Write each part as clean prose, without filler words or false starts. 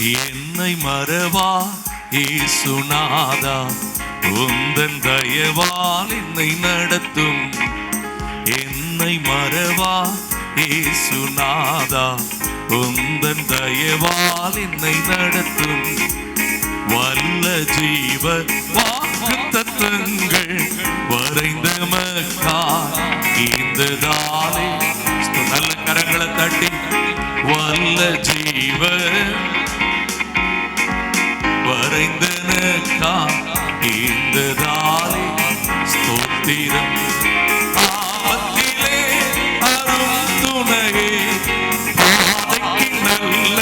என்னை மறவா இயேசுநாதா, உந்தன் தயவால் என்னை நடத்தும். என்னை மறவா இயேசுநாதா, உந்தன் தயவால் என்னை நடத்தும். வல்ல ஜீவ வாக்குத்தத்தங்கள் வரைந்த மக்கா இந்த தாலே. நல்ல கரங்களை தட்டி வல்ல ஜீவ வரைந்தனக்கா இந்த தாலே ஸ்தோத்திரம். ஆபத்திலே அரும் துணையே, பாதைக்கு நல்ல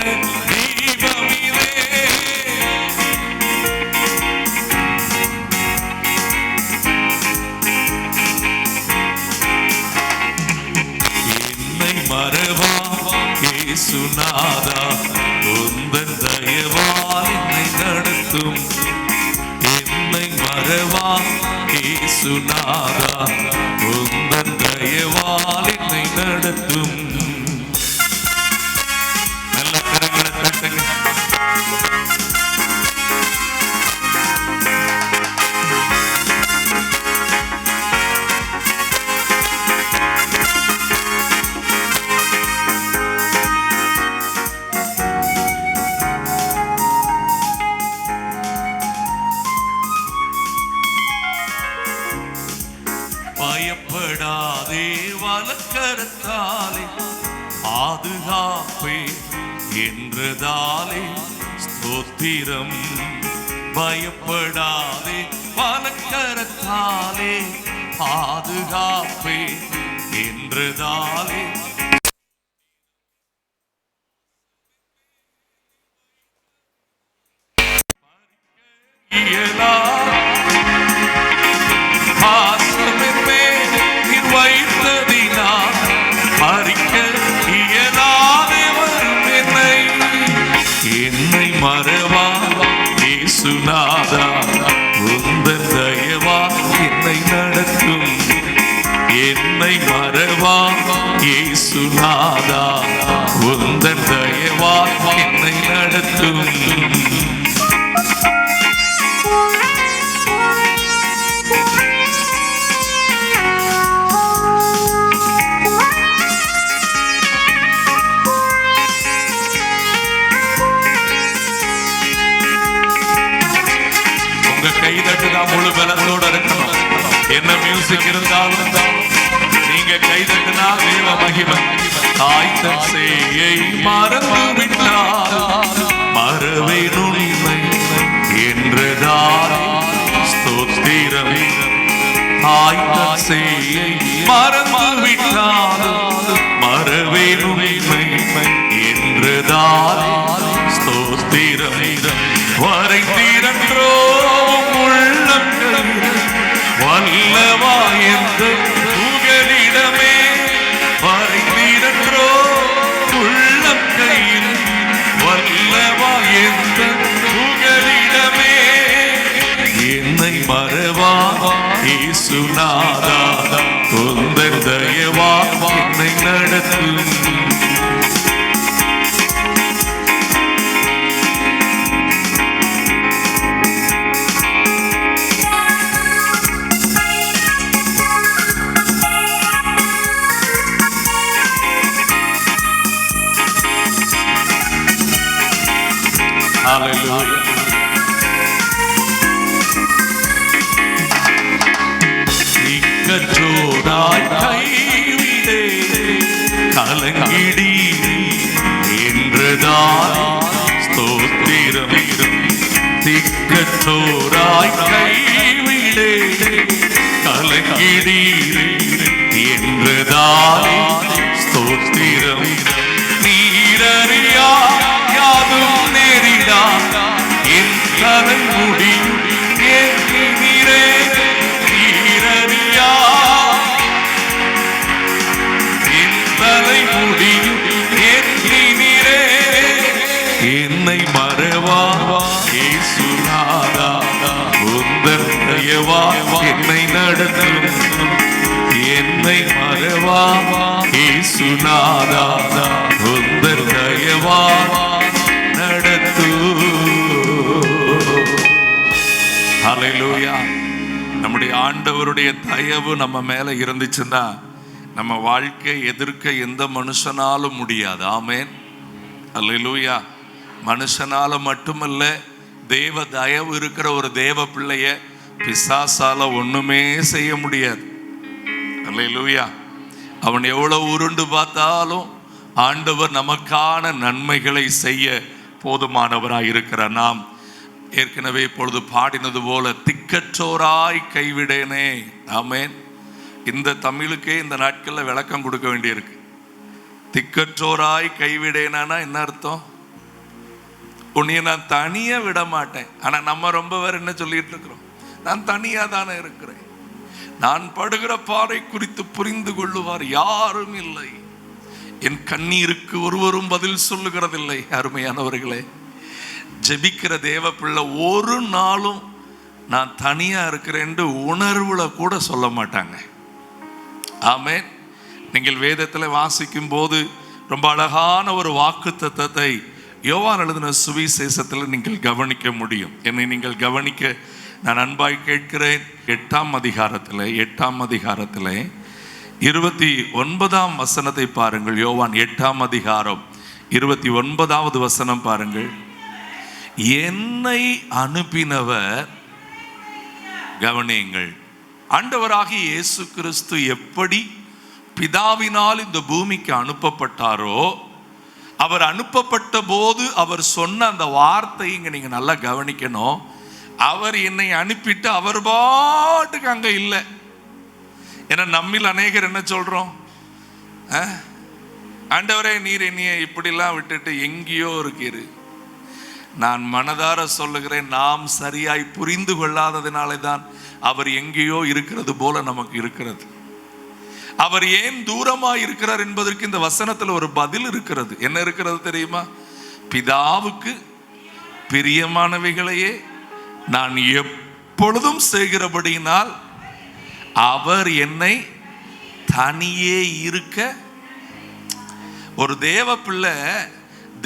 தீபமிலே. என்னை மறவா இயேசுநாதா, உந்தன் தயவால் என்னை நடத்தும். என்னை மறவா இயேசுநாதா, உந்தன் தயவால் என்னை நடத்தும். நல்ல கரங்களை தட்டுங்க. பயப்படாதே வலக்கரத்தாலே பாதுகாப்பே என்றதாலே ஸ்தோத்திரம். பயப்படாதே வலக்கரத்தாலே பாதுகாப்பே என்றதாலே மறவா இயேசுநாதா, உந்தன் தயவா என்னை நடத்தும். என்னை மறவா இயேசுநாதா, உந்தன் தயவா என்னை நடத்தும். முழு பலத்தோட இருக்கணும். என்ன மியூசிக் இருந்தாலும் நீங்க கைதட்டுனா தேவ மகிமை. தாய் தன் சேயை மறந்து விட்டால் மறவேன் உண்மை என்றதாலே ஸ்தோத்திரம். தாய் தன் சேயை மறந்து விட்டால் மறவேன் உண்மை என்றதாலே ஸ்தோத்திரம். வரைந்தீரன்றோ வல்லவா என்ற புகலிடமே, வரைந்தீரன்றோ உள்ளம் கையில் வல்லவா என்ற புகலிடமே. என்னை மறவா இயேசுநாதா, உந்தன் தயவா என்னை நடத்தும். இக்கச்சோடாய் கைவிடே கலங்கிடி என்றதாலே ஸ்தோத்திரம். திக்கச்சோடாய் கைவிடே கலங்கிடி என்றதாலே ஸ்தோத்திரம். நீரறியா யாதும் நேரிடா என் தலைமுடி நீரே. நீரறியா என் தலைமுடி நீரே. என்னை மறவா இயேசுநாதா, உந்தன் தயவா என்னை நடத்தும். என்னை மறவா இயேசுநாதா, உந்தன் தயவா நடத்தும். ஹல்லேலூயா. நம்முடைய ஆண்டவருடைய தயவு நம்ம மேல இருந்துச்சுன்னா நம்ம வாழ்க்கை எதிர்க்க எந்த மனுஷனாலும் முடியாது. ஆமென், ஹல்லேலூயா. மனுஷனால மட்டுமல்ல, தேவ தயவு இருக்கிற ஒரு தேவ பிள்ளைய பிசாசால ஒண்ணுமே செய்ய முடியாது. ஹல்லேலூயா. அவன் எவ்வளவு உருண்டு பார்த்தாலும் ஆண்டவர் நமக்கான நன்மைகளை செய்ய போதுமானவராய் இருக்கிறார். நாம் ஏற்கனவே இப்பொழுது பாடினது போல திக்கற்றோராய் கைவிடேனே. ஆமென். இந்த தமிழுக்கே இந்த நாட்கள்ல விளக்கம் கொடுக்க வேண்டியிருக்கு. திக்கற்றோராய் கைவிடேனா என்ன அர்த்தம்? உன்னைய நான் தனியா விட மாட்டேன். ஆனா நம்ம ரொம்ப பேர் என்ன சொல்லிட்டு இருக்கிறோம்? நான் தனியா தானே இருக்கிறேன், நான் படுகிற பாறை குறித்து புரிந்து கொள்ளுவார் யாரும் இல்லை, என் கண்ணீருக்கு ஒருவரும் பதில் சொல்லுகிறதில்லை. அருமையானவர்களே, ஜெபிக்கிற தேவ பிள்ளை ஒரு நாளும் நான் தனியா இருக்கிறேன் உணர்வுல கூட சொல்ல மாட்டாங்க. ஆமென். நீங்கள் வேதத்தில் வாசிக்கும் போது ரொம்ப அழகான ஒரு வாக்குத்தத்தத்தை யோவான் எழுதின சுவிசேஷத்தில் நீங்கள் கவனிக்க முடியும். என்னை நீங்கள் கவனிக்க நான் அன்பாய் கேட்கிறேன். 8ஆம் அதிகாரத்தில் 29ஆம் வசனத்தை பாருங்கள். யோவான் 8ஆம் அதிகாரம் 29வது வசனம் பாருங்கள். என்னை அனுப்பினவர், கவனியுங்கள், ஆண்டவராகிய இயேசு கிறிஸ்து எப்படி பிதாவினால் இந்த பூமிக்கு அனுப்பப்பட்டாரோ, அவர் அனுப்பப்பட்ட போது அவர் சொன்ன அந்த வார்த்தை இங்க நீங்க நல்லா கவனிக்கணும். அவர் என்னை அனுப்பிட்டு அவர் பாட்டுக்கு அங்க இல்லை. ஏன்னா நம்மில் அநேகர் என்ன சொல்றோம்? ஆண்டவரே, நீர் என்னைய இப்படிலாம் விட்டுட்டு எங்கேயோ இருக்கிறீர். நான் மனதார சொல்லுகிறேன், நாம் சரியாய் புரிந்து கொள்ளாததினாலே தான் அவர் எங்கேயோ இருக்கிறது போல நமக்கு இருக்கிறது. அவர் ஏன் தூரமா இருக்கிறார் என்பதற்கு இந்த வசனத்தில் ஒரு பதில் இருக்கிறது. என்ன இருக்கிறது தெரியுமா? பிதாவுக்கு பிரியமானவைகளையே நான் எப்பொழுதும் செய்கிறபடியினால் அவர் என்னை தனியே இருக்க. ஒரு தேவ பிள்ளை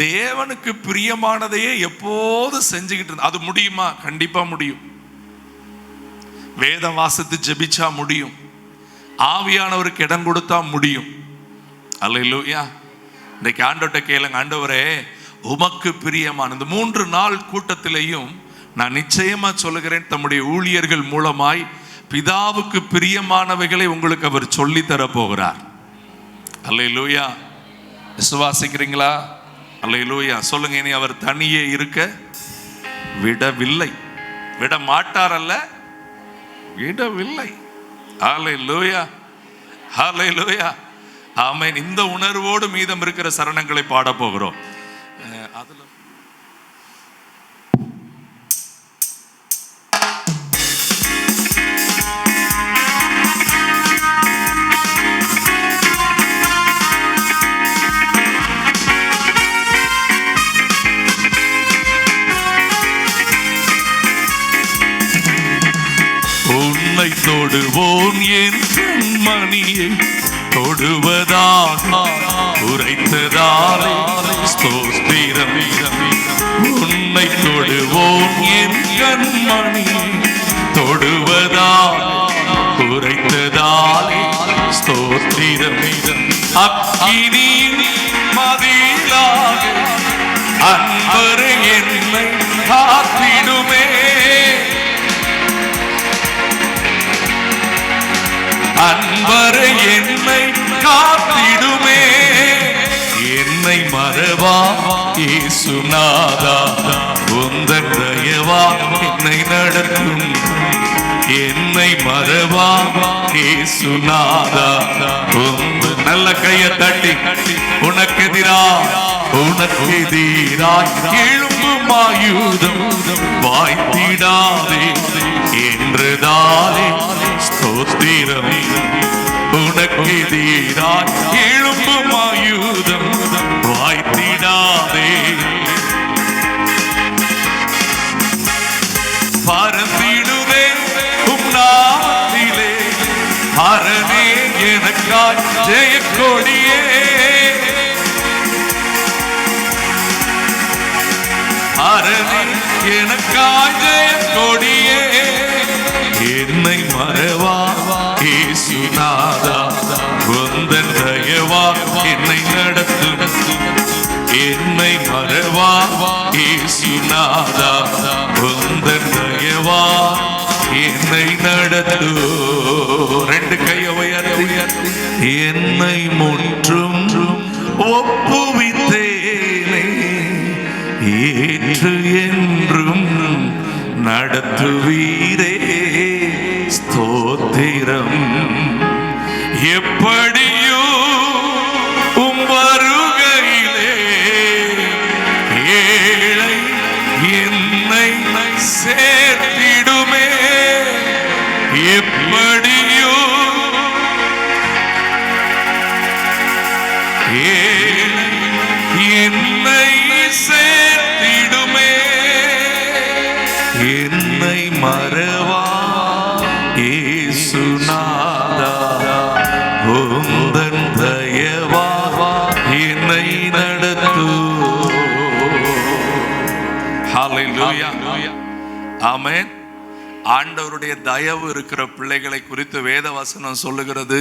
தேவனுக்கு பிரியமானதையே எப்போது செஞ்சுக்கிட்டு இருந்தா அது முடியுமா? கண்டிப்பா முடியும். வேதம் வாசித்து ஜெபிச்சா முடியும். ஆவியானவருக்கு இடம் கொடுத்தா முடியும். அல்லேலூயா. இன்னைக்கு ஆண்டவர்கிட்ட கேளுங்க, ஆண்டவரே உமக்கு பிரியமான இந்த 3 நாள் கூட்டத்திலையும் நான் நிச்சயமா சொல்லுகிறேன், தம்முடைய ஊழியர்கள் மூலமாய் பிதாவுக்கு பிரியமானவைகளை உங்களுக்கு அவர் சொல்லி தர போகிறார். அல்லேலூயா. விசுவாசிக்கிறீங்களா? அல்லேலூயா. சொல்லுங்க, இனி அவர் தனியே இருக்க விடவில்லை. விட மாட்டார் அல்ல, விடவில்லை. ஹல்லேலூயா, ஹல்லேலூயா, ஆமென். இந்த உணர்வோடு மீதம் இருக்கிற சரணங்களை பாட போகிறோம். அதுல உன்னை தொடுவோன் என் மணியை தொடுவதாக உரைத்ததாலே ஸ்தோத்திரம். உன்னை தொடுவோன் என் கண்மணியை தொடுவதாக உரைத்ததாலே ஸ்தோத்திரம். அக்கினியின் மதிலாக அன்பர் என்னை காத்திடுமே. அன்பர் என்னை காத்திடுமே. என்னை மறவா இயேசுநாதா, உந்தன் தயவா என்னை நடத்தும். என்னை மறவா இயேசுநாதா, நல்ல கையை தட்டி உனக்கெதிராய் எழும்பும் ஆயுதம் வாய்த்திடாதே என்றதாலே ஸ்தோத்திரம். உனக்கெதிராய் எழும்பும் ஆயுதம் வாய்த்திடாதே. பறந்திடுவே உம் நாமத்திலே, அரணே எனக்காய் ஜெயக்கொடியே. அரணே எனக்காய் ஜெயக்கொடியே. என்னை நடத்து. ரெண்டு கையை உயர்த்தி என்னை முற்றும் ஒப்புவித்தேனே, ஏற்று என்றும் நடத்துவீரே ஸ்தோத்திரம். எப்படியோ உம் வருகையிலே ஏழை என்னை சேர்த்திடுமே. எப்படியோ ஏழை என்னை சேர்த்திடுமே. என்னை மறவா இயேசுநாதா, உந்தன் தயவா என்னை நடத்து. ஹல்லேலூயா, ஆமென். ஆண்டவருடைய தயவு இருக்கிற பிள்ளைகளை குறித்து வேத வசனம் சொல்லுகிறது.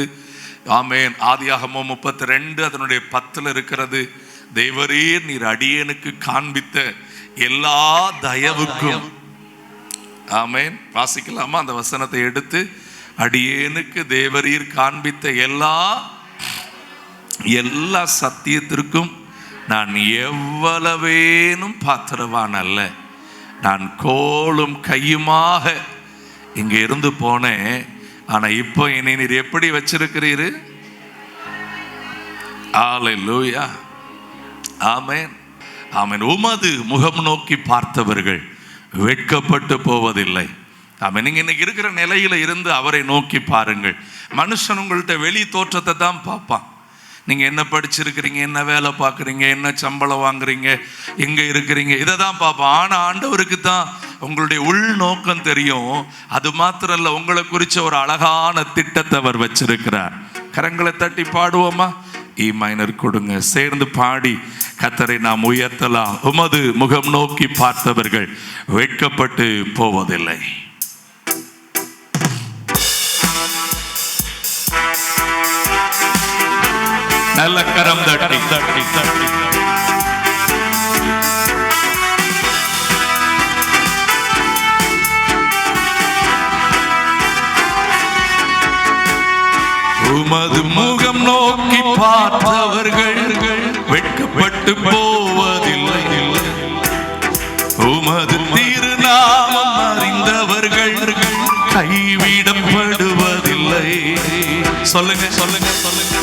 ஆமென். ஆதியாகமம் 32 அதனுடைய 10 இருக்கிறது. தேவரீர் நீர் அடியேனுக்கு காண்பித்த எல்லா தயவுக்கும். ஆமென். வாசிக்கலாமா அந்த வசனத்தை எடுத்து? அடியேனுக்கு தேவரீர் காண்பித்த எல்லா சத்தியத்திற்கும் நான் எவ்வளவேனும் பாத்திரவான் அல்ல. நான் கோலும் கையுமாக இங்க இருந்து போனேன். ஆனா இப்போ என்னை நீர் எப்படி வச்சிருக்கிறீரு? ஹல்லேலூயா, ஆமென், ஆமென். உமது முகம் நோக்கி பார்த்தவர்கள் வெட்கப்பட்டு போவதில்லை. ஆமென். நீங்க இன்னைக்கு இருக்கிற நிலையில இருந்து அவரை நோக்கி பாருங்கள். மனுஷன் உங்கள்கிட்ட வெளி தோற்றத்தை தான் பார்ப்பான். நீங்கள் என்ன படிச்சிருக்கிறீங்க, என்ன வேலை பார்க்குறீங்க, என்ன சம்பளம் வாங்குறீங்க, எங்கே இருக்கிறீங்க, இதை தான் பார்ப்போம். ஆனால் ஆண்டவருக்கு தான் உங்களுடைய உள் நோக்கம் தெரியும். அது மாத்திரம் இல்லை, உங்களை குறித்த ஒரு அழகான திட்டத்தை அவர் வச்சிருக்கிறார். கரங்களை தட்டி பாடுவோமா? இ மைனர் கொடுங்க, சேர்ந்து பாடி கர்த்தரை நாம் உயர்த்தலாம். உமது முகம் நோக்கி பார்த்தவர்கள் வெட்கப்பட்டு போவதில்லை. நல்ல கரம் தட்டி தட்டி தட்டி. உமது முகம் நோக்கி பார்த்தவர்கள் வெட்கப்பட்டு போவதில்லை. உமது திருநாமம் அறிந்தவர்கள் கைவிடப்படுவதில்லை. சொல்லுங்க சொல்லுங்க சொல்லுங்க.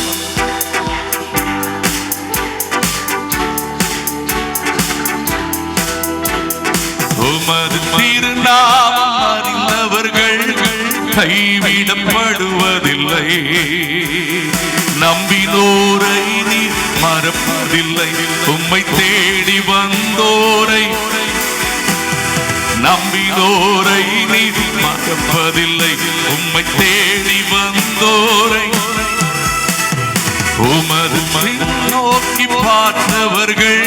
உமது திருநாமம் அறிந்தவர்கள் கைவிடப்படுவதில்லை. நம்பினோரை நீ மறப்பதில்லை. உம்மை தேடி வந்தோரை நம்பினோரை நீ மறப்பதில்லை. உம்மை தேடி வந்தோரை உமது நோக்கி பார்த்தவர்கள்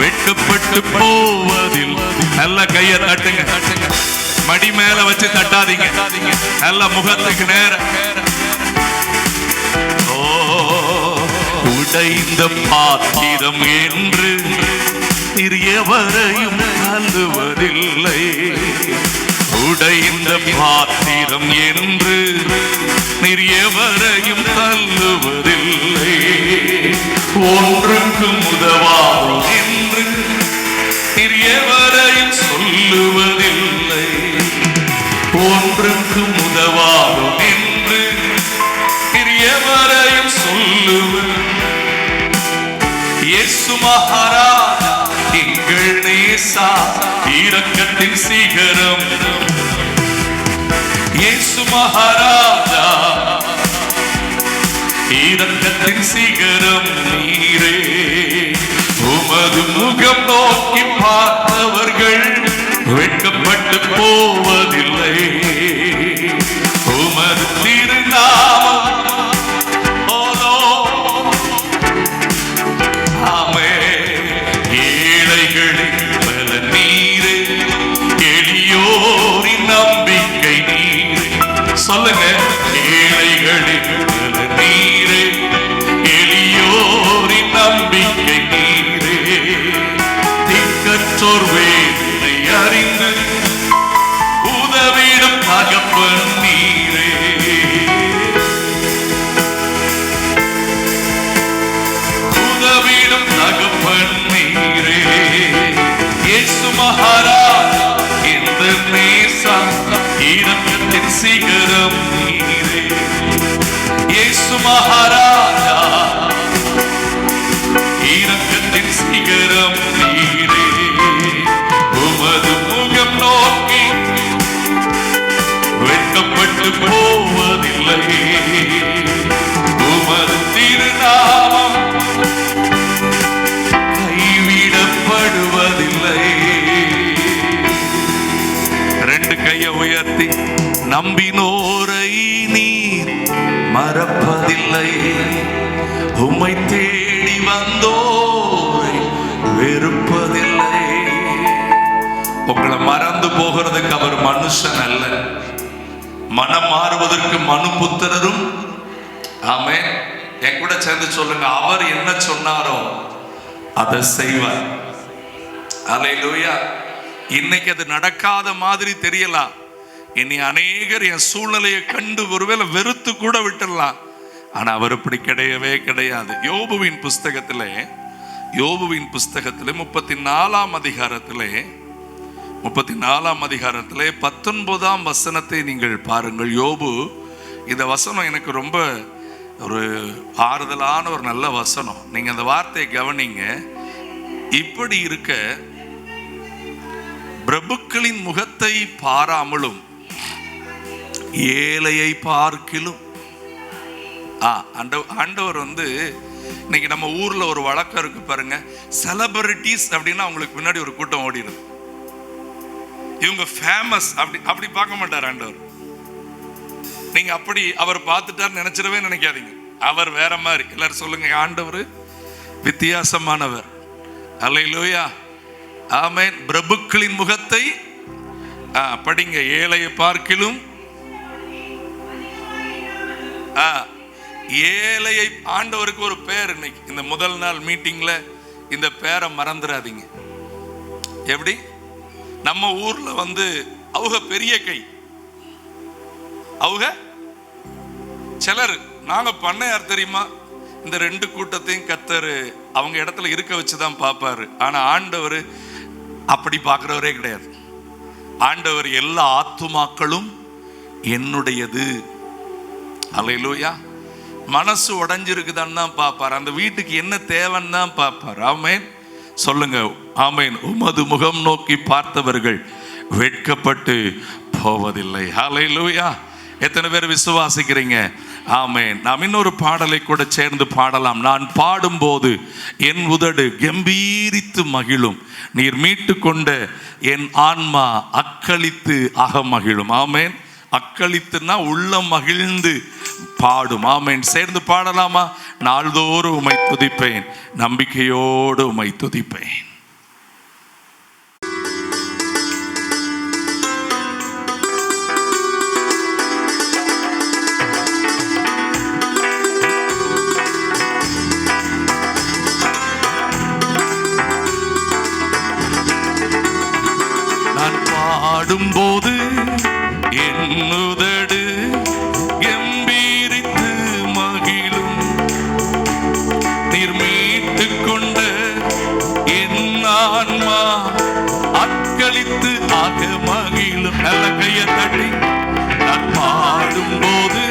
வெட்கப்பட்டு போவதில்லை. நல்ல கையை தட்டுங்க, மடி மேல வச்சு தட்டாதீங்க, நல்ல முகத்துக்கு நேர. ஓ, உடைந்த பாத்திரம் என்று எவரையும் தள்ளுவதில்லை. உடைந்த பாத்திரம் என்று எவரையும் தள்ளுவதில்லை. ஒன்றுக்கும் உதவாது என்று எவரையும் சொல்லுவதில்லை. ஒன்றுக்கும் உதவாது என்று எவரையும் சொல்லுவதில்லை. இயேசு மகாராஜா எங்கள் நேசா, இரக்கத்தின் சிகரம். இயேசு மகாராஜா இரக்கத்தின் சிகரம் நீரே. உமது முகம் நோக்கி பார்த்தவர்கள் வெட்கப்பட்டு போவதில்லை. உமது திருநாமம் ஏழைகளின் பல நீரே, எளியோரின் நம்பிக்கை நீரே. சொல்லுங்க, ஏழைகளின் பல நீரே, எளியோரின் நம்பிக்கை நீரே. திக்கற்றோர் வேதனை அறிந்து உதவிடும் இரக்கத்தின் சிகரம் நீரே. இயேசு மகாராஜா, இரக்கத்தின் சிகரம் நீரே. உமது முகம் நோக்கி வெட்கப்பட்டு போவதில்லை. உமது திருநாமம் கைவிடப்படுவதில்லை. ரெண்டு கையை உயர்த்தி, நம்பினோரை நீர் மறப்பதில்லை. உம்மை தேடி வந்தோரை வெறுப்பதில்லை. உங்களை மறந்து போகிறதுக்கு அவர் மனுஷன் அல்ல. மனம் மாறுவதற்கு மனுபுத்திரரும். ஆமென். என் கூட சேர்ந்து சொல்லுங்க, அவர் என்ன சொன்னாரோ அதை செய்வார். அல்லேலூயா. இன்னைக்கு அது நடக்காத மாதிரி தெரியலாம். இனி அநேகர் என் சூழ்நிலையை கண்டு ஒருவேளை வெறுத்து கூட விட்டுடலாம். ஆனா அவர் இப்படி கிடையவே கிடையாது. யோபுவின் புஸ்தகத்திலே 34ஆம் அதிகாரத்திலே 19ஆம் வசனத்தை நீங்கள் பாருங்கள். யோபு, இந்த வசனம் எனக்கு ரொம்ப ஒரு ஆறுதலான ஒரு நல்ல வசனம். நீங்க அந்த வார்த்தையை கவனிங்க. இப்படி இருக்க, பிரபுக்களின் முகத்தை பாராமலும் ஏழையை பார்க்கிலும். ஆண்டவர் இன்னைக்கு நம்ம ஊர்ல ஒரு வழக்கம் இருக்கு பாருங்க, செலிபிரிட்டிஸ் அப்படின்னா அவங்களுக்கு முன்னாடி ஒரு கூட்டம் ஓடிடுது. இவங்க ஃபேமஸ் அப்படி பார்க்க மாட்டார் ஆண்டவர். நீங்க அப்படி அவர் பார்த்துட்டார் நினைச்சிடவே நினைக்காதீங்க. அவர் வேற மாதிரி. எல்லாரும் சொல்லுங்க, ஆண்டவர் வித்தியாசமானவர். அல்லேலூயா. ஆமென். பிரபுக்களின் முகத்தை படிங்க, ஏழையை பார்க்கிலும். ஏழையை, ஆண்டவருக்கு ஒரு பேர். இன்னைக்கு இந்த முதல் நாள் மீட்டிங்ல இந்த பேரை மறந்துடாதீங்க. எப்படி நம்ம ஊர்ல அவங்க பெரிய கை, அவங்க சிலர். நாங்க பண்ண யார் தெரியுமா? இந்த ரெண்டு கூட்டத்தையும் கர்த்தர் அவங்க இடத்துல இருக்க வச்சுதான் பார்ப்பாரு. ஆனா ஆண்டவர் அப்படி பார்க்கிறவரே கிடையாது. ஆண்டவர் எல்லா ஆத்துமாக்களும் என்னுடையது. அல்லேலூயா. மனசு உடைஞ்சிருக்குதான்னு தான் பார்ப்பார். அந்த வீட்டுக்கு என்ன தேவைன்னு தான் பார்ப்பார். ஆமென். சொல்லுங்க, ஆமென். உமது முகம் நோக்கி பார்த்தவர்கள் வெட்கப்பட்டு போவதில்லை. அல்லேலூயா. எத்தனை பேர் விசுவாசிக்கிறீங்க? ஆமென். நாம் இன்னொரு பாடலை கூட சேர்ந்து பாடலாம். நான் பாடும்போது என் உதடு கம்பீரித்து மகிழும், நீர் மீட்டு கொண்ட என் ஆன்மா அக்களித்து அகமகிழும். ஆமென். அக்களித்துனா உள்ள மகிழ்ந்து பாடும். ஆமென். சேர்ந்து பாடலாமா? நாள்தோறும் உம்மை துதிப்பேன், நம்பிக்கையோடு உம்மை துதிப்பேன். நான் பாடும்போது என் உதடு கம்பீரித்து மகிழும், நீர் மீட்டு கொண்ட என் ஆன்மா அக்களித்து ஆக மகிழும். நல்ல கையை தட்டி, நான் பாடும்போது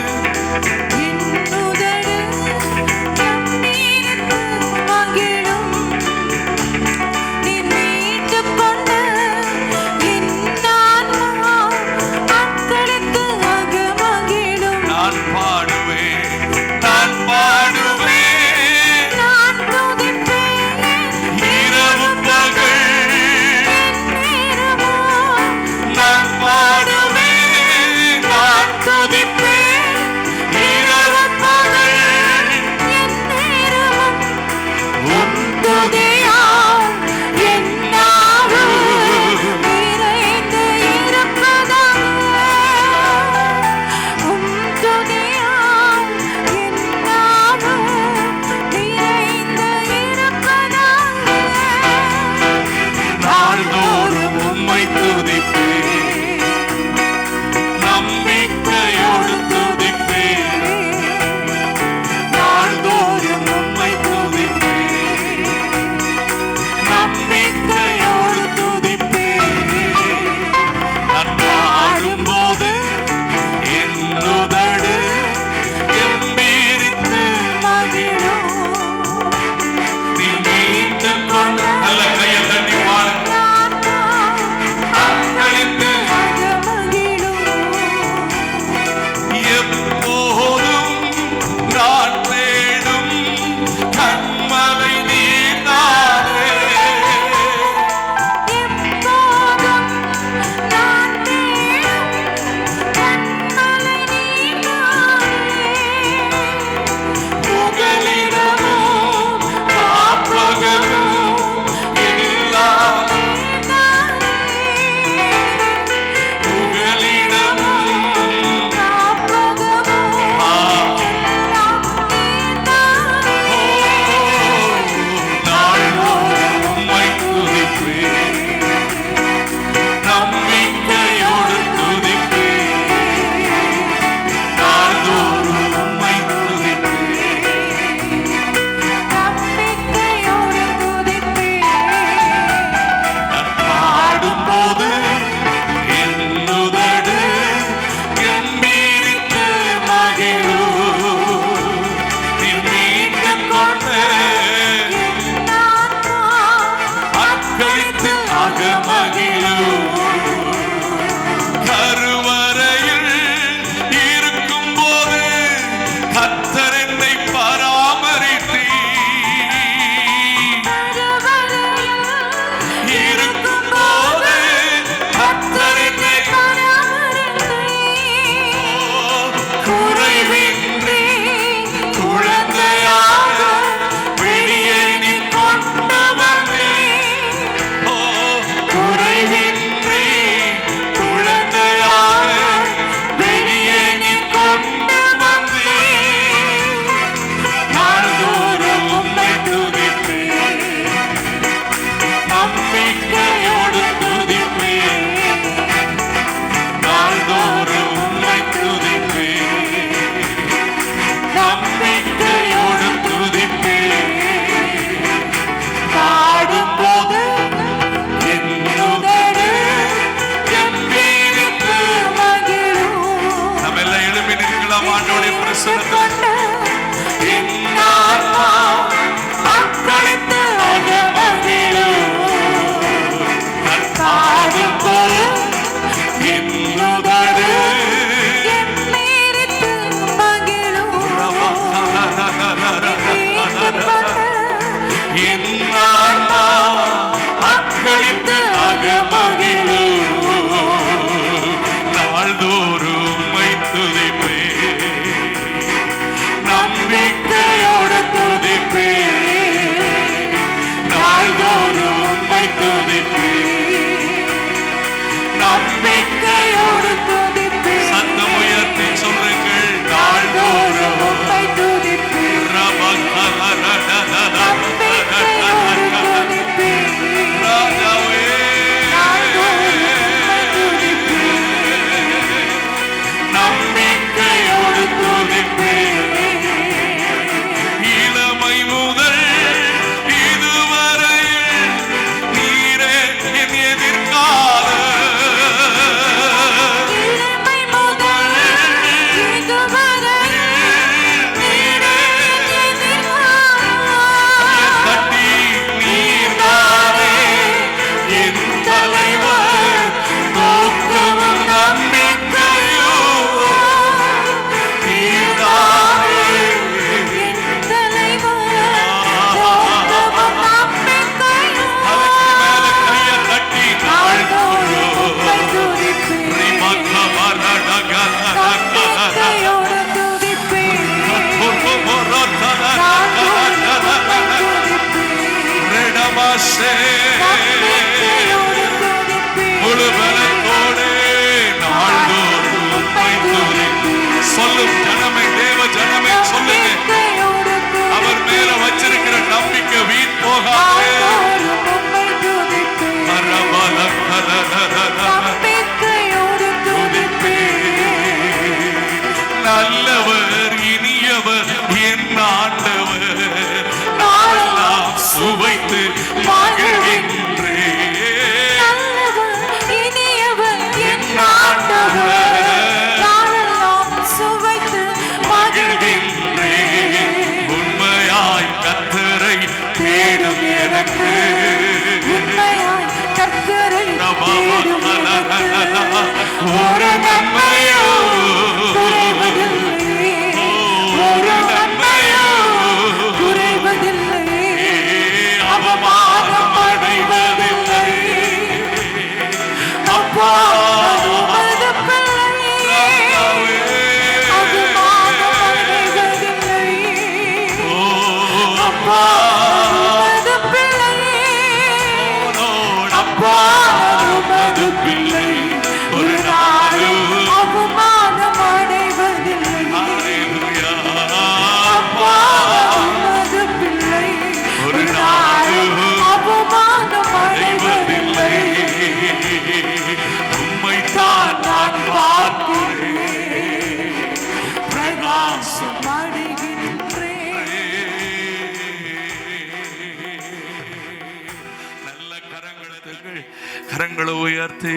கரங்களை உயர்த்தி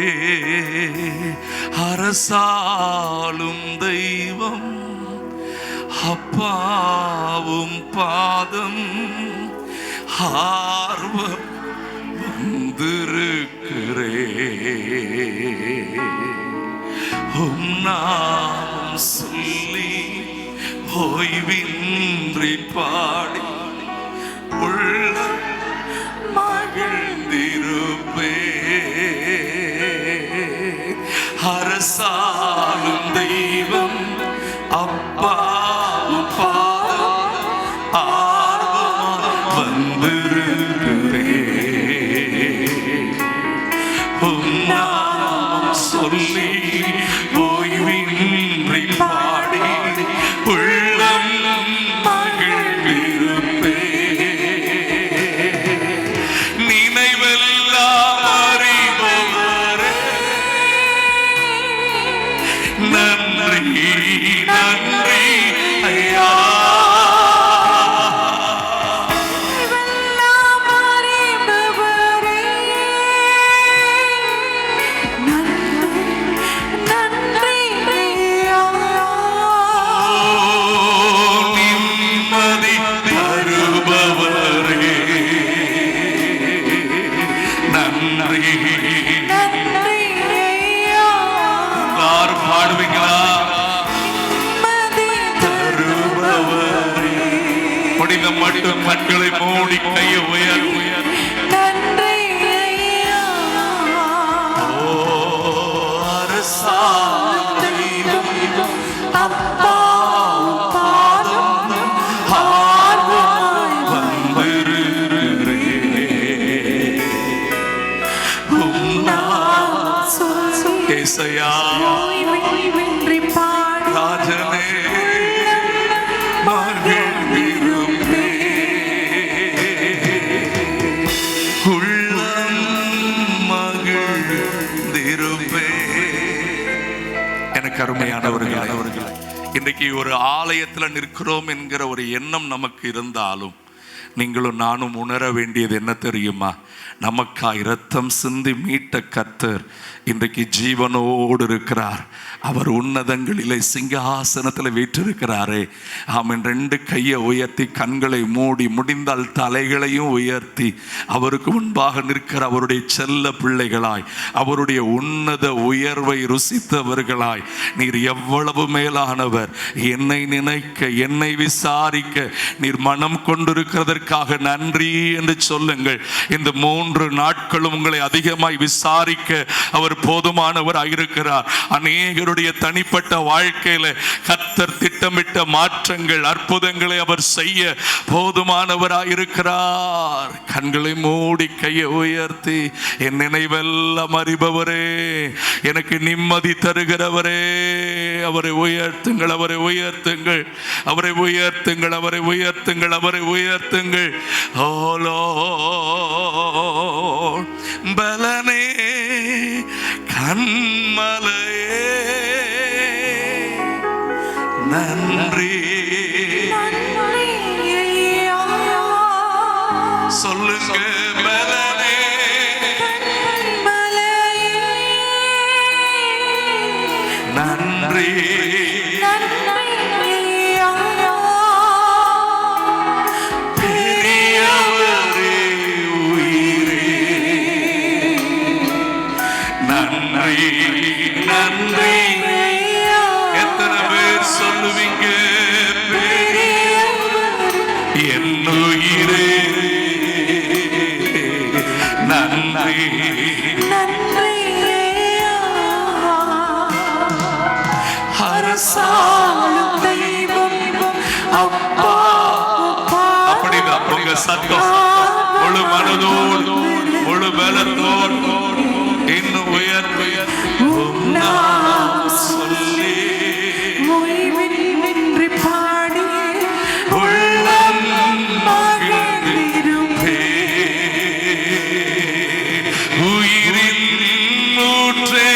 அரசாளும் தெய்வம் அப்பாவும் பாதம் ஆர்வம் வந்திருக்கிறே நாமம் சொல்லி ஓய்வின்றி பாடி உள்ள மகிழ்ந்திருப்பே அரசாளும் தெய்வம் அப்பாவும் பாதம் ஆர்வம் வந்திருக்கிறே நாமம் சொல்லி ஓய்வின்றி பாடி உள்ளம் மகிழ்ந்திருப்பே நினைவெல்லாம் அறிபவரே நன்றி நன்றி ஐயா மட்டும் கண்களை மூடி கையை உயர் நன்றி ராஜனே அருமையானவர்களே, இன்றைக்கு ஒரு ஆலயத்தில் நிற்கிறோம் என்கிற ஒரு எண்ணம் நமக்கு இருந்தாலும் நீங்களும் நானும் உணர வேண்டியது என்ன தெரியுமா? நமக்காய் இரத்தம் சிந்தி மீட்ட கர்த்தர் இன்றைக்கு ஜீவனோடு இருக்கிறார். அவர் உன்னதங்களிலே சிங்காசனத்தில் வீற்றிருக்கிறாரே. ஆமென். 2 கையை உயர்த்தி கண்களை மூடி முடிந்தால் தலைகளையும் உயர்த்தி அவருக்கு முன்பாக நிற்கிற அவருடைய செல்ல பிள்ளைகளாய் அவருடைய உன்னத உயர்வை ருசித்தவர்களாய், நீர் எவ்வளவு மேலானவர், என்னை நினைக்க என்னை விசாரிக்க நீர் மனம் கொண்டிருக்கிறதற்காக நன்றி என்று சொல்லுங்கள். இந்த 3 நாட்களும் உங்களை அதிகமாய் விசாரிக்க அவர் போதுமானவர் ஆயிருக்கிறார். அநேகருடைய தனிப்பட்ட வாழ்க்கையில கர்த்தர் திட்டமிட்ட மாற்றங்கள் அற்புதங்களை அவர் செய்ய போதுமானவராயிருக்கிறார். கண்களை மூடி கையை உயர்த்தி என் நினைவெல்லாம் அறிபவரே, எனக்கு நிம்மதி தருகிறவரே, அவரை உயர்த்துங்கள், அவரை உயர்த்துங்கள், அவரை உயர்த்துங்கள், அவரை உயர்த்துங்கள், அவரை உயர்த்துங்கள். ஓலோ பலனே கண்மலையே நன்றி சொல்லுங்க. பலனே நன்றி நன்றி. எத்தனை பேர் சொல்லுவீங்க என் உயிரே நன்றி அரசாளும் தெய்வம் அப்பா. அப்படிதான் உங்க சத்தம் முழு மனதோடு முழு பலத்தோடு இன்னும் உயர் உயர் சொல்லி ஓய்வின்றி பாடி உள்ளம் மகிழ்ந்திருப்பே. உயிரின் ஊற்றே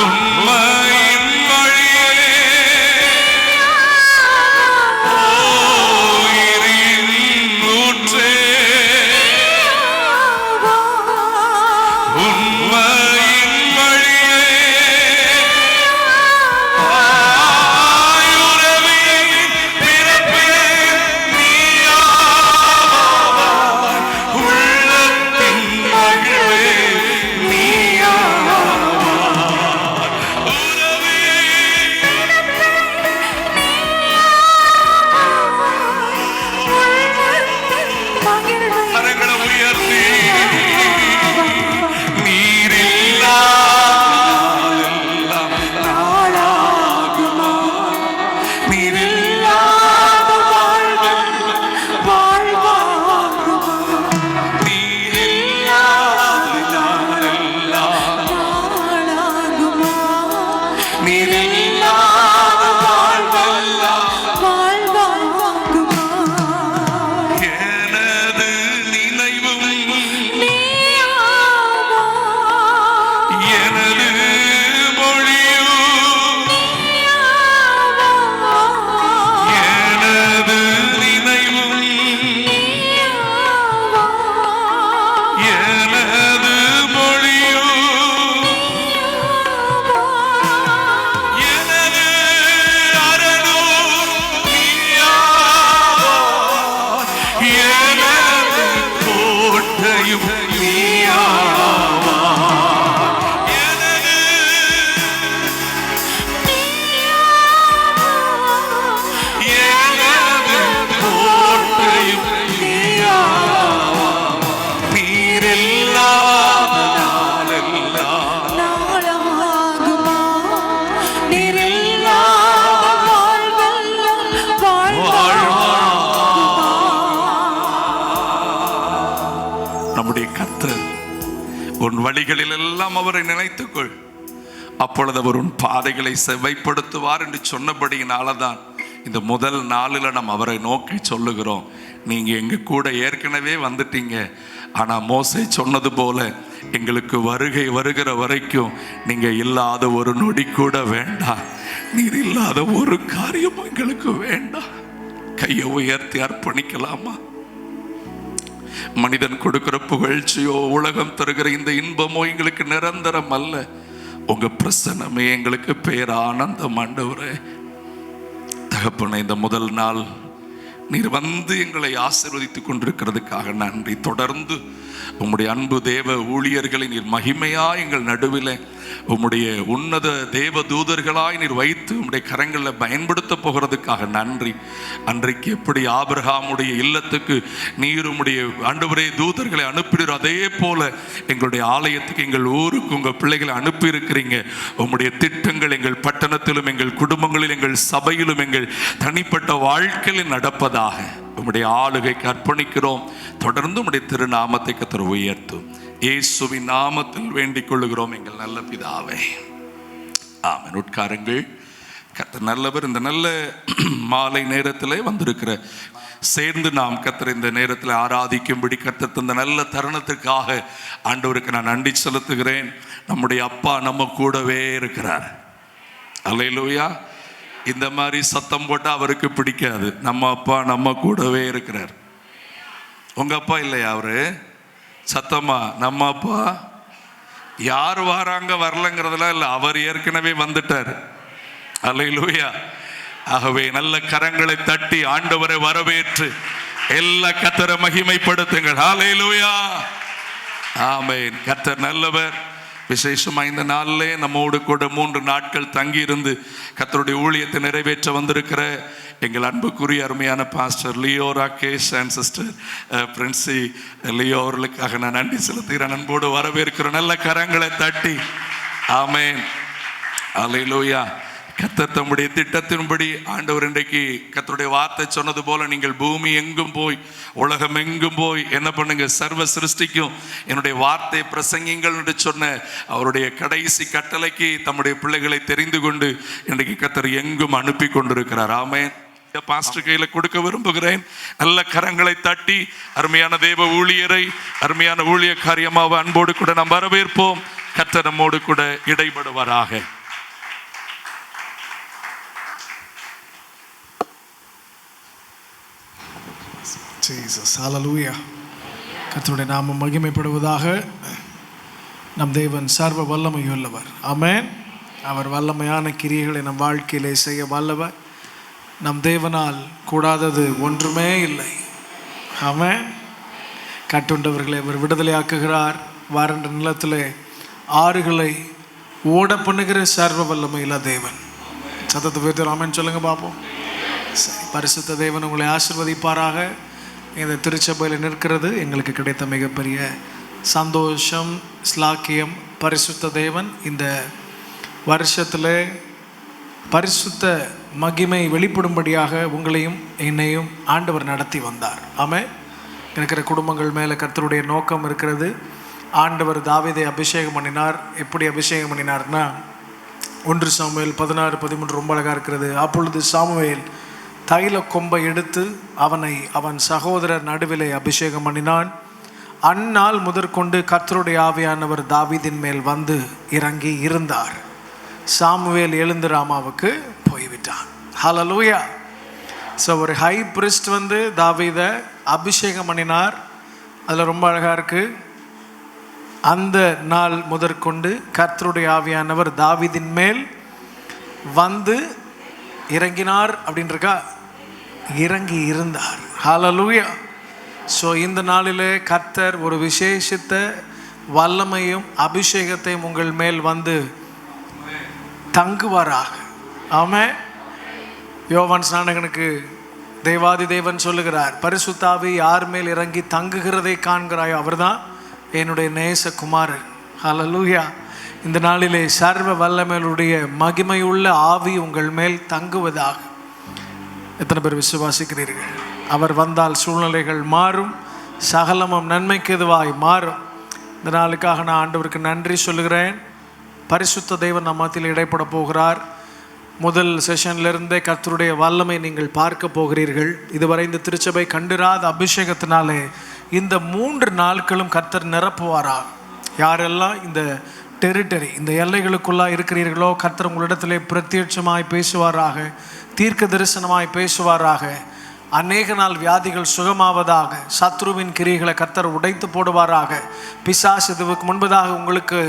உண்மையின் வழியே உயிரின் உன் வழிகளில் எல்லாம் அவரை நினைத்துக்கொள், அப்பொழுது அவர் உன் பாதைகளை செவ்வைப்படுத்துவார் என்று சொன்னபடியினால தான் இந்த முதல் நாளில் நம்ம அவரை நோக்கி சொல்லுகிறோம். நீங்கள் எங்கள் கூட ஏற்கனவே வந்துட்டீங்க, ஆனால் மோசே சொன்னது போல எங்களுக்கு வருகை வருகிற வரைக்கும் நீங்கள் இல்லாத ஒரு நொடி கூட வேண்டாம், நீர் இல்லாத ஒரு காரியம் எங்களுக்கு வேண்டாம். கையை உயர்த்தி அர்ப்பணிக்கலாமா? மனிதன் கொடுக்கிற புகழ்ச்சியோ உலகம் தருகிற இந்த இன்பமோ எங்களுக்கு நிரந்தரம் அல்ல. உங்க பிரசன்னமே எங்களுக்கு பேரானந்தம். ஆண்டவரே, தகப்பனே, இந்த முதல் நாள் நீர் வந்து எங்களை ஆசீர்வதித்துக் கொண்டிருக்கிறதுக்காக நன்றி. தொடர்ந்து உம்முடைய அன்பு தேவ ஊழியர்களை நீர் மகிமையா எங்கள் நடுவில் உம்முடைய உன்னத தேவ தூதர்களாய் நீர் வைத்து உம்முடைய கரங்களில் பயன்படுத்த போகிறதுக்காக நன்றி. அன்றைக்கு எப்படி ஆபிரகாமுடைய இல்லத்துக்கு நீர் உம்முடைய ஆண்டவரே தூதர்களை அனுப்பிடுற, அதே போல எங்களுடைய ஆலயத்துக்கு, எங்கள் ஊருக்கு உங்கள் பிள்ளைகளை அனுப்பி இருக்கிறீங்க. உம்முடைய திட்டங்கள் எங்கள் பட்டணத்திலும் எங்கள் குடும்பங்களிலும் எங்கள் சபையிலும் எங்கள் தனிப்பட்ட வாழ்க்கையில் நடப்பதாக உம்முடைய ஆளுகைக்கு அர்ப்பணிக்கிறோம். தொடர்ந்து உம்முடைய திருநாமத்தை கர்த்தர் உயர்த்தும். இயேசுவின் நாமத்தில் வேண்டிக் கொள்ளுகிறோம் எங்கள் நல்ல பிதாவே, ஆமென். உட்காருங்கள். கர்த்தர் நல்லவர். இந்த நல்ல மாலை நேரத்தில் வந்திருக்கிற சேர்ந்து நாம் கர்த்தர் இந்த நேரத்தில் ஆராதிக்கும்படி கர்த்தர் தந்த நல்ல தருணத்திற்காக ஆண்டவருக்கு நான் நன்றி செலுத்துகிறேன். நம்முடைய அப்பா நம்ம கூடவே இருக்கிறார். அல்லேலூயா. இந்த மாதிரி சத்தம் போட்டால் அவருக்கு பிடிக்காது. நம்ம அப்பா நம்ம கூடவே இருக்கிறார். உங்க அப்பா இல்லையா அவரு? சத்தமா நம்ம அப்பா. யார் வராங்க வரலங்கிறதுலாம் இல்லை, அவர் ஏற்கனவே வந்துட்டார். அல்லேலூயா. ஆகவே நல்ல கரங்களை தட்டி ஆண்டவரை வரவேற்று எல்லா கர்த்தரை மகிமைப்படுத்துங்கள். அல்லேலூயா. ஆமென். கர்த்தர் நல்லவர். விசேஷமா இந்த நாளிலே நம்மோடு கூட 3 நாட்கள் தங்கி இருந்து கர்த்தருடைய ஊழியத்தை நிறைவேற்ற வந்திருக்கிற எங்கள் அன்புக்குரிய அருமையான pastor Leo Rakesh and sister Princy Leo அவர்களுக்காக நான் நன்றி செலுத்துகிறேன். அன்போடு வரவேற்கிறேன். நல்ல கரங்களை தட்டி ஆமென். அல்லேலூயா. கர்த்தர் தம்முடைய திட்டத்தின்படி ஆண்டவர் இன்றைக்கு கர்த்தருடைய வார்த்தை சொன்னது போல நீங்கள் பூமி எங்கும் போய் உலகம் எங்கும் போய் என்ன பண்ணுங்க, சர்வ சிருஷ்டிக்கும் என்னுடைய வார்த்தை பிரசங்கிங்கள் என்று சொன்ன அவருடைய கடைசி கட்டளைக்கு தம்முடைய பிள்ளைகளை தெரிந்து கொண்டு இன்றைக்கு கர்த்தர் எங்கும் அனுப்பி கொண்டிருக்கிறார். ஆமென். பாஸ்டர் கையில கொடுக்க விரும்புகிறேன். நல்ல கரங்களை தட்டி அருமையான தேவ ஊழியரை, அருமையான ஊழிய காரியமாக அன்போடு கூட நாம் வரவேற்போம். கர்த்தர் நம்மோடு கூட இடைபடுவாராக. ஜீசஸ். ஹல்லேலூயா. கர்த்தருடைய நாமம் மகிமைப்படுவதாக. நம் தேவன் சர்வ வல்லமையுள்ளவர். ஆமென். அவர் வல்லமையான கிரியைகளை நம் வாழ்க்கையிலே செய்ய வல்லவர். நம் தேவனால் கூடாதது ஒன்றுமே இல்லை. ஆமென். கட்டுண்டவர்களை அவர் விடுதலையாக்குகிறார். வறண்ட நிலத்திலே ஆறுகளை ஓட பண்ணுகிற சர்வ வல்லமையில்லா தேவன். சத்தத்தை உயர்த்தி ஆமென் சொல்லுங்க பார்ப்போம். பரிசுத்த தேவன் உங்களை ஆசீர்வதிப்பாராக. இந்த திருச்சபையில் நிற்கிறது எங்களுக்கு கிடைத்த மிகப்பெரிய சந்தோஷம், ஸ்லாக்கியம். பரிசுத்த தேவன் இந்த வருஷத்தில் பரிசுத்த மகிமை வெளிப்படும்படியாக உங்களையும் என்னையும் ஆண்டவர் நடத்தி வந்தார். ஆமென். இருக்கிற குடும்பங்கள் மேலே கர்த்தருடைய நோக்கம் இருக்கிறது. ஆண்டவர் தாவீதை அபிஷேகம் பண்ணினார். எப்படி அபிஷேகம் பண்ணினார்னா 1 சாமுவேல் 16:13 ரொம்ப அழகாக இருக்கிறது. அப்பொழுது சாமுவேல் தைல கொம்பை எடுத்து அவனை அவன் சகோதரர் நடுவிலே அபிஷேகம் பண்ணினான். அந்நாள் முதற்கொண்டு கர்த்தருடைய ஆவியானவர் தாவீதின் மேல் வந்து இறங்கி இருந்தார். சாமுவேல் எழுந்து ராமாவுக்கு போய்விட்டான். ஹல்லேலூயா. ஸோ ஒரு ஹை பிரிஸ்ட் வந்து தாவீதை அபிஷேகம் பண்ணினார். அதில் ரொம்ப அழகாக இருக்குது. அந்த நாள் முதற்கொண்டு கர்த்தருடைய ஆவியானவர் தாவீதின் மேல் வந்து இறங்கினார் அப்படின்றக்கா, இறங்கி இருந்தார். ஹல்லேலூயா. ஸோ இந்த நாளிலே கர்த்தர் ஒரு விசேஷித்த வல்லமையும் அபிஷேகத்தையும் உங்கள் மேல் வந்து தங்குவாராக. ஆமென். யோவான் ஸ்நானகனுக்கு தேவாதி தேவன் சொல்லுகிறார், பரிசுத்த ஆவி யார் மேல் இறங்கி தங்குகிறதை காண்கிறாயோ அவர்தான் என்னுடைய நேசகுமாரன். ஹல்லேலூயா. இந்த நாளிலே சர்வ வல்லமையுடைய மகிமையுள்ள ஆவி உங்கள் மேல் தங்குவதாக. எத்தனை பேர் விசுவாசிக்கிறீர்கள்? அவர் வந்தால் சூழ்நிலைகள் மாறும், சகலமும் நன்மைக்கு எதுவாய் மாறும். இந்த நாளுக்காக நான் ஆண்டவருக்கு நன்றி சொல்லுகிறேன். பரிசுத்த தேவன் நம்ம மத்தியில் இடைப்பட போகிறார். முதல் செஷன்லேருந்தே கர்த்தருடைய வல்லமை நீங்கள் பார்க்க போகிறீர்கள். இதுவரை இந்த திருச்சபை கண்டிராத அபிஷேகத்தினாலே இந்த 3 நாட்களும் கர்த்தர் நிரப்புவாரா. யாரெல்லாம் இந்த டெரிட்டரி, இந்த எல்லைகளுக்குள்ளாக இருக்கிறீர்களோ, கர்த்தர் உங்களிடத்திலே பிரத்யட்சமாய் பேசுவாராக, தீர்க்க தரிசனமாய் பேசுவாராக. அநேக நாள் வியாதிகள் சுகமாவதாக, சத்ருவின் கிரியைகளை கர்த்தர் உடைத்து போடுவாராக. பிசாசு இதுக்கு முன்பதாக உங்களுக்கு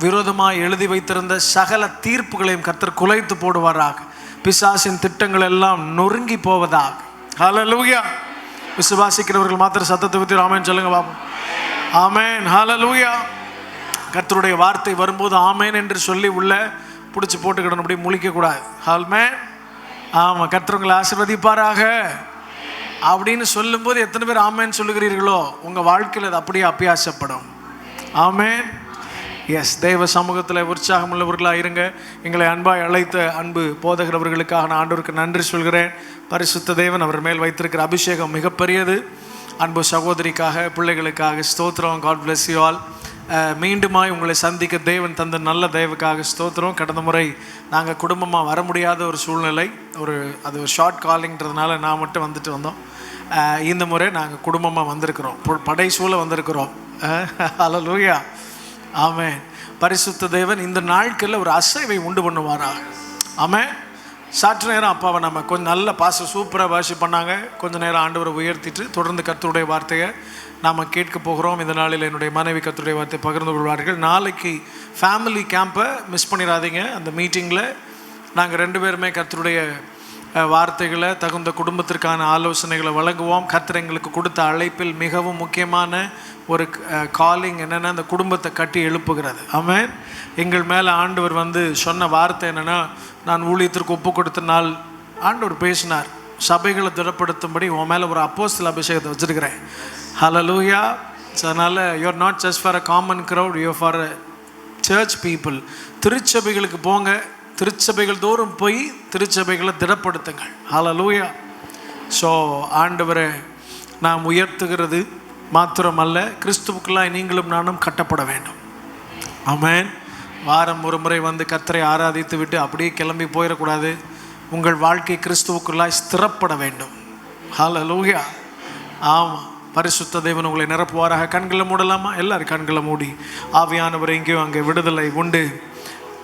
விரோதமாக எழுதி வைத்திருந்த சகல தீர்ப்புகளையும் கர்த்தர் குலைத்து போடுவாராக. பிசாசின் திட்டங்கள் எல்லாம் நொறுங்கி போவதாக. ஹல்லேலூயா. விசுவாசிக்கிறவர்கள் மாத்திரம் சத்தத்தை விட்டு ஆமென் சொல்லுங்க பாப்போம். ஆமென். ஹல்லேலூயா. கர்த்தருடைய வார்த்தை வரும்போது ஆமென் என்று சொல்லி உள்ள பிடிச்சி போட்டுக்கிடணும், அப்படி முழிக்கக்கூடாது. ஆமென். ஆமாம், கர்த்தர் உங்களை ஆசீர்வதிப்பாராக அப்படின்னு சொல்லும்போது எத்தனை பேர் ஆமென் சொல்லுகிறீர்களோ உங்கள் வாழ்க்கையில் அது அப்படியே அபியாசப்படும். ஆமென். எஸ், தெய்வ சமூகத்தில் உற்சாகம் உள்ளவர்களாக இருங்க. எங்களை அன்பாய் அழைத்த அன்பு போதகிறவர்களுக்காக நான் ஆண்டவருக்கு நன்றி சொல்கிறேன். பரிசுத்த தேவன் அவர் மேல் வைத்திருக்கிற அபிஷேகம் மிகப்பெரியது. அன்பு சகோதரிக்காக, பிள்ளைகளுக்காக ஸ்தோத்திரம். God bless you all. மீண்டுமாய் உங்களை சந்திக்க தேவன் தந்த நல்ல தயவுக்காக ஸ்தோத்திரம். கடந்த முறை நாங்கள் குடும்பமாக வர முடியாத ஒரு சூழ்நிலை, அது ஒரு ஷார்ட் காலிங்கிறதுனால நான் மட்டும் வந்துட்டு வந்தோம். இந்த முறை நாங்கள் குடும்பமாக வந்திருக்கிறோம், படை சூழ வந்திருக்கிறோம். ஹல்லேலூயா. ஆமென். பரிசுத்த தேவன் இந்த நாட்களில் ஒரு அசைவை உண்டு பண்ணுவாரா. ஆமென். சற்று நேரம் அப்பாவை நம்ம கொஞ்சம் நல்ல சூப்பராக வாசி பண்ணாங்க. கொஞ்சம் நேரம் ஆண்டவரை உயர்த்திட்டு தொடர்ந்து கர்த்தருடைய வார்த்தையை நாம் கேட்க போகிறோம். இந்த நாளில் என்னுடைய மனைவி கர்த்தருடைய வார்த்தையை பகிர்ந்து கொள்வார்கள். நாளைக்கு ஃபேமிலி கேம்பை மிஸ் பண்ணிடாதீங்க. அந்த மீட்டிங்கில் நாங்கள் 2 பேருமே கர்த்தருடைய வார்த்தைகளை, தகுந்த குடும்பத்திற்கான ஆலோசனைகளை வழங்குவோம். கர்த்தர் எங்களுக்கு கொடுத்த அழைப்பில் மிகவும் முக்கியமான ஒரு காலிங் என்னென்னா, அந்த குடும்பத்தை கட்டி எழுப்புகிறது. ஆமென். எங்கள் மேலே ஆண்டவர் சொன்ன வார்த்தை என்னென்னா, நான் ஊழியத்திற்கு ஒப்பு கொடுத்த நாள் ஆண்டவர் பேசினார், சபைகளை திடப்படுத்தும்படி உன் மேலே ஒரு அப்போஸ்தல அபிஷேகத்தை வச்சுருக்கிறேன். ஹல்லேலூயா. ஸோ அதனால் you're not just for a common crowd, you for a church people. திருச்சபைகளுக்கு போங்க, திருச்சபைகள் தோறும் போய் திருச்சபைகளை திடப்படுத்துங்கள். ஹல்லேலூயா. ஸோ ஆண்டவரை நாம் உயர்த்துகிறது மாத்திரமல்ல, கிறிஸ்துவுக்குள்ளாய் நீங்களும் நானும் கட்டப்பட வேண்டும். ஆமென். வாரம் ஒரு முறை கர்த்தரை ஆராதித்து விட்டு அப்படியே கிளம்பி போயிடக்கூடாது. உங்கள் வாழ்க்கை கிறிஸ்துவுக்குள்ளாய் ஸ்திரப்பட வேண்டும். ஹல்லேலூயா. ஆமாம். பரிசுத்த தேவன் உங்களை நிரப்புவாராக. கண்களை மூடலாமா? எல்லாரும் கண்களை மூடி ஆவியானவரை எங்கேயும் அங்கே விடுதலை உண்டு.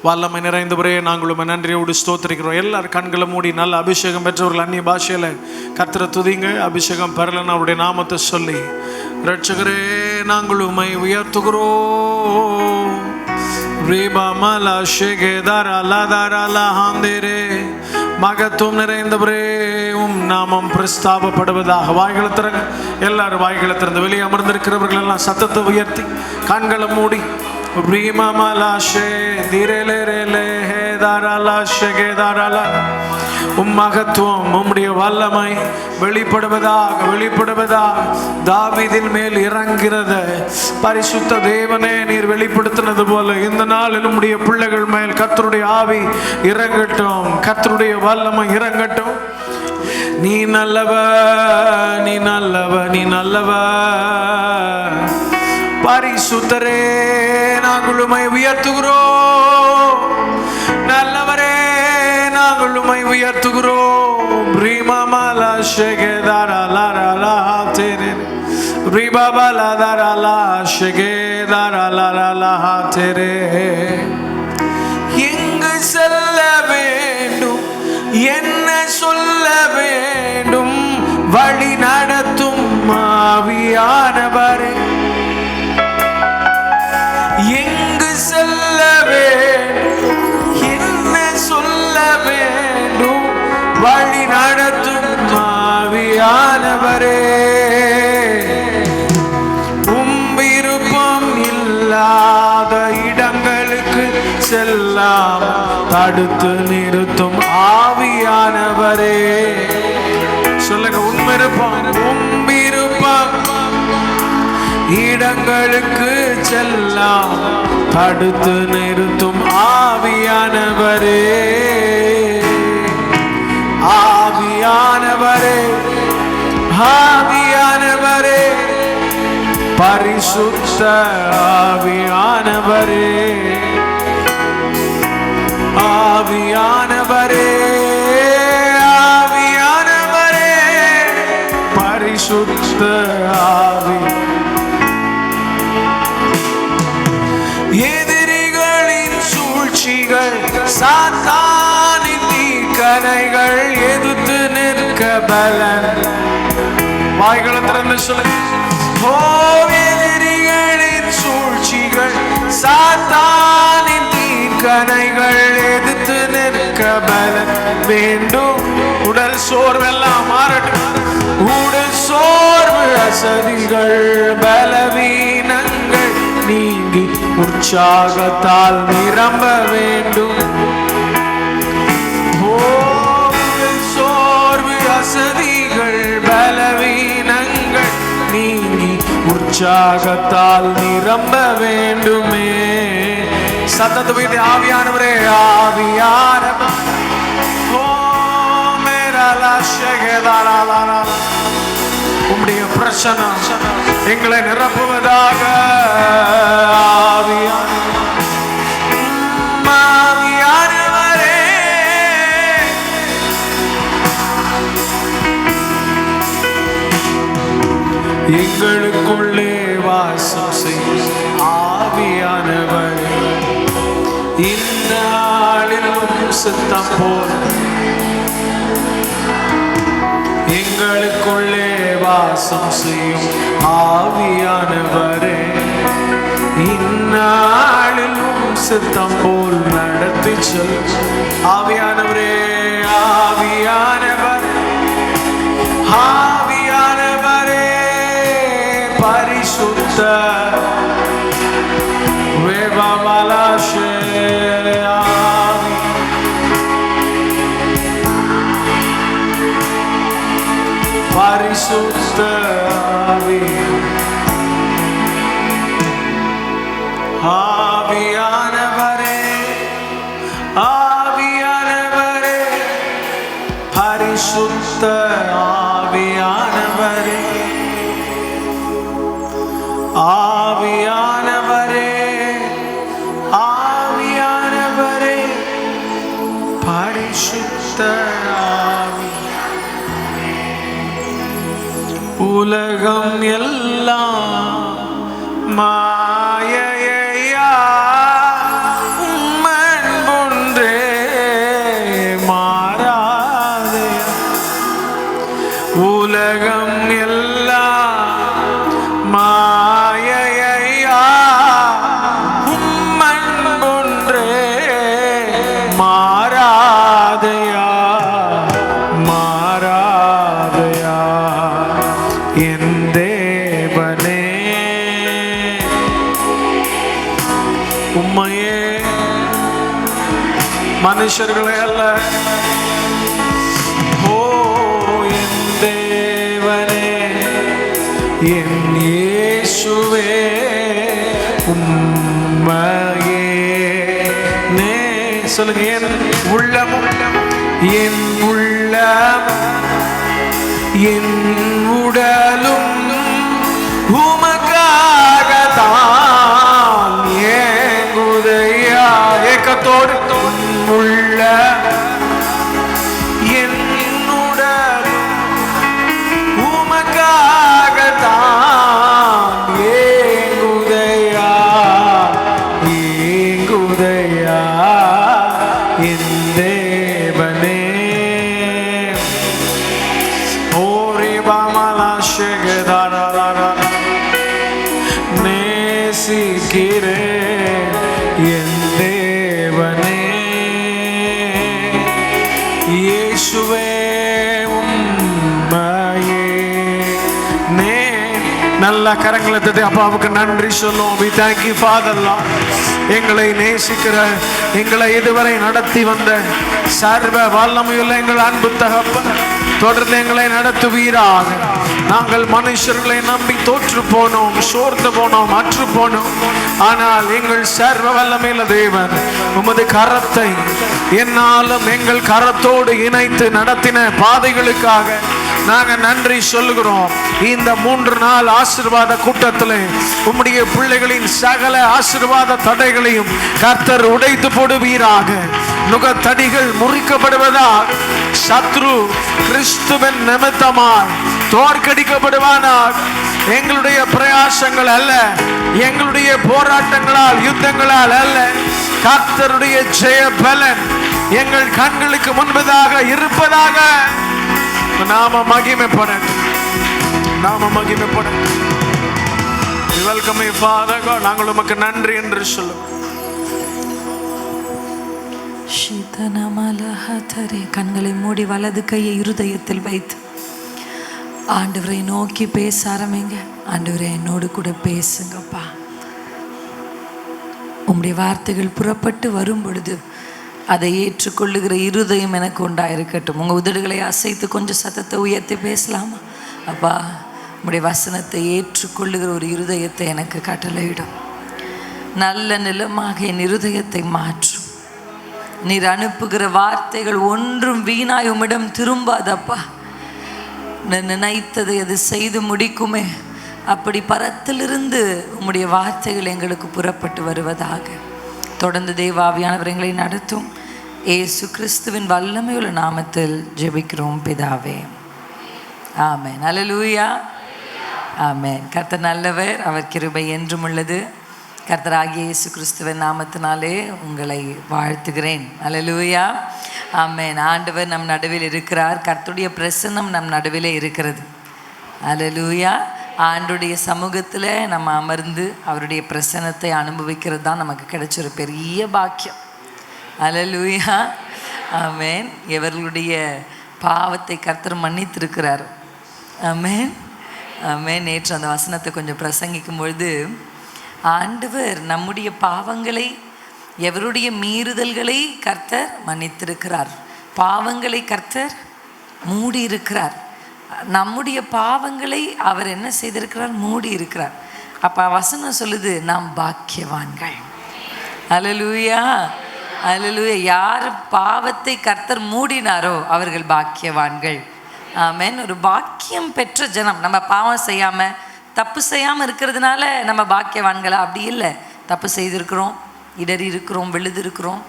வல்லமை நிறைந்தவரே, நாங்களும் நன்றியோடு ஸ்தோத்திரிக்கிறோம். எல்லாரும் கண்களை மூடி நல்ல அபிஷேகம் பெற்றவர்கள் அந்நிய பாஷையில் கர்த்தரை துதிங்க. அபிஷேகம் பெறலன்னு அவருடைய நாமத்தை சொல்லி, ரட்சகரே நாங்கள் உம்மை உயர்த்துகிறோம். மகத்துவம் நிறைந்தவரே, உம் நாமம் பிரஸ்தாபப்படுவதாக. வாய்களை திறங்க. எல்லாரும் வாய்களை திறந்து வெளியே அமர்ந்திருக்கிறவர்கள் எல்லாம் சத்தத்தை உயர்த்தி கண்களை மூடி மகத்துவம் உம்முடைய வல்லமை வெளிப்படுவதாக தாவீதின் மேல் இறங்கிறது. பரிசுத்த தேவனே, நீர் வெளிப்படுத்தினது போல இந்த நாளில் உம்முடைய பிள்ளைகள் மேல் கர்த்தருடைய ஆவி இறங்கட்டும், கர்த்தருடைய வல்லமை இறங்கட்டும். நீ நல்லவர், நீ நல்லவர், நீ நல்லவர். பரிசுத்தரே, நாங்கள் உம்மை உயர்த்துகிறோம். நல்லவரே, நாங்கள் உம்மை உயர்த்துகிறோம். ரீமாமலா ஷெகேதாரலலா தேரே, ரீபாபலதரலா ஷெகேதாரலலா தேரே. எங்கு செல்ல வேண்டும், என்ன சொல்ல வேண்டும், வழி நடத்தும் ஆவியானவரே. எங்கு செல்ல வேண்டும், என்ன சொல்ல வேண்டும், வழி நடத்தும் ஆவியானவரே. விருப்பம் இல்லாத இடங்களுக்கு செல்லாம் தடுத்து நிறுத்தும் ஆவியானவரே. சொல்லுங்க, விருப்பம் இடங்களுக்கு செல்லாம் தடுத்து நிறுத்தும் ஆவியானவரே. ஆவியானவரே, ஆவியானவரே, பரிசுத்த பரிசுத்த ஆவியானவரே, ஆவியானவரே, ஆவியானவரே, பரிசுத்த ஆவி. எதிரிகளின் சூழ்ச்சிகள், சாத்தானின் தீக்கணைகள் எதிர்த்து நிற்க பலன். வாய்களை திறந்து சொல்லுங்க. ஓ, எதிரிகளின் சூழ்ச்சிகள், சாத்தானின் தீக்கணைகள் எதிர்த்து நிற்க பலன் வேண்டும். உடல் சோர்வெல்லாம் மாறட்டும். உடல் சோர்வு, அசதிகள், பலவீனங்கள் நீங்கி உற்சாகத்தால் நிரம்ப வேண்டும். சோர்வு, அசதிகள், பலவீனங்கள் நீங்கி உற்சாகத்தால் நிரம்ப வேண்டுமே. சத்தத்தை வைத்து ஆவியானவரே, ஆவியானவர், ஓ மேரா லாஷகதாராலா, உம்முடைய பிரசன்னம் எங்களை நிரப்புவதாக. ஆவியானவரே, எங்களுக்குள்ளே வாசம் செய்யும் ஆவியானவரே, இந்நாளிலும் சித்தம் போல எங்களுக்குள்ளே வாசம் செய்யும் ஆவியானவரே, இந்நாளிலும் சித்தம் போல் நடத்தி சொல். ஆவியானவரே, ஆவியானவர், ஆவியானவரே, பரிசுத்த வேவமலாஷே ஆவி, பரிசுத்த ஆவி, ஆவியானவரே, ஆவியானவரே, பரிசுத்த ஆவியானவரே, ஆவியானவரே, ஆவியானவரே, பரிசுத்த ஆவி. உலகம் எல்லாம் மாயையா, உம்மன் ஒன்றே மாறாதே. உலகம் எல்லாம் மாயையா, உம்மன் ஒன்றே மாறாதையா, மாறாதையா. என் தேவனே, உம்மையே, மனுஷர்களே அல்ல. ஓ, என் தேவனே, என் இயேசுவே, உம்மையே நே. சொல்லுங்க. என் உள்ளமும், என் உள்ளம், என் உடலும் உமக்காகத்தான் ஏங்குதையா. ஏக்கத்தோடு உள்ள என் உடலும் உமக்காகத்தான் ஏங்குதையா, ஏங்குதையா. என் தேவனே, நேசிக்கிறேன் என் தேவனே, இயேசுவே, உம்மையே நே. நல்ல கரங்களை தட்டி அப்பாவுக்கு நன்றி சொல்லுவோம். We thank you Father Lord. எங்களை நேசிக்கிற, எங்களை இதுவரை நடத்தி வந்த சர்வ வல்லமையுள்ள எங்கள் அன்பு தகப்பன், தொடர்ந்து எங்களை நடத்துவீராக. நாங்கள் மனுஷர்களை நம்பி தோற்று போனோம், சோர்ந்து போனோம், அற்று போனோம். ஆனால் எங்கள் சர்வ வல்லமையுள்ள தேவன் உமது கரத்தை என்னாலும் எங்கள் கரத்தோடு இணைத்து நடத்தின பாதைகளுக்காக நாங்கள் நன்றி சொல்லுகிறோம். இந்த 3 நாள் ஆசீர்வாத கூட்டத்தில் உம்முடைய பிள்ளைகளின் சகல ஆசீர்வாத தடைகளையும் கர்த்தர் உடைத்து போடுவீராக. நுகத்தடிகள் முறிக்கப்படுவதால் சத்ரு கிறிஸ்துவின் நிமித்தமாய் தோற்கடிக்கப்படுவானாக. எங்களுடைய பிரயாசங்கள் அல்ல, எங்களுடைய போராட்டங்களால் யுத்தங்களால் அல்ல, கர்த்தருடைய ஜெய பலன் எங்கள் கண்களுக்கு முன்பதாக இருப்பதாக. நாம மகிமைப்படட்டும், நாம மகிமைப்படட்டும். Welcome father God. நாங்கள் உமக்கு நன்றி என்று சொல்லுவோம். கண்களை மூடி வலது கையை இருதயத்தில் வைத்து ஆண்டவரை நோக்கி பேச ஆரம்பிங்க. ஆண்டவரை என்னோடு கூட பேசுங்கப்பா. உம்முடைய வார்த்தைகள் புறப்பட்டு வரும் பொழுது அதை ஏற்றுக்கொள்ளுகிற இருதயம் எனக்கு உண்டாயிருக்கட்டும். உங்கள் உதடுகளை அசைத்து கொஞ்சம் சத்தத்தை உயர்த்தி பேசலாமா? அப்பா, உம்முடைய வசனத்தை ஏற்றுக்கொள்ளுகிற ஒரு இருதயத்தை எனக்கு கட்டளையிடும். நல்ல நிலமாக என் இருதயத்தை மாற்றும். நீர் அனுப்புகிற வார்த்தைகள் ஒன்றும் வீணாய் உம்மிடம் திரும்பாதப்பா. நினைத்ததை அது செய்து முடிக்குமே, அப்படி பரத்திலிருந்து உம்முடைய வார்த்தைகள் எங்களுக்கு புறப்பட்டு வருவதாக. தொடர்ந்து தேவாவியானவர் எங்களை நடத்தும். இயேசு கிறிஸ்துவின் வல்லமையுள்ள நாமத்தில் ஜெபிக்கிறோம் பிதாவே, ஆமென். அல்லேலூயா, ஆமென். கர்த்தர் நல்லவர், அவர் கிருபை என்றும் உள்ளது. கர்த்தராகிய இயேசு கிறிஸ்துவின் நாமத்தினாலே உங்களை வாழ்த்துகிறேன். அல்லேலூயா, ஆமென். ஆண்டவர் நம் நடுவில் இருக்கிறார். கர்த்தருடைய பிரசன்னம் நம் நடுவிலே இருக்கிறது. அல்லேலூயா. ஆண்டுடைய சமூகத்தில் நம்ம அமர்ந்து அவருடைய பிரசன்னத்தை அனுபவிக்கிறது தான் நமக்கு கிடைச்ச ஒரு பெரிய பாக்கியம். அல்லேலூயா, ஆமென். எவர்களுடைய பாவத்தை கர்த்தர் மன்னித்திருக்கிறார். ஆமென், ஆமென். நேற்று அந்த வசனத்தை கொஞ்சம் பிரசங்கிக்கும் பொழுது, ஆண்டவர் நம்முடைய பாவங்களை, எவருடைய மீறுதல்களை கர்த்தர் மன்னித்திருக்கிறார். பாவங்களை கர்த்தர் மூடி இருக்கிறார். நம்முடைய பாவங்களை அவர் என்ன செய்திருக்கிறார்? மூடி இருக்கிறார். அப்போ வசனம் சொல்லுது, நாம் பாக்கியவான்கள். அல்லேலூயா, அல்லேலூயா. யார் பாவத்தை கர்த்தர் மூடினாரோ அவர்கள் பாக்கியவான்கள். ஆமென். ஒரு பாக்கியம் பெற்ற ஜனம். நம்ம பாவம் செய்யாமல், தப்பு செய்யாமல் இருக்கிறதுனால நம்ம பாக்கியவான்களா? அப்படி இல்லை. தப்பு செய்திருக்கிறோம், இடறி இருக்கிறோம், விழுதிருக்கிறோம்.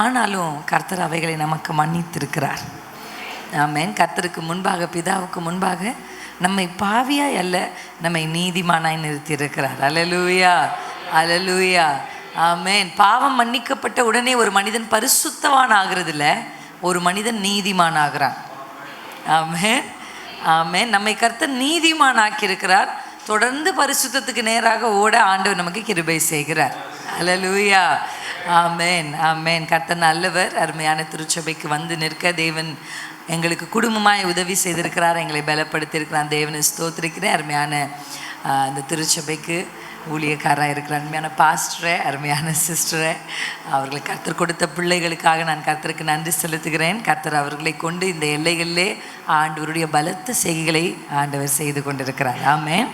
ஆனாலும் கர்த்தர் அவைகளை நமக்கு மன்னித்திருக்கிறார். ஆமென். கர்த்தருக்கு முன்பாக, பிதாவுக்கு முன்பாக நம்மை பாவியாய் அல்ல, நம்மை நீதிமானாய் நிறுத்தியிருக்கிறார். அல்லேலூயா, அல்லேலூயா, ஆமென். பாவம் மன்னிக்கப்பட்ட உடனே ஒரு மனிதன் பரிசுத்தவான் ஆகிறதில்ல, ஒரு மனிதன் நீதிமான் ஆகிறான். ஆமென், ஆமென். நம்மை கர்த்தர் நீதிமான் ஆக்கியிருக்கிறார். தொடர்ந்து பரிசுத்தத்துக்கு நேராக ஓட ஆண்டவர் நமக்கு கிருபை செய்கிறார். அல்லேலூயா, ஆமென், ஆமென். கர்த்தர் நல்லவர். அருமையான திருச்சபைக்கு வந்து நிற்க தேவன் எங்களுக்கு குடும்பமாய் உதவி செய்திருக்கிறார், எங்களை பலப்படுத்தியிருக்கிறார். தேவனை ஸ்தோத்திரிக்கிறேன். அருமையான இந்த திருச்சபைக்கு ஊழியக்காராக இருக்கிற அருமையான பாஸ்டரை, அருமையான சிஸ்டரை, அவர்களை கர்த்தர் கொடுத்த பிள்ளைகளுக்காக நான் கர்த்தருக்கு நன்றி செலுத்துகிறேன். கர்த்தர் அவர்களை கொண்டு இந்த எல்லைகளிலே ஆண்டவருடைய பலத்த செய்கைகளை ஆண்டவர் செய்து கொண்டிருக்கிறார். ஆமென்,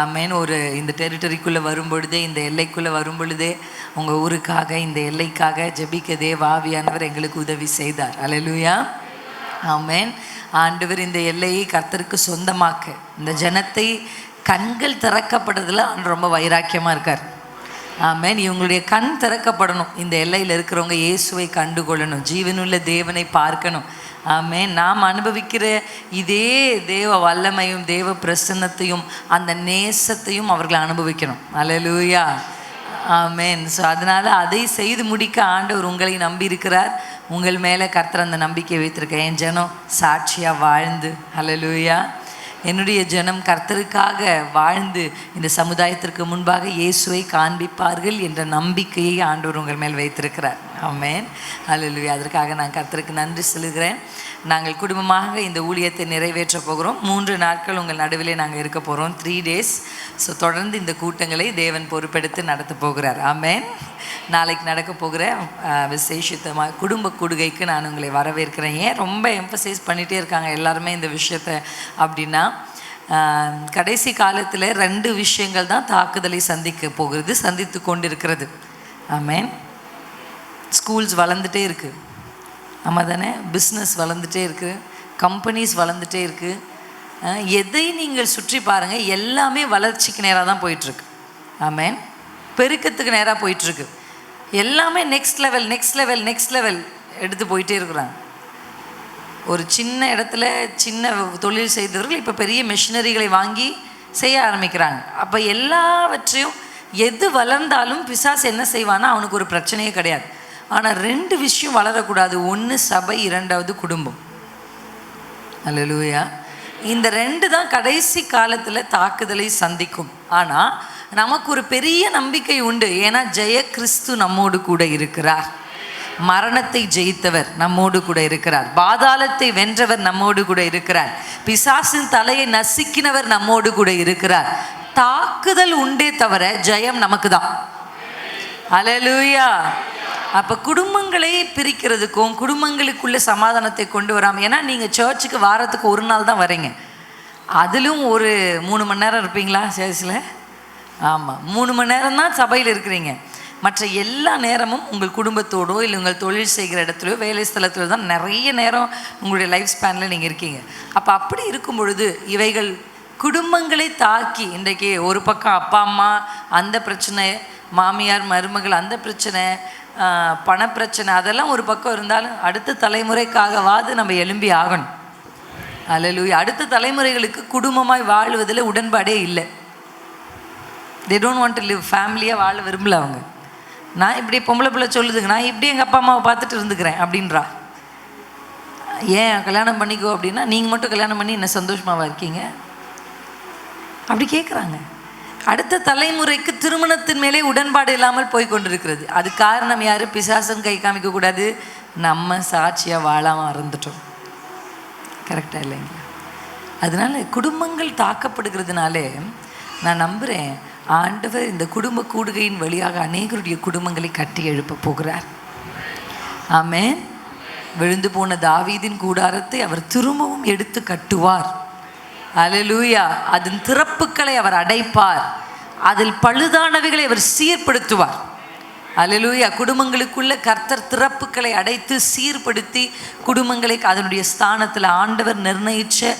ஆமென். இந்த டெரிட்டரிக்குள்ளே வரும் பொழுதே, இந்த எல்லைக்குள்ளே வரும் பொழுதே உங்கள் ஊருக்காக, இந்த எல்லைக்காக ஜெபிக்க தேவ ஆவியானவர் எங்களுக்கு உதவி செய்தார். அல்லேலூயா, ஆமென். ஆண்டவர் இந்த எல்லையை கர்த்தருக்கு சொந்தமாக்க, இந்த ஜனத்தை கண்கள் திறக்கப்படுறதுல ரொம்ப வைராக்கியமாக இருக்கார். ஆமென். இவங்களுடைய கண் திறக்கப்படணும். இந்த எல்லையில் இருக்கிறவங்க இயேசுவை கண்டுகொள்ளணும், ஜீவனுள்ள தேவனை பார்க்கணும். ஆமென். நாம் அனுபவிக்கிற இதே தேவ வல்லமையும் தேவ பிரசன்னத்தையும் அந்த நேசத்தையும் அவர்கள் அனுபவிக்கணும். அல்லேலூயா, ஆமென். ஸோ அதனால் அதை செய்து முடிக்க ஆண்டவர் உங்களை நம்பி இருக்கிறார். உங்கள் மேலே கர்த்தர் அந்த நம்பிக்கை வைத்திருக்க. என் ஜனம் சாட்சியாக வாழ்ந்து, அல்லேலூயா, என்னுடைய ஜனம் கர்த்தருக்காக வாழ்ந்து இந்த சமுதாயத்திற்கு முன்பாக இயேசுவை காண்பிப்பார்கள் என்ற நம்பிக்கையை ஆண்டவர் உங்கள் மேல் வைத்திருக்கிறார். ஆமென். அல்லேலூயா. அதற்காக நான் கர்த்தருக்கு நன்றி சொல்லுகிறேன். நாங்கள் குடும்பமாக இந்த ஊழியத்தை நிறைவேற்ற போகிறோம். 3 நாட்கள் உங்கள் நடுவிலே நாங்கள் இருக்க போகிறோம், 3 days. ஸோ தொடர்ந்து இந்த கூட்டங்களை தேவன் பொறுப்பெடுத்து நடத்த போகிறார். ஆமென். நாளைக்கு நடக்க போகிற விசேஷத்தமாக குடும்ப கூடுகைக்கு நான் உங்களை வரவேற்கிறேன். ஏன் ரொம்ப எம்பசைஸ் பண்ணிகிட்டே இருக்காங்க எல்லாருமே இந்த விஷயத்தை அப்படின்னா, கடைசி காலத்தில் 2 விஷயங்கள் தான் தாக்குதலை சந்திக்க போகிறது, சந்தித்து கொண்டிருக்கிறது. ஆமென். ஸ்கூல்ஸ் வளர்ந்துட்டே இருக்குது, ஆமாம் தானே? பிஸ்னஸ் வளர்ந்துட்டே இருக்குது, கம்பெனிஸ் வளர்ந்துட்டே இருக்குது. எதை நீங்கள் சுற்றி பாருங்கள், எல்லாமே வளர்ச்சிக்கு நேராக தான் போயிட்டுருக்கு. ஆமென். பெருக்கத்துக்கு நேராக போயிட்டுருக்கு. எல்லாமே நெக்ஸ்ட் லெவல் எடுத்து போயிட்டே இருக்கிறாங்க. ஒரு சின்ன இடத்துல சின்ன தொழில் செய்தவர்கள் இப்போ பெரிய மிஷினரிகளை வாங்கி செய்ய ஆரம்பிக்கிறாங்க. அப்போ எல்லாவற்றையும் எது வளர்ந்தாலும் பிசாசு என்ன செய்வான்னா அவனுக்கு ஒரு பிரச்சனையே கிடையாது. ஆனால் 2 விஷயம் வளரக்கூடாது. 1 சபை, 2வது குடும்பம். அல்லேலூயா. இந்த 2 தான் கடைசி காலத்தில் தாக்குதலை சந்திக்கும். ஆனால் நமக்கு ஒரு பெரிய நம்பிக்கை உண்டு. ஏன்னா ஜெய கிறிஸ்து நம்மோடு கூட இருக்கிறார். மரணத்தை ஜெயித்தவர் நம்மோடு கூட இருக்கிறார். பாதாளத்தை வென்றவர் நம்மோடு கூட இருக்கிறார். பிசாசின் தலையை நசுக்கினவர் நம்மோடு கூட இருக்கிறார். தாக்குதல் உண்டே தவிர ஜெயம் நமக்கு தான். அல்லேலூயா. அப்போ குடும்பங்களை பிரிக்கிறதுக்கும் குடும்பங்களுக்குள்ள சமாதானத்தை கொண்டு வராமல், ஏன்னா நீங்கள் சர்ச்சுக்கு வாரத்துக்கு 1 நாள் தான் வரீங்க, அதிலும் ஒரு 3 மணி நேரம் இருப்பீங்களா சர்ச்சில்? ஆமாம், 3 மணி நேரம் தான் சபையில் இருக்கிறீங்க. மற்ற எல்லா நேரமும் உங்கள் குடும்பத்தோடோ இல்லை உங்கள் தொழில் செய்கிற இடத்துலையோ வேலை ஸ்தலத்திலோ தான் நிறைய நேரம் உங்களுடைய லைஃப் ஸ்பேனில் நீங்கள் இருக்கீங்க. அப்போ அப்படி இருக்கும் பொழுது இவைகள் குடும்பங்களை தாக்கி, இன்றைக்கு ஒரு பக்கம் அப்பா அம்மா அந்த பிரச்சனை, மாமியார் மருமகள் அந்த பிரச்சனை, பணப்பிரச்சனை, அதெல்லாம் ஒரு பக்கம் இருந்தாலும் அடுத்த தலைமுறைக்காகவாது நம்ம எழும்பி ஆகணும். அல்லேலூயா. அடுத்த தலைமுறைகளுக்கு குடும்பமாய் வாழ்வதில் உடன்பாடே இல்லை. they don't want to live ஃபேமிலியாக வாழ விரும்பல அவங்க. நான் இப்படி பொம்பளை பிள்ளை சொல்லுதுங்க, நான் இப்படி எங்கள் அப்பா அம்மாவை பார்த்துட்டு இருந்துக்கிறேன் அப்படின்றா. ஏன் கல்யாணம் பண்ணிக்கோ அப்படின்னா, நீங்கள் மட்டும் கல்யாணம் பண்ணி என்ன சந்தோஷமாவா இருக்கீங்க அப்படி கேட்குறாங்க. அடுத்த தலைமுறைக்கு திருமணத்தின் மேலே உடன்பாடு இல்லாமல் போய் கொண்டிருக்கிறது. அது காரணம் யார்? பிசாசன் கை காமிக்கக்கூடாது, நம்ம சாட்சியாக வாழாமல் இருந்துட்டோம். கரெக்டாக இல்லைங்களா? அதனால குடும்பங்கள் தாக்கப்படுகிறதுனாலே நான் நம்புகிறேன் ஆண்டவர் இந்த குடும்ப கூடுகையின் வழியாக அநேகருடைய குடும்பங்களை கட்டி எழுப்ப போகிறார். ஆமென். விழுந்து போன தாவீதின் கூடாரத்தை அவர் திரும்பவும் எடுத்து கட்டுவார். அல்லேலூயா. அதன் திறப்புகளை அவர் அடைப்பார். அதில் பழுதானவைகளை அவர் சீர்படுத்துவார். அல்லேலூயா. குடும்பங்களுக்குள்ள கர்த்தர் திறப்புகளை அடைத்து சீர்படுத்தி குடும்பங்களை அதனுடைய ஸ்தானத்தில் ஆண்டவர் நிர்ணயிச்ச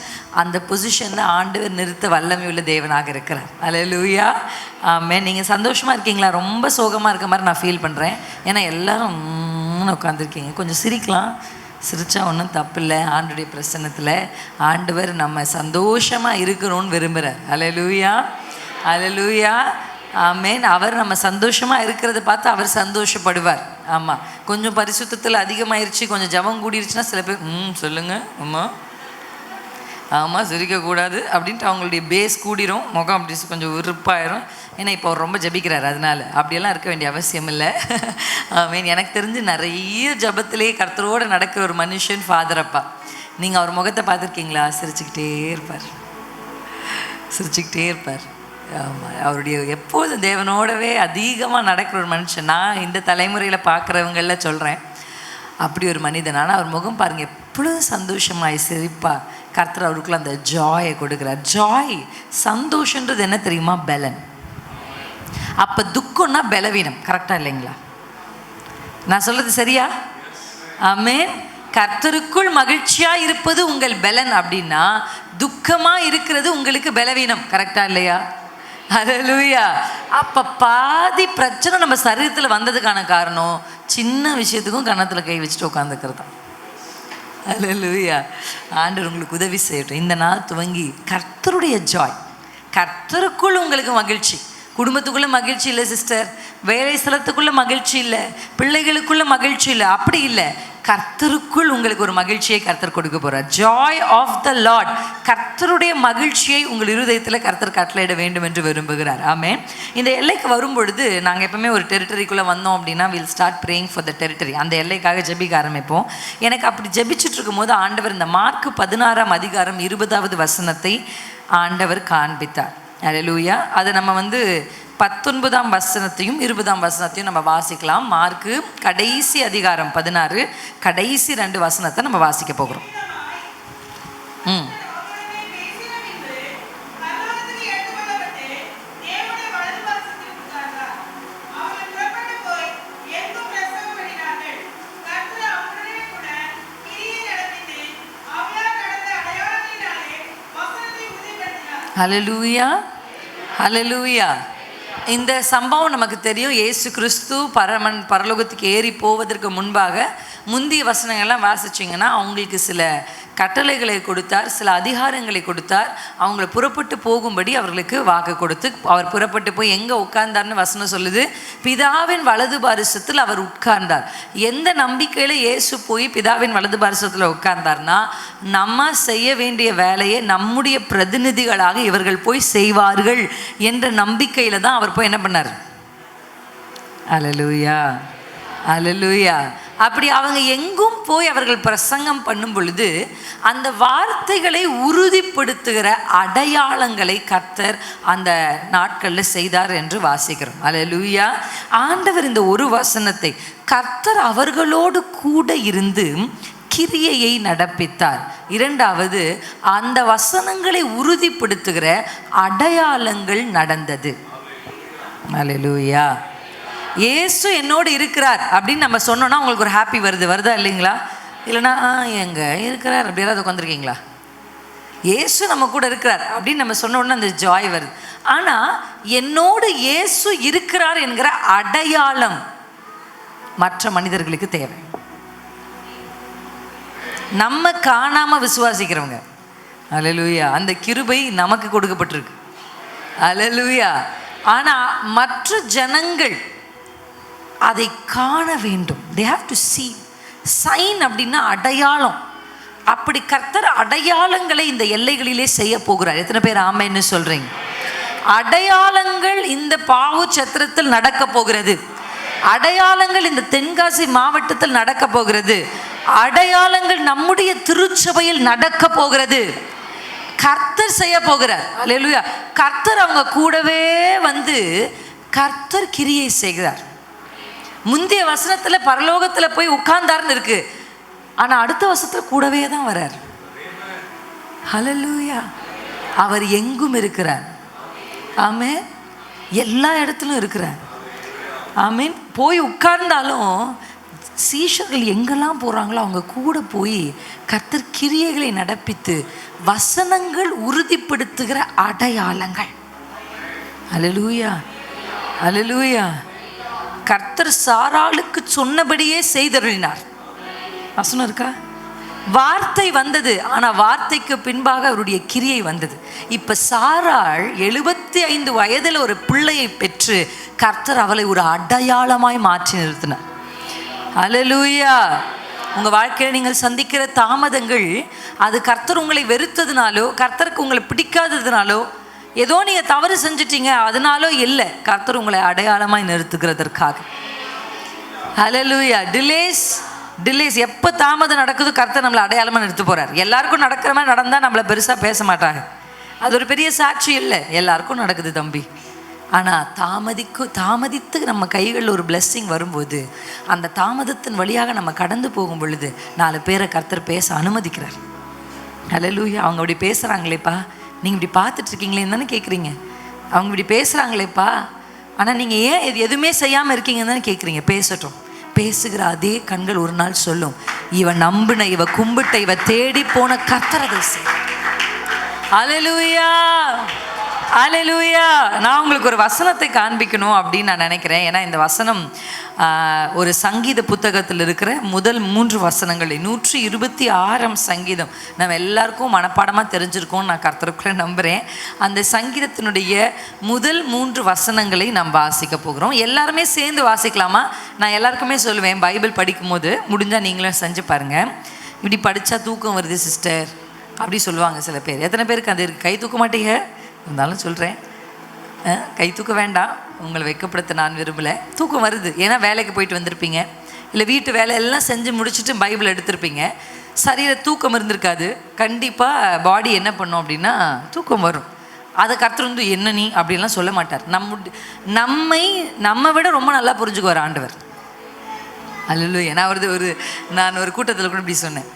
அந்த பொசிஷனில் ஆண்டவர் நிறுத்த வல்லமை உள்ள தேவனாக இருக்கிறார். அல்லேலூயா. ஆமென். நீங்கள் சந்தோஷமாக இருக்கீங்களா? ரொம்ப சோகமாக இருக்க மாதிரி நான் ஃபீல் பண்ணுறேன். ஏன்னா எல்லாரும் உட்காந்துருக்கீங்க. கொஞ்சம் சிரிக்கலாம், சிரித்தா ஒன்றும் தப்பில்லை. ஆண்டவருடைய பிரசன்னத்தில் ஆண்டவர் நம்ம சந்தோஷமாக இருக்கணும்னு விரும்புகிறார். அல்லேலூயா. அல்லேலூயா. ஆமென். அவர் நம்ம சந்தோஷமாக இருக்கிறத பார்த்து அவர் சந்தோஷப்படுவார். ஆமாம். கொஞ்சம் பரிசுத்தத்தில் அதிகமாகிருச்சு, கொஞ்சம் ஜபம் கூடிருச்சுன்னா சில பேர் சொல்லுங்கள் ஆமாம் சிரிக்கக்கூடாது அப்படின்ட்டு அவங்களுடைய பேஸ் கூடிரும், முகம் அப்படி கொஞ்சம் விருப்பாயிரும். ஏன்னா இப்போ அவர் ரொம்ப ஜபிக்கிறார், அதனால் அப்படியெல்லாம் இருக்க வேண்டிய அவசியம் இல்லை. ஆமென். எனக்கு தெரிஞ்சு நிறைய ஜபத்திலே கர்த்தரோடு நடக்கிற ஒரு மனுஷன் ஃபாதர் அப்பா. நீங்கள் அவர் முகத்தை பார்த்துருக்கீங்களா? சிரிச்சுக்கிட்டே இருப்பார். ஆமாம். அவருடைய எப்போதும் தேவனோடவே அதிகமாக நடக்கிற ஒரு மனுஷன். நான் இந்த தலைமுறையில் பார்க்குறவங்களில் சொல்கிறேன், அப்படி ஒரு மனிதன். ஆனால் அவர் முகம் பாருங்கள், எப்பொழுதும் சந்தோஷமாய் சிரிப்பா. கர்த்தர் அவருக்குள்ள அந்த ஜாயை கொடுக்குறார். ஜாய், சந்தோஷன்றது என்ன தெரியுமா? பலன். அப்போ துக்கம்னா பலவீனம். கரெக்டாக இல்லைங்களா? நான் சொல்கிறது சரியா? ஆமென். கர்த்தருக்குள் மகிழ்ச்சியாக இருப்பது உங்கள் பலன் அப்படின்னா, துக்கமாக இருக்கிறது உங்களுக்கு பலவீனம். கரெக்டாக இல்லையா? அல்லேலூயா. அப்போ பாதி பிரச்சனை நம்ம சரீரத்தில் வந்ததுக்கான காரணம் சின்ன விஷயத்துக்கும் கன்னத்தில் கை வச்சுட்டு உட்காந்துக்கிறது தான். அல்லேலூயா. ஆண்டவர் உங்களுக்கு உதவி செய்யட்டும். இந்த நாள் துவங்கி கர்த்தருடைய ஜாய், கர்த்தருக்குள் உங்களுக்கு மகிழ்ச்சி. குடும்பத்துக்குள்ளே மகிழ்ச்சி இல்லை சிஸ்டர், வேலை ஸ்தலத்துக்குள்ளே மகிழ்ச்சி இல்லை, பிள்ளைகளுக்குள்ளே மகிழ்ச்சி இல்லை, அப்படி இல்லை. கர்த்தருக்குள் உங்களுக்கு ஒரு மகிழ்ச்சியை கர்த்தர் கொடுக்க போகிறார். ஜாய் ஆஃப் த லார்ட், கர்த்தருடைய மகிழ்ச்சியை உங்கள் இருதயத்தில் கர்த்தர் கட்டளையிட வேண்டும் என்று விரும்புகிறார். ஆமென். இந்த எல்லைக்கு வரும்பொழுது நாங்கள் எப்பவுமே ஒரு டெரிட்டரிக்குள்ளே வந்தோம் அப்படின்னா will start praying for the territory. அந்த எல்லைக்காக ஜெபிக்க ஆரம்பிப்போம். எனக்கு அப்படி ஜெபிச்சுட்டு இருக்கும்போது ஆண்டவர் இந்த மார்க்கு 16ஆம் அதிகாரம் 20வது வசனத்தை ஆண்டவர் காண்பித்தார். அல்லேலூயா. அதை நம்ம 19ஆம் வசனத்தையும் 20ஆம் வசனத்தையும் நம்ம வாசிக்கலாம். மார்க்கு கடைசி அதிகாரம் 16 கடைசி 2 வசனத்தை நம்ம வாசிக்க போகிறோம். ஹல்லேலூயா, ஹல்லேலூயா. இந்த சம்பவம் நமக்கு தெரியும். இயேசு கிறிஸ்து பரலோகத்துக்கு ஏறி போவதற்கு முன்பாக முந்திய வசனங்கள்லாம் வாசிச்சிங்கன்னா அவங்களுக்கு சில கட்டளைகளை கொடுத்தார், சில அதிகாரங்களை கொடுத்தார். அவங்கள புறப்பட்டு போகும்படி அவர்களுக்கு வாக்கு கொடுத்து அவர் புறப்பட்டு போய் எங்கே உட்கார்ந்தார்னு வசனம் சொல்லுது, பிதாவின் வலது பாரிசத்தில் அவர் உட்கார்ந்தார். எந்த நம்பிக்கையில் இயேசு போய் பிதாவின் வலது பாரிசத்தில் உட்கார்ந்தார்னா, நம்ம செய்ய வேண்டிய வேலையை நம்முடைய பிரதிநிதிகளாக இவர்கள் போய் செய்வார்கள் என்ற நம்பிக்கையில் தான் அவர் போய் என்ன பண்ணார். அல்லேலூயா, அல்லேலூயா. அப்படி அவங்க எங்கும் போய் அவர்கள் பிரசங்கம் பண்ணும் பொழுது அந்த வார்த்தைகளை உறுதிப்படுத்துகிற அடையாளங்களை கர்த்தர் அந்த நாட்களில் செய்தார் என்று வாசிக்கிறோம். அல்லேலூயா. ஆண்டவர் இந்த ஒரு வசனத்தை கர்த்தர் அவர்களோடு கூட இருந்து கிரியையை நடப்பித்தார். இரண்டாவது, அந்த வசனங்களை உறுதிப்படுத்துகிற அடையாளங்கள் நடந்தது. அல்லேலூயா. இயேசு என்னோடு இருக்கிறார் அப்படின்னு நம்ம சொன்னோன்னா உங்களுக்கு ஒரு ஹாப்பி வருதா இல்லைங்களா? இல்லைன்னா எங்க இருக்கிறார் அப்படியாவது உட்காந்துருக்கீங்களா? இயேசு நம்ம கூட இருக்கிறார் அப்படின்னு நம்ம சொன்னோன்னா அந்த ஜாய் வருது. ஆனால் என்னோடு இயேசு இருக்கிறார் என்கிற அடையாளம் மற்ற மனிதர்களுக்கு தேவை. நம்ம காணாமல் விசுவாசிக்கிறவங்க, அல்லேலூயா, அந்த கிருபை நமக்கு கொடுக்கப்பட்டிருக்கு. அல்லேலூயா. ஆனால் மற்ற ஜனங்கள் அதை காண வேண்டும். they have to see. Sign அப்படின்னா அடையாளம். அப்படி கர்த்தர் அடையாளங்களை இந்த எல்லைகளிலே செய்ய போகிறார். எத்தனை பேர் ஆமென்னு சொல்றீங்க? அடையாளங்கள் இந்த பாவு சத்திரத்தில் நடக்க போகிறது. அடையாளங்கள் இந்த தென்காசி மாவட்டத்தில் நடக்க போகிறது. அடையாளங்கள் நம்முடைய திருச்சபையில் நடக்க போகிறது. கர்த்தர் செய்ய போகிறார். அல்லேலூயா. கர்த்தர் அவங்க கூடவே கர்த்தர் கிரியை செய்கிறார். முந்தைய வசனத்தில் பரலோகத்தில் போய் உட்கார்ந்தார்னு இருக்கு, ஆனால் அடுத்த வசனத்தில் கூடவே தான் வர்றார். ஹல்லேலூயா. அவர் எங்கும் இருக்கிறார். ஆமென். எல்லா இடத்துலும் இருக்கிறார். ஆமென். போய் உட்கார்ந்தாலும் சீஷர்கள் எங்கெல்லாம் போகிறாங்களோ அவங்க கூட போய் கர்த்தர் கிரியைகளை நடப்பித்து வசனங்கள் உறுதிப்படுத்துகிற அடையாளங்கள். அல்லேலூயா, அல்லேலூயா. கர்த்தர் சாராளுக்கு சொன்னபடியே செய்தருளினார். வசனம் இருக்கா? வார்த்தை வந்தது, ஆனால் வார்த்தைக்கு பின்பாக அவருடைய கிரியை வந்தது. இப்போ சாராள் 75 வயதில் ஒரு பிள்ளையை பெற்று கர்த்தர் அவளை ஒரு அடையாளமாய் மாற்றி நிறுத்தினார். அல்லேலூயா. உங்கள் வாழ்க்கையில் நீங்கள் சந்திக்கிற தாமதங்கள் அது கர்த்தர் உங்களை வெறுத்ததுனாலோ கர்த்தருக்கு உங்களை பிடிக்காததுனாலோ ஏதோ நீங்கள் தவறு செஞ்சிட்டீங்க அதனாலோ இல்லை, கர்த்தர் உங்களை அடையாளமாய் நிறுத்துகிறதற்காக. ஹல்லேலூயா. டிலேஸ் எப்போ தாமதம் நடக்குதோ கர்த்தர் நம்மளை அடையாளமாக நிறுத்த போகிறார். எல்லாருக்கும் நடக்கிற மாதிரி நடந்தால் நம்மளை பெருசாக பேச மாட்டாங்க, அது ஒரு பெரிய சாட்சி இல்லை. எல்லாருக்கும் நடக்குது தம்பி. ஆனால் தாமதித்து நம்ம கைகளில் ஒரு பிளெஸ்ஸிங் வரும்போது அந்த தாமதத்தின் வழியாக நம்ம கடந்து போகும் பொழுது 4 பேரை கர்த்தர் பேச அனுமதிக்கிறார். ஹல்லேலூயா. அவங்க அப்படி பேசுகிறாங்களேப்பா, நீங்கள் இப்படி பார்த்துட்ருக்கீங்களேன்னு தானே கேட்குறீங்க. அவங்க இப்படி பேசுகிறாங்களேப்பா, ஆனால் நீங்கள் ஏன் எதுவுமே செய்யாமல் இருக்கீங்கன்னு தானே கேட்குறீங்க. பேசட்டும். பேசுகிற அதே கண்கள் ஒரு நாள் சொல்லும், இவன் நம்பின, இவ கும்பிட்ட, இவ தேடி போன கர்த்தர் அதை செய். அல்லேலூயா. ஹல்லேலூயா. நான் உங்களுக்கு ஒரு வசனத்தை காண்பிக்கணும் அப்படின்னு நான் நினைக்கிறேன். ஏன்னா இந்த வசனம் ஒரு சங்கீத புத்தகத்தில் இருக்கிற முதல் 3 வசனங்கள், 126 சங்கீதம் நம்ம எல்லாருக்கும் மனப்பாடமாக தெரிஞ்சிருக்கோம்னு நான் கர்த்தருக்குள்ள நம்புகிறேன். அந்த சங்கீதத்தினுடைய முதல் 3 வசனங்களை நம்ம வாசிக்க போகிறோம். எல்லாருமே சேர்ந்து வாசிக்கலாமா? நான் எல்லாருக்குமே சொல்லுவேன், பைபிள் படிக்கும்போது முடிஞ்சால் நீங்களும் செஞ்சு பாருங்கள். இப்படி படித்தா தூக்கம் வருது சிஸ்டர் அப்படி சொல்லுவாங்க சில பேர். எத்தனை பேருக்கு அது கை தூக்க மாட்டீங்க? இருந்தாலும் சொல்கிறேன், கை தூக்க வேண்டாம், உங்களை வெட்கப்படுத்த நான் விரும்பலை. தூக்கம் வருது, ஏன்னா வேலைக்கு போயிட்டு வந்திருப்பீங்க, இல்லை வீட்டு வேலை எல்லாம் செஞ்சு முடிச்சுட்டு பைபிள் எடுத்திருப்பீங்க. சரியில்லை, தூக்கம் இருந்திருக்காது. கண்டிப்பாக பாடி என்ன பண்ணும் அப்படின்னா தூக்கம் வரும். அதை கர்த்தர் வந்து என்ன நீ அப்படின்லாம் சொல்ல மாட்டார். நம்ம விட ரொம்ப நல்லா புரிஞ்சுக்குவார் ஆண்டவர். அல்லேலூயா. நான் ஒரு கூட்டத்தில் கூட இப்படி சொன்னேன்,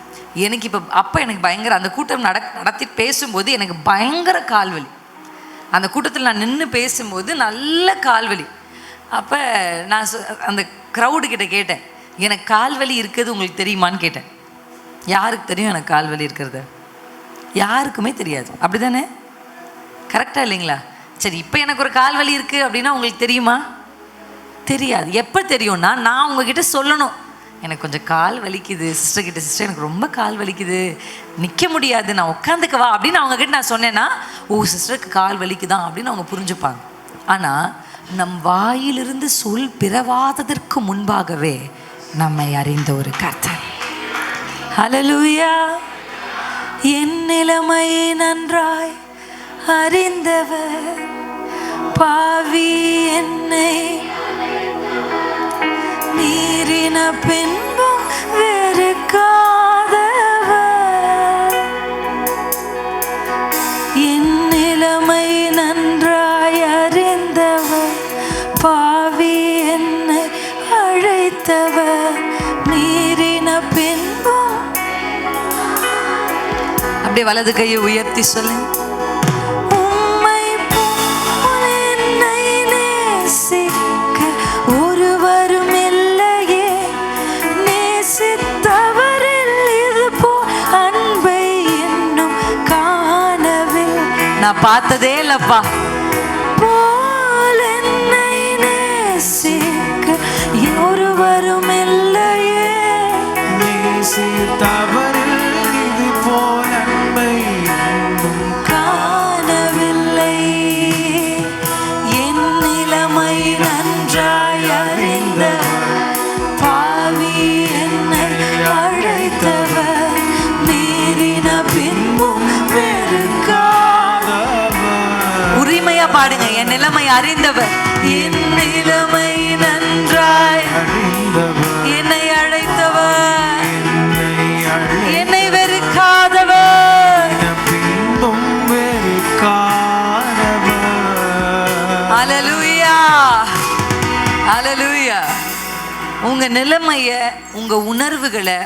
எனக்கு அப்போ எனக்கு பயங்கர அந்த கூட்டம் நடத்தி பேசும்போது எனக்கு பயங்கர கால்வலி. அந்த கூட்டத்தில் நான் நின்று பேசும்போது நல்ல கால்வலி. அப்போ நான் அந்த க்ரௌடுக்கிட்ட கேட்டேன், எனக்கு கால்வலி இருக்கிறது உங்களுக்கு தெரியுமான்னு கேட்டேன். யாருக்கு தெரியும் எனக்கு கால்வலி இருக்கிறது? யாருக்குமே தெரியாது, அப்படி தானே? கரெக்டாக இல்லைங்களா? சரி, இப்போ எனக்கு ஒரு கால்வலி இருக்குது அப்படின்னா உங்களுக்கு தெரியுமா? தெரியாது. எப்போ தெரியும்னா நான் உங்ககிட்ட சொல்லணும், எனக்கு கொஞ்சம் கால் வலிக்குது சிஸ்டர் கிட்ட, சிஸ்டர் எனக்கு ரொம்ப கால் வலிக்குது, நிற்க முடியாது, நான் உட்காந்துக்கவா அப்படின்னு அவங்கக்கிட்ட நான் சொன்னேன்னா, ஓ சிஸ்டருக்கு கால் வலிக்குதான் அப்படின்னு அவங்க புரிஞ்சுப்பாங்க. ஆனால் நம் வாயிலிருந்து சொல் பிறவாததற்கு முன்பாகவே நம்மை அறிந்த ஒரு கர்த்தர். ஹல்லேலூயா. என் நிலைமை நன்றாய் அறிந்தவர், பாவி என்னை மீறின பின்பும் வெறுக்காதவர், என் நிலைமை நன்றாய் அறிந்தவர், பாவி என்னை அழைத்தவர், மீறின பின்பும். அப்படியே வலது கையை உயர்த்தி சொல்லுங்க, நான் பார்த்ததே இல்லப்பா போல் என்னை நேசிக்க ஒருவரும் இல்லையே, நேசித்தவரில் இது போல் அன்பை காணவில்லை. என் நிலைமை நன்றாய் அறிந்தவர், பாவி என்னை அழைத்தவர், மீறின பின்பும் வெறுக்கா. உரிமையா பாடுங்க, என் நிலைமை அறிந்தவர், என் நிலைமை நன்றாய் அறிந்தவர், என்னை அழைத்தவர், என்னை வெறுக்காதவர், பின்பும் வெறுக்காதவர். ஹல்லேலூயா. ஹல்லேலூயா. உங்க நிலைமைய, உங்க உணர்வுகளை,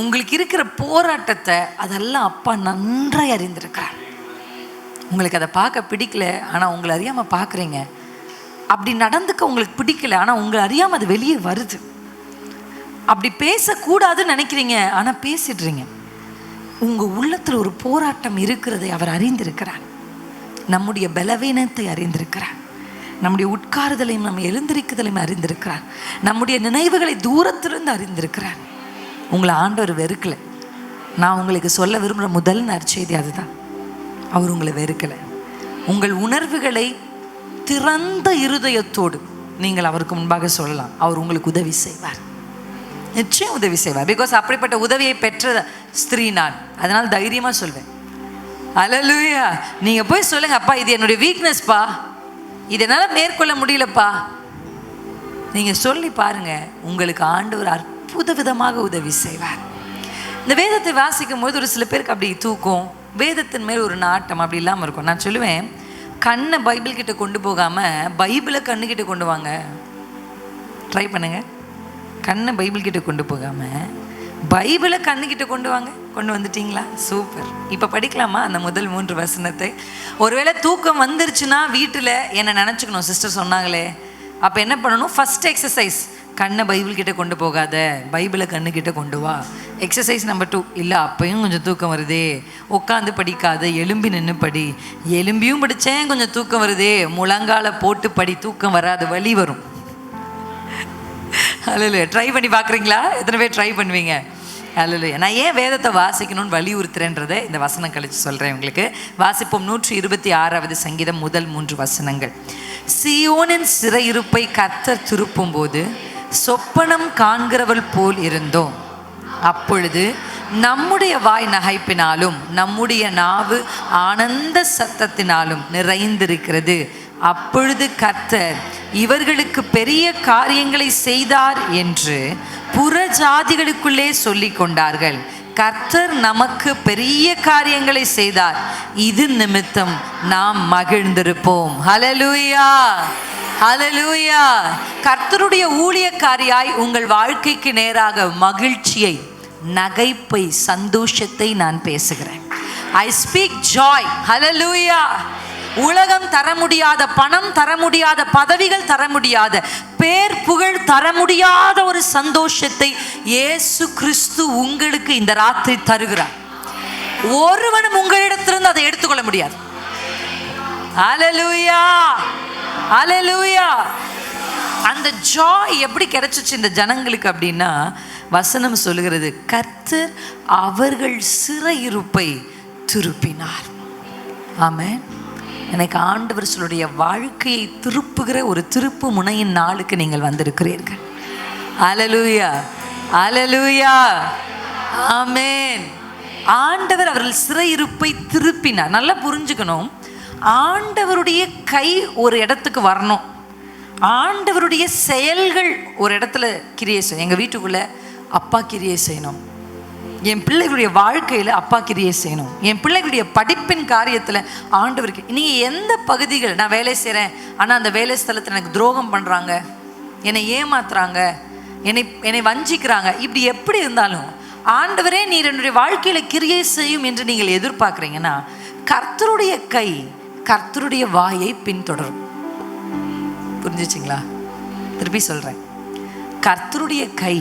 உங்களுக்கு இருக்கிற போராட்டத்தை அதெல்லாம் அப்பா நன்றாய் அறிந்திருக்கிறார். உங்களுக்கு அதை பார்க்க பிடிக்கல, ஆனால் உங்களை அறியாமல் பார்க்குறீங்க. அப்படி நடந்துக்க உங்களுக்கு பிடிக்கல, ஆனால் உங்களை அறியாமல் அது வெளியே வருது. அப்படி பேசக்கூடாதுன்னு நினைக்கிறீங்க, ஆனால் பேசிடுறீங்க. உங்கள் உள்ளத்தில் ஒரு போராட்டம் இருக்கிறதை அவர் அறிந்திருக்கிறார். நம்முடைய பலவீனத்தை அறிந்திருக்கிறார். நம்முடைய உட்காருதலையும் நம்ம எழுந்திருக்குதலையும் அறிந்திருக்கிறார். நம்முடைய நினைவுகளை தூரத்திலிருந்து அறிந்திருக்கிறார். உங்களை ஆண்டவர் வெறுக்கலை. நான் உங்களுக்கு சொல்ல விரும்புகிற முதல் நற்செய்தி அதுதான். அவர் உங்களை வெறுக்கலை. உங்கள் உணர்வுகளை திறந்த இருதயத்தோடு நீங்கள் அவருக்கு முன்பாக சொல்லலாம். அவர் உங்களுக்கு உதவி செய்வார், நிச்சயம் உதவி செய்வார். பிகாஸ் அப்படிப்பட்ட உதவியை பெற்ற ஸ்திரீ நான். அதனால் தைரியமாக சொல்வேன். ஹல்லேலூயா. நீங்கள் போய் சொல்லுங்க, அப்பா இது என்னுடைய வீக்னஸ்ப்பா, இதனால் மேற்கொள்ள முடியலப்பா. நீங்கள் சொல்லி பாருங்க, உங்களுக்கு ஆண்டவர் அற்புத விதமாக உதவி செய்வார். இந்த வேதத்தை வாசிக்கும் போது ஒரு சில பேருக்கு அப்படி தூக்கும், வேதத்தின் மேல் ஒரு நாட்டம் அப்படி இல்லாமல் இருக்கும். நான் சொல்லுவேன், கண்ணை பைபிள் கிட்ட கொண்டு போகாமல் பைபிளை கண்ணுக்கிட்ட கொண்டு வாங்க. ட்ரை பண்ணுங்க. கண்ணை பைபிள் கிட்ட கொண்டு போகாமல் பைபிளை கண்ணுக்கிட்ட கொண்டு வாங்க. கொண்டு வந்துட்டீங்களா? சூப்பர். இப்போ படிக்கலாமா அந்த முதல் 3 வசனத்தை? ஒருவேளை தூக்கம் வந்துருச்சுன்னா வீட்டில் என்னை நினச்சிக்கணும், சிஸ்டர் சொன்னாங்களே. அப்போ என்ன பண்ணணும்? ஃபஸ்ட் எக்ஸசைஸ், கண்ணை பைபிள் கிட்ட கொண்டு போகாத, பைபிளை கண்ணுக்கிட்ட கொண்டு வா. எக்ஸசைஸ் நம்பர் 2, இல்லை அப்பையும் கொஞ்சம் தூக்கம் வருதே, உட்காந்து படிக்காத, எலும்பி நின்று படி. எலும்பியும் படித்தேன், கொஞ்சம் தூக்கம் வருதே, முழங்கால போட்டு படி, தூக்கம் வராது, வலி வரும். அல்ல ட்ரை பண்ணி பார்க்குறீங்களா? எத்தனை பேர் ட்ரை பண்ணுவீங்க? அல்ல நான் ஏன் வேதத்தை வாசிக்கணும்னு வலியுறுத்துறேன்றதை இந்த வசனம் கழித்து சொல்கிறேன் உங்களுக்கு. வாசிப்போம். 126வது சங்கீதம் முதல் 3 வசனங்கள். சீயோனின் சிறையிருப்பை கர்த்தர் திருப்பும் போது சொப்பனம் காண்கிறவள் போல் இருந்தோம். அப்பொழுது நம்முடைய வாய் நகைப்பினாலும் நம்முடைய நாவு ஆனந்த சத்தத்தினாலும் நிறைந்திருக்கிறது. அப்பொழுது கர்த்தர் இவர்களுக்கு பெரிய காரியங்களை செய்தார் என்று புற ஜாதிகளுக்குள்ளே சொல்லி கொண்டார்கள். கர்த்தர் நமக்கு பெரிய காரியங்களை செய்தார், இது நிமித்தம் நாம் மகிழ்ந்திருப்போம். ஹல்லேலூயா, ஹல்லேலூயா. கர்த்தருடைய ஊழியக்காரியாய் உங்கள் வாழ்க்கைக்கு நேராக மகிழ்ச்சியை, நகைப்பை, சந்தோஷத்தை நான் பேசுகிறேன். I speak joy. ஹல்லேலூயா. உலகம் தர முடியாத, பணம் தர முடியாத, பதவிகள் தர முடியாத, பேர் புகழ் தர முடியாத ஒரு சந்தோஷத்தை இயேசு கிறிஸ்து உங்களுக்கு இந்த ராத்திரி தருகிறார். ஒருவனும் உங்களிடத்திலிருந்து அதை எடுத்துக்கொள்ள முடியாது. ஹல்லேலூயா, ஹல்லேலூயா. அந்த ஜாய் எப்படி கிடைச்சிச்சு இந்த ஜனங்களுக்கு அப்படின்னா, வசனம் சொல்லுகிறது, கர்த்தர் அவர்கள் சிறையிருப்பை திருப்பினார். ஆமென். எனக்கு ஆண்டவர் சொல்லுடைய வாழ்க்கையை திருப்புகிற ஒரு திருப்பு முனையின் நாளுக்கு நீங்கள் வந்திருக்கிறீர்கள். ஹல்லேலூயா, ஹல்லேலூயா, ஆமென். ஆண்டவர் அவர்கள் சிறையிருப்பை திருப்பினார். நல்லா புரிஞ்சுக்கணும், ஆண்டவருடைய கை ஒரு இடத்துக்கு வரணும், ஆண்டவருடைய செயல்கள் ஒரு இடத்துல கிரியை செய்யணும். எங்கள் வீட்டுக்குள்ளே அப்பா கிரியை செய்யணும், என் பிள்ளைகளுடைய வாழ்க்கையில் அப்பா கிரியை செய்யணும், என் பிள்ளைகளுடைய படிப்பின் காரியத்தில் ஆண்டவருக்கு. நீங்கள் எந்த பகுதிகள், நான் வேலை செய்கிறேன் ஆனால் அந்த வேலை ஸ்தலத்தில் எனக்கு துரோகம் பண்ணுறாங்க, என்னை ஏமாத்துறாங்க, என்னை வஞ்சிக்கிறாங்க, இப்படி எப்படி இருந்தாலும் ஆண்டவரே நீர் என்னுடைய வாழ்க்கையில் கிரியை செய்யும் என்று நீங்கள் எதிர்பார்க்குறீங்கன்னா, கர்த்தருடைய கை கர்த்தருடைய வாயை பின்தொடரும். புரிஞ்சிச்சிங்களா? திருப்பி சொல்கிறேன், கர்த்தருடைய கை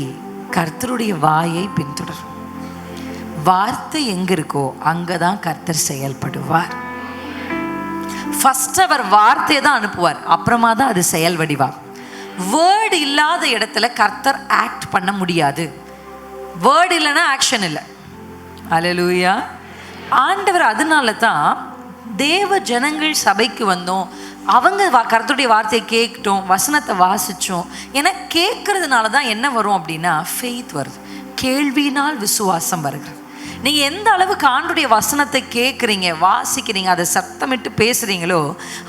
கர்த்தருடைய வாயை பின்தொடரும். வார்த்தை எங்க இருக்கோ அங்கதான் கர்த்தர் செயல்படுவார். ஃபர்ஸ்ட் அவர் வார்த்தையை தான் அனுப்புவார், அப்புறமா தான் அது செயல் வடிவார். வேர்டு இல்லாத இடத்துல கர்த்தர் ஆக்ட் பண்ண முடியாது. வேர்டு இல்லைன்னா ஆக்ஷன் இல்லை. ஹல்லேலூயா. ஆண்டவர் அதனால தான் தேவ ஜனங்கள் சபைக்கு வந்தோம், அவங்க கர்த்தருடைய வார்த்தையை கேட்கட்டும், வசனத்தை வாசித்தோம். ஏன்னா கேட்கறதுனால தான் என்ன வரும் அப்படின்னா ஃபெய்த் வருது. கேள்வியினால் விசுவாசம் வருகிறது. நீங்கள் எந்த அளவுக்கு ஆண்டவருடைய வசனத்தை கேட்குறீங்க, வாசிக்கிறீங்க, அதை சத்தமிட்டு பேசுகிறீங்களோ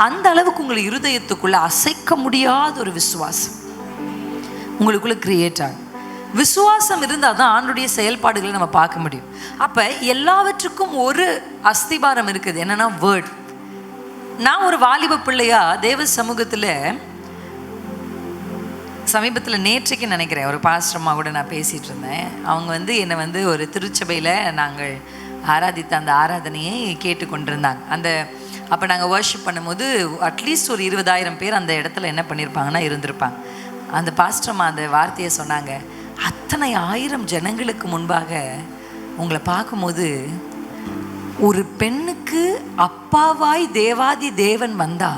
அந்த அளவுக்கு உங்கள் இருதயத்துக்குள்ளே அசைக்க முடியாத ஒரு விசுவாசம் உங்களுக்குள்ளே கிரியேட் ஆகும். விசுவாசம் இருந்தால் தான் ஆண்டவருடைய செயல்பாடுகளை நம்ம பார்க்க முடியும். அப்போ எல்லாவற்றுக்கும் ஒரு அஸ்திபாரம் இருக்குது, என்னென்னா வேர்ட். நான் ஒரு வாலிப பிள்ளையா தேவ சமூகத்தில் சமீபத்தில் நேற்றைக்கு நினைக்கிறேன் ஒரு பாஸ்டர்மா கூட நான் பேசிகிட்டு இருந்தேன். அவங்க என்னை ஒரு திருச்சபையில் நாங்கள் ஆராதித்த அந்த ஆராதனையை கேட்டுக்கொண்டிருந்தாங்க. அப்போ நாங்கள் வர்ஷிப் பண்ணும்போது அட்லீஸ்ட் ஒரு 20,000 பேர் அந்த இடத்துல என்ன பண்ணியிருப்பாங்கன்னா இருந்திருப்பாங்க. அந்த பாஸ்டர்மா அந்த வார்த்தையை சொன்னாங்க, அத்தனை 1000 ஜனங்களுக்கு முன்பாக உங்களை பார்க்கும்போது ஒரு பெண்ணுக்கு அப்பாவாய் தேவாதி தேவன் வந்தா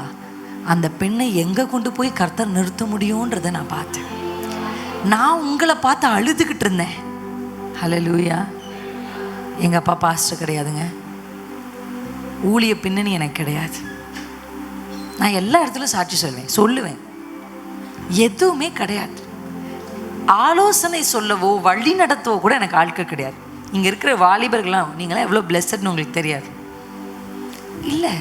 அந்த பெண்ணை எங்கே கொண்டு போய் கர்த்தர் நிறுத்த முடியும்ன்றதை நான் பார்த்தேன். நான் உங்களை பார்த்து அழுதுகிட்டு இருந்தேன். ஹல்லேலூயா. எங்கள் அப்பா பாஸ்டர் கிடையாதுங்க, ஊழிய பின்னணி எனக்கு கிடையாது. நான் எல்லா இடத்துலையும் சாட்சி சொல்லுவேன், எதுவுமே கிடையாது. ஆலோசனை சொல்லவோ வழி நடத்தவோ கூட எனக்கு ஆட்கள் கிடையாது. இங்கே இருக்கிற வாலிபர்கள்லாம் நீங்களாம் எவ்வளோ பிளெஸட்னு உங்களுக்கு தெரியாது. இல்லை,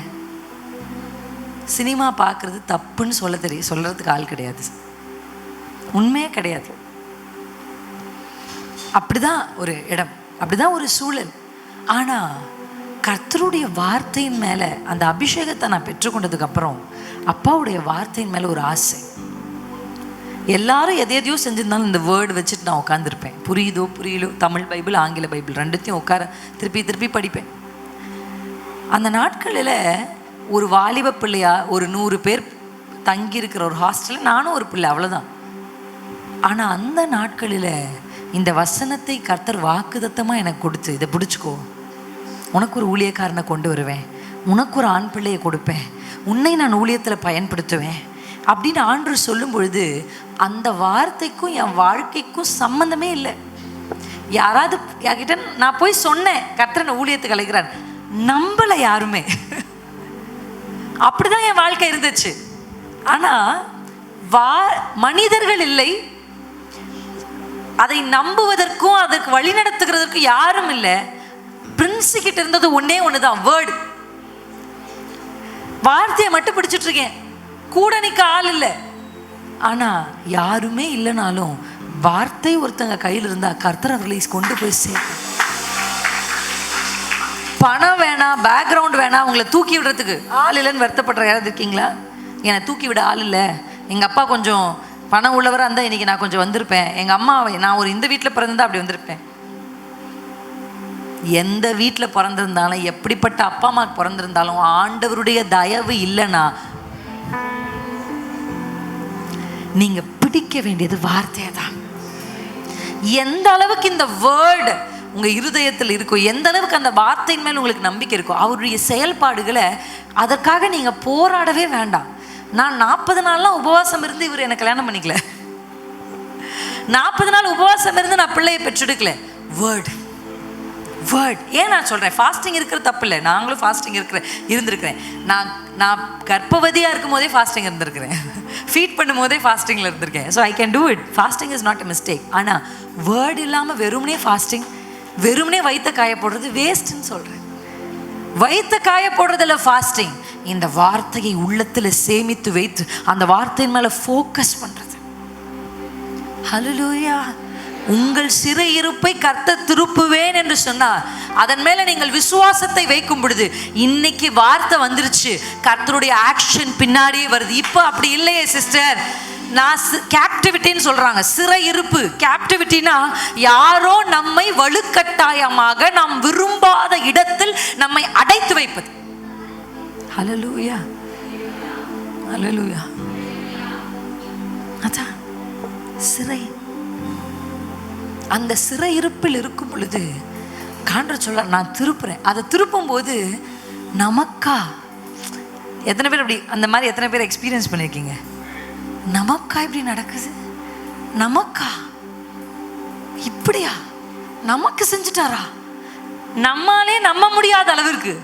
சினிமா பார்க்குறது தப்புன்னு சொல்கிறதுக்கு ஆள் கிடையாது, உண்மையே கிடையாது. அப்படிதான் ஒரு இடம், அப்படிதான் ஒரு சூழல். ஆனால் கர்த்தருடைய வார்த்தையின் மேலே அந்த அபிஷேகத்தை நான் பெற்றுக்கொண்டதுக்கப்புறம் அப்பாவுடைய வார்த்தையின் மேலே ஒரு ஆசை. எல்லாரும் எதையோ செஞ்சிருந்தாலும் இந்த வேர்டு வச்சுட்டு நான் உட்காந்துருப்பேன். புரியுதோ புரியலோ, தமிழ் பைபிள் ஆங்கில பைபிள் ரெண்டுத்தையும் உட்கார திருப்பி படிப்பேன். அந்த நாட்களில் ஒரு வாலிப பிள்ளையா ஒரு 100 பேர் தங்கியிருக்கிற ஒரு ஹாஸ்டலில் நானும் ஒரு பிள்ளை, அவ்வளோதான். ஆனால் அந்த நாட்களில் இந்த வசனத்தை கர்த்தர் வாக்குத்தத்தமாக எனக்கு கொடுத்து, இதை பிடிச்சிக்கோ, உனக்கு ஒரு ஊழியக்காரனை கொண்டு வருவேன், உனக்கு ஒரு ஆண் பிள்ளையை கொடுப்பேன், உன்னை நான் ஊழியத்தில் பயன்படுத்துவேன் அப்படின்னு ஆண்டவர் சொல்லும் பொழுது அந்த வார்த்தைக்கும் என் வாழ்க்கைக்கும் சம்மந்தமே இல்லை. யாராவது யார்கிட்ட நான் போய் சொன்னேன் கர்த்தர் ஊழியத்துக்கு அழைக்கிறார், நம்பலை யாருமே. அப்படிதான் என் வாழ்க்கை இருந்துச்சு. ஆனால் மனிதர்கள் இல்லை, அதை நம்புவதற்கும் அதற்கு வழி நடத்துகிறதற்கும் யாரும் இல்லை. பிரின்ஸு கிட்ட இருந்தது ஒன்னே ஒண்ணுதான், வேர்டு. வார்த்தையை மட்டும் பிடிச்சிட்டு இருக்கேன், கூட நிற்க ஆள் இல்லை. ஆனா யாருமே இல்லைனாலும் வார்த்தை ஒருத்தங்க கையில் இருந்தா கர்த்தர் அவர்களை கொண்டு போய் சேர்க்க. பணம் வேணாம், பேக்ரவுண்ட் வேணாம், உங்களை தூக்கி விடுறதுக்கு ஆள் இல்லைன்னு வருத்தப்படுற யாராவது இருக்கீங்களா? என்னை தூக்கி விட ஆள் இல்லை, எங்கள் அப்பா கொஞ்சம் பணம் உள்ளவராக இருந்தால் இன்றைக்கி நான் கொஞ்சம் வந்திருப்பேன், எங்கள் அம்மா நான் ஒரு இந்த வீட்டில் பிறந்திருந்தா அப்படி வந்திருப்பேன். எந்த வீட்டில் பிறந்திருந்தாலும், எப்படிப்பட்ட அப்பா அம்மா பிறந்திருந்தாலும், ஆண்டவருடைய தயவு இல்லைன்னா நீங்கள் பிடிக்க வேண்டியது வார்த்தையை தான். எந்த அளவுக்கு இந்த வேர்டு உங்கள் இருதயத்தில் இருக்கோ, எந்த அளவுக்கு அந்த வார்த்தையின் மேல் உங்களுக்கு நம்பிக்கை இருக்கோ, அவருடைய செயல்பாடுகளை அதற்காக நீங்கள் போராடவே வேண்டாம். நான் 40 நாள்லாம் உபவாசம் இருந்து இவர் எனக்கு கல்யாணம் பண்ணிக்கல. 40 நாள் உபவாசம் இருந்து நான் பிள்ளையை பெற்றெடுக்கல. Word word. ஏன் நான் சொல்கிறேன், ஃபாஸ்டிங் இருக்கிற தப்பு இல்லை, நாங்களும் ஃபாஸ்டிங் இருந்திருக்கிறேன். நான் கர்ப்பவதியாக இருக்கும் போதே ஃபாஸ்டிங் இருந்திருக்கிறேன், ஃபீட் பண்ணும் போதே ஃபாஸ்டிங்கில் இருந்திருக்கேன். So I can do it. Fasting is not a mistake. ஆனால் வேர்டு இல்லாமல் வெறுமனே ஃபாஸ்டிங், வெறுமனே வயிற்ற காய போடுறது வேஸ்ட்டுன்னு சொல்கிறேன். வயிற்ற காய போடுறதில்ல ஃபாஸ்டிங், இந்த வார்த்தையை உள்ளத்தில் சேமித்து வைத்து அந்த வார்த்தையின் மேலே ஃபோக்கஸ் பண்ணுறது. ஹல்லேலூயா. உங்கள் சிறை இருப்பை கர்த்தர் திருப்புவேன் என்று சொன்னார். அதன் மேல நீங்கள் விசுவாசத்தை வைக்கும் பொழுது இன்னைக்கு வார்த்தை வந்துருச்சு, கர்த்தருடைய ஆக்ஷன் பின்னாடியே வருது. இப்போ அப்படி இல்லையே சிஸ்டர், நான் கேப்டிவிட்டின்னு சொல்றாங்க, சிறை இருப்பு. கேப்டிவிட்டினா யாரோ நம்மை வலுக்கட்டாயமாக நாம் விரும்பாத இடத்தில் நம்மை அடைத்து வைப்பது. ஹல்லேலூயா, ஹல்லேலூயா. அதான் சிறை. அந்த சிறை இருப்பில் இருக்கும் பொழுது காண்ற சொல்ல நான் திருப்புறேன். அதை திருப்பும் போது நமக்கா, எத்தனை பேர் அப்படி அந்த மாதிரி எத்தனை பேர் எக்ஸ்பீரியன்ஸ் பண்ணியிருக்கீங்க? நமக்கா இப்படி நடக்குது, நமக்கா இப்படியா, நமக்கு செஞ்சுட்டாரா, நம்மாலே நம்ப முடியாத அளவிற்கு.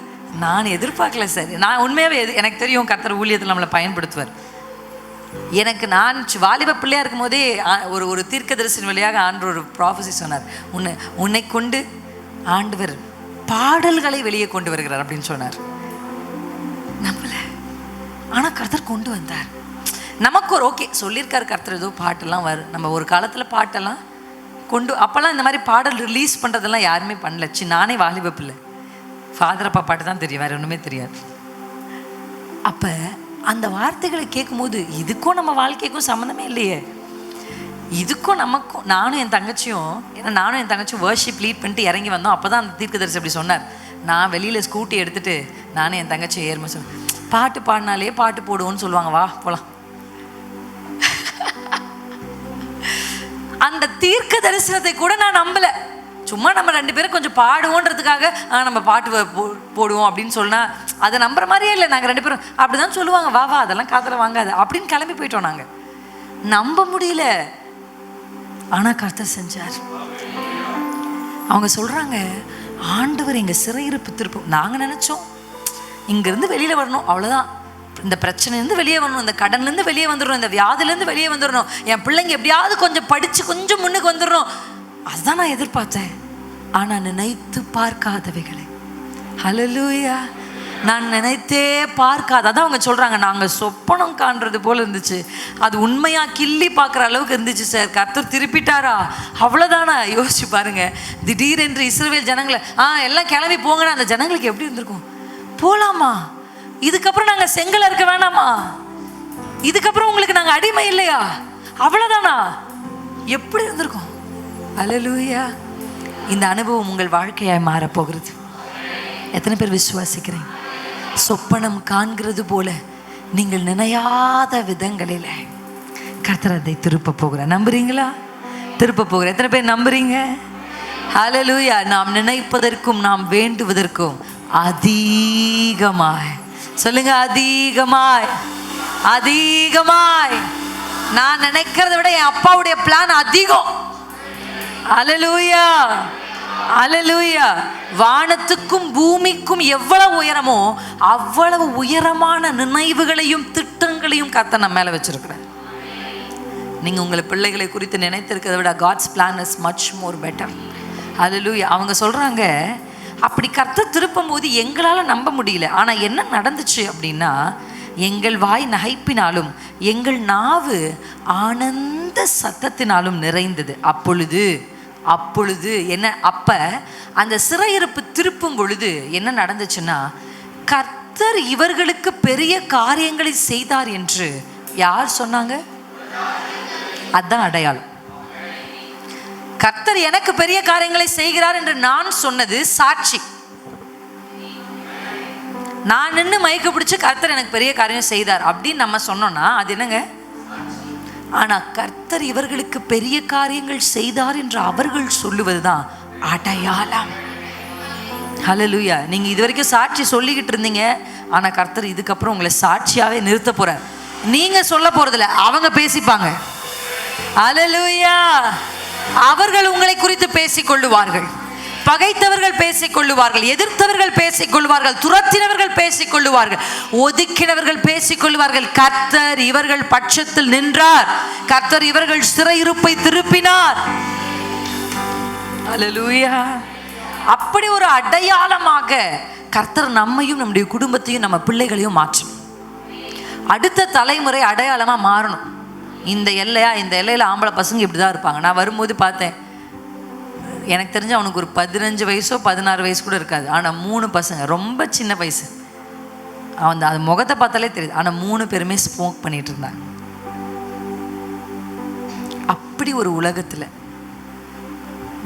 நான் எதிர்பார்க்கல சார். நான் உண்மையாகவே எனக்கு தெரியும் கர்த்தர் ஊழியத்தில் நம்மளை பயன்படுத்துவார். எனக்கு நான் வாலிப பிள்ளையாக இருக்கும் போதே ஒரு தீர்க்கதரிசன வழியாக ஆண்டவர் ஒரு ப்ராஃபஸி சொன்னார், உன்னை கொண்டு ஆண்டவர் பாடல்களை வெளியே கொண்டு வருகிறார் அப்படின்னு சொன்னார். நம்மள ஆனால் கர்த்தர் கொண்டு வந்தார். நமக்கு ஒரு ஓகே சொல்லியிருக்காரு கர்த்தர், ஏதோ பாட்டெல்லாம் வரும். நம்ம ஒரு காலத்தில் பாட்டெல்லாம் அப்போல்லாம் இந்த மாதிரி பாடல் ரிலீஸ் பண்ணுறதெல்லாம் யாருமே பண்ணல. நானே வாலிப பிள்ளை, ஃபாதர் அப்பா பாட்டு தான் தெரியும், வேறு ஒன்றுமே தெரியாது. அப்போ அந்த வார்த்தைகளை கேட்கும்போது இதுக்கும் நம்ம வாழ்க்கைக்கும் சம்மந்தமே இல்லையே, இதுக்கும் நமக்கும். நானும் என் தங்கச்சியும் வர்ஷிப் லீட் பண்ணிட்டு இறங்கி வந்தோம். அப்போ தான் அந்த தீர்க்கதரிசி அப்படி சொன்னார். நான் வெளியில் ஸ்கூட்டி எடுத்துகிட்டு நானும் என் தங்கச்சியும் ஏறுமா சொன்னேன், பாட்டு பாடினாலே பாட்டு போடுவோன்னு சொல்லுவாங்க, வா போகலாம். அந்த தீர்க்க தரிசனத்தை கூட நான் நம்பலை. சும்மா நம்ம 2 பேரும் கொஞ்சம் பாடுவோன்றதுக்காக நம்ம பாட்டு போடுவோம் அப்படின்னு சொன்னால் அதை நம்புற மாதிரியே இல்லை. நாங்கள் 2 பேரும் அப்படி தான் சொல்லுவாங்க, வா வா அதெல்லாம் காதில் வாங்காது அப்படின்னு கிளம்பி போயிட்டோம். நாங்கள் நம்ப முடியல. ஆனால் கர்த்தர் செஞ்சார். அவங்க சொல்கிறாங்க, ஆண்டவர் எங்கள் சிறையிருப்பு திருப்பம். நாங்கள் நினச்சோம் இங்கேருந்து வெளியில் வரணும், அவ்வளோதான், இந்த பிரச்சனைலேருந்து வெளியே வரணும், இந்த கடன்லேருந்து வெளியே வந்துடணும், இந்த வியாதிலேருந்து வெளியே வந்துடணும், என் பிள்ளைங்க எப்படியாவது கொஞ்சம் படித்து கொஞ்சம் முன்னுக்கு வந்துடணும், அதுதான் நான் எதிர்பார்த்தேன். ஆனால் நினைத்து பார்க்காதவைகளை, ஹல்லேலூயா, நான் நினைத்தே பார்க்காத. அதான் அவங்க சொல்கிறாங்க, நாங்கள் சொப்பனம் காண்றது போல் இருந்துச்சு, அது உண்மையாக கிள்ளி பார்க்குற அளவுக்கு இருந்துச்சு சார், கர்த்தர் திருப்பிட்டாரா, அவ்வளோதானா? யோசிச்சு பாருங்க. திடீரென்று இஸ்ரவேல் ஜனங்களை எல்லாம் கிளம்பி போங்கன்னா அந்த ஜனங்களுக்கு எப்படி இருந்திருக்கும்? போகலாமா? இதுக்கப்புறம் நாங்கள் செங்கல் இருக்க வேணாமா? இதுக்கப்புறம் உங்களுக்கு நாங்கள் அடிமை இல்லையா? அவ்வளோதானா? எப்படி இருந்திருக்கும்? ஹல்லேலூயா. இந்த அனுபவம் உங்கள் வாழ்க்கையாய் மாறப்போகிறது. எத்தனை பேர் விசுவாசிக்கிறேன்? சொப்பனம் காண்கிறது போல நீங்கள் நினையாத விதங்களில் கர்த்தர் அதை திருப்ப போகிறார். நம்புறீங்களா? திருப்ப போகிறார். எத்தனை பேர் நம்புறீங்க? ஹல்லேலூயா. நாம் நினைப்பதற்கும் நாம் வேண்டுவதற்கும் அதிகமாய், சொல்லுங்க, அதிகமாய், அதிகமாய். நான் நினைக்கிறத விட என் அப்பாவுடைய பிளான் அதிகம். ஹல்லேலூயா, ஹல்லேலூயா. வானத்துக்கும் பூமிக்கும் எவ்வளவு உயரமோ அவ்வளவு உயரமான நினைவுகளையும் திட்டங்களையும் கர்த்தர் நம்ம மேல வச்சிருக்கிறார். நீங்க உங்களை பிள்ளைகளை குறித்து நினைத்திருக்கிறத விட God's plan is much more better. ஹல்லேலூயா. அவங்க சொல்றாங்க, அப்படி கர்த்தர் திருப்பும் போது எங்களால் நம்ப முடியல. ஆனால் என்ன நடந்துச்சு அப்படின்னா, எங்கள் வாய் நகைப்பினாலும் எங்கள் நாவு ஆனந்த சத்தத்தினாலும் நிறைந்தது. அப்பொழுது என்ன, அப்ப அந்த சிறையிருப்பு திருப்பும் பொழுது என்ன நடந்துச்சுன்னா, கர்த்தர் இவர்களுக்கு பெரிய காரியங்களை செய்தார் என்று யார் சொன்னாங்க? அதான் அடையாளம். கர்த்தர் எனக்கு பெரிய காரியங்களை செய்கிறார் என்று நான் சொன்னது சாட்சி. நான் நின்று மைக்கு பிடிச்சு கர்த்தர் எனக்கு பெரிய காரியம் செய்தார் அப்படின்னு நம்ம சொன்னோம்னா அது என்னங்க? ஆனா கர்த்தர் இவர்களுக்கு பெரிய காரியங்கள் செய்தார் என்று அவர்கள் சொல்லுவதுதான் அடையாளம். ஹல்லேலூயா. நீங்க இது வரைக்கும் சாட்சி சொல்லிக்கிட்டு இருந்தீங்க, ஆனா கர்த்தர் இதுக்கப்புறம் உங்களை சாட்சியாவே நிறுத்த போறார். நீங்க சொல்ல போறதில்ல, அவங்க பேசிப்பாங்க. ஹல்லேலூயா. அவர்கள் உங்களை குறித்து பேசிக் கொள்ளுவார்கள். பகைத்தவர்கள் பேசிக் கொள்ளுவார்கள், எதிர்த்தவர்கள் பேசிக் கொள்வார்கள், துரத்தினவர்கள் பேசிக் கொள்ளுவார்கள், ஒதுக்கினவர்கள் பேசிக் கொள்வார்கள். கர்த்தர் இவர்கள் பட்சத்தில் நின்றார். கர்த்தர் இவர்கள் சிறையிருப்பை திருப்பினார். ஹல்லேலூயா. அப்படி ஒரு அடையாளமாக கர்த்தர் நம்மையும் நம்முடைய குடும்பத்தையும் நம்ம பிள்ளைகளையும் மாற்றும். அடுத்த தலைமுறை அடையாளமா மாறணும். இந்த எல்லையில் ஆம்பளை பசங்க இப்படி தான் இருப்பாங்க. நான் வரும்போது பார்த்தேன், எனக்கு தெரிஞ்ச அவனுக்கு ஒரு 15 வயசோ 16 வயசு கூட இருக்காது. ஆனால் 3 பசங்க ரொம்ப சின்ன வயசு. அது முகத்தை பார்த்தாலே தெரியுது. ஆனால் 3 பேருமே ஸ்மோக் பண்ணிட்டு இருந்தாங்க. அப்படி ஒரு உலகத்தில்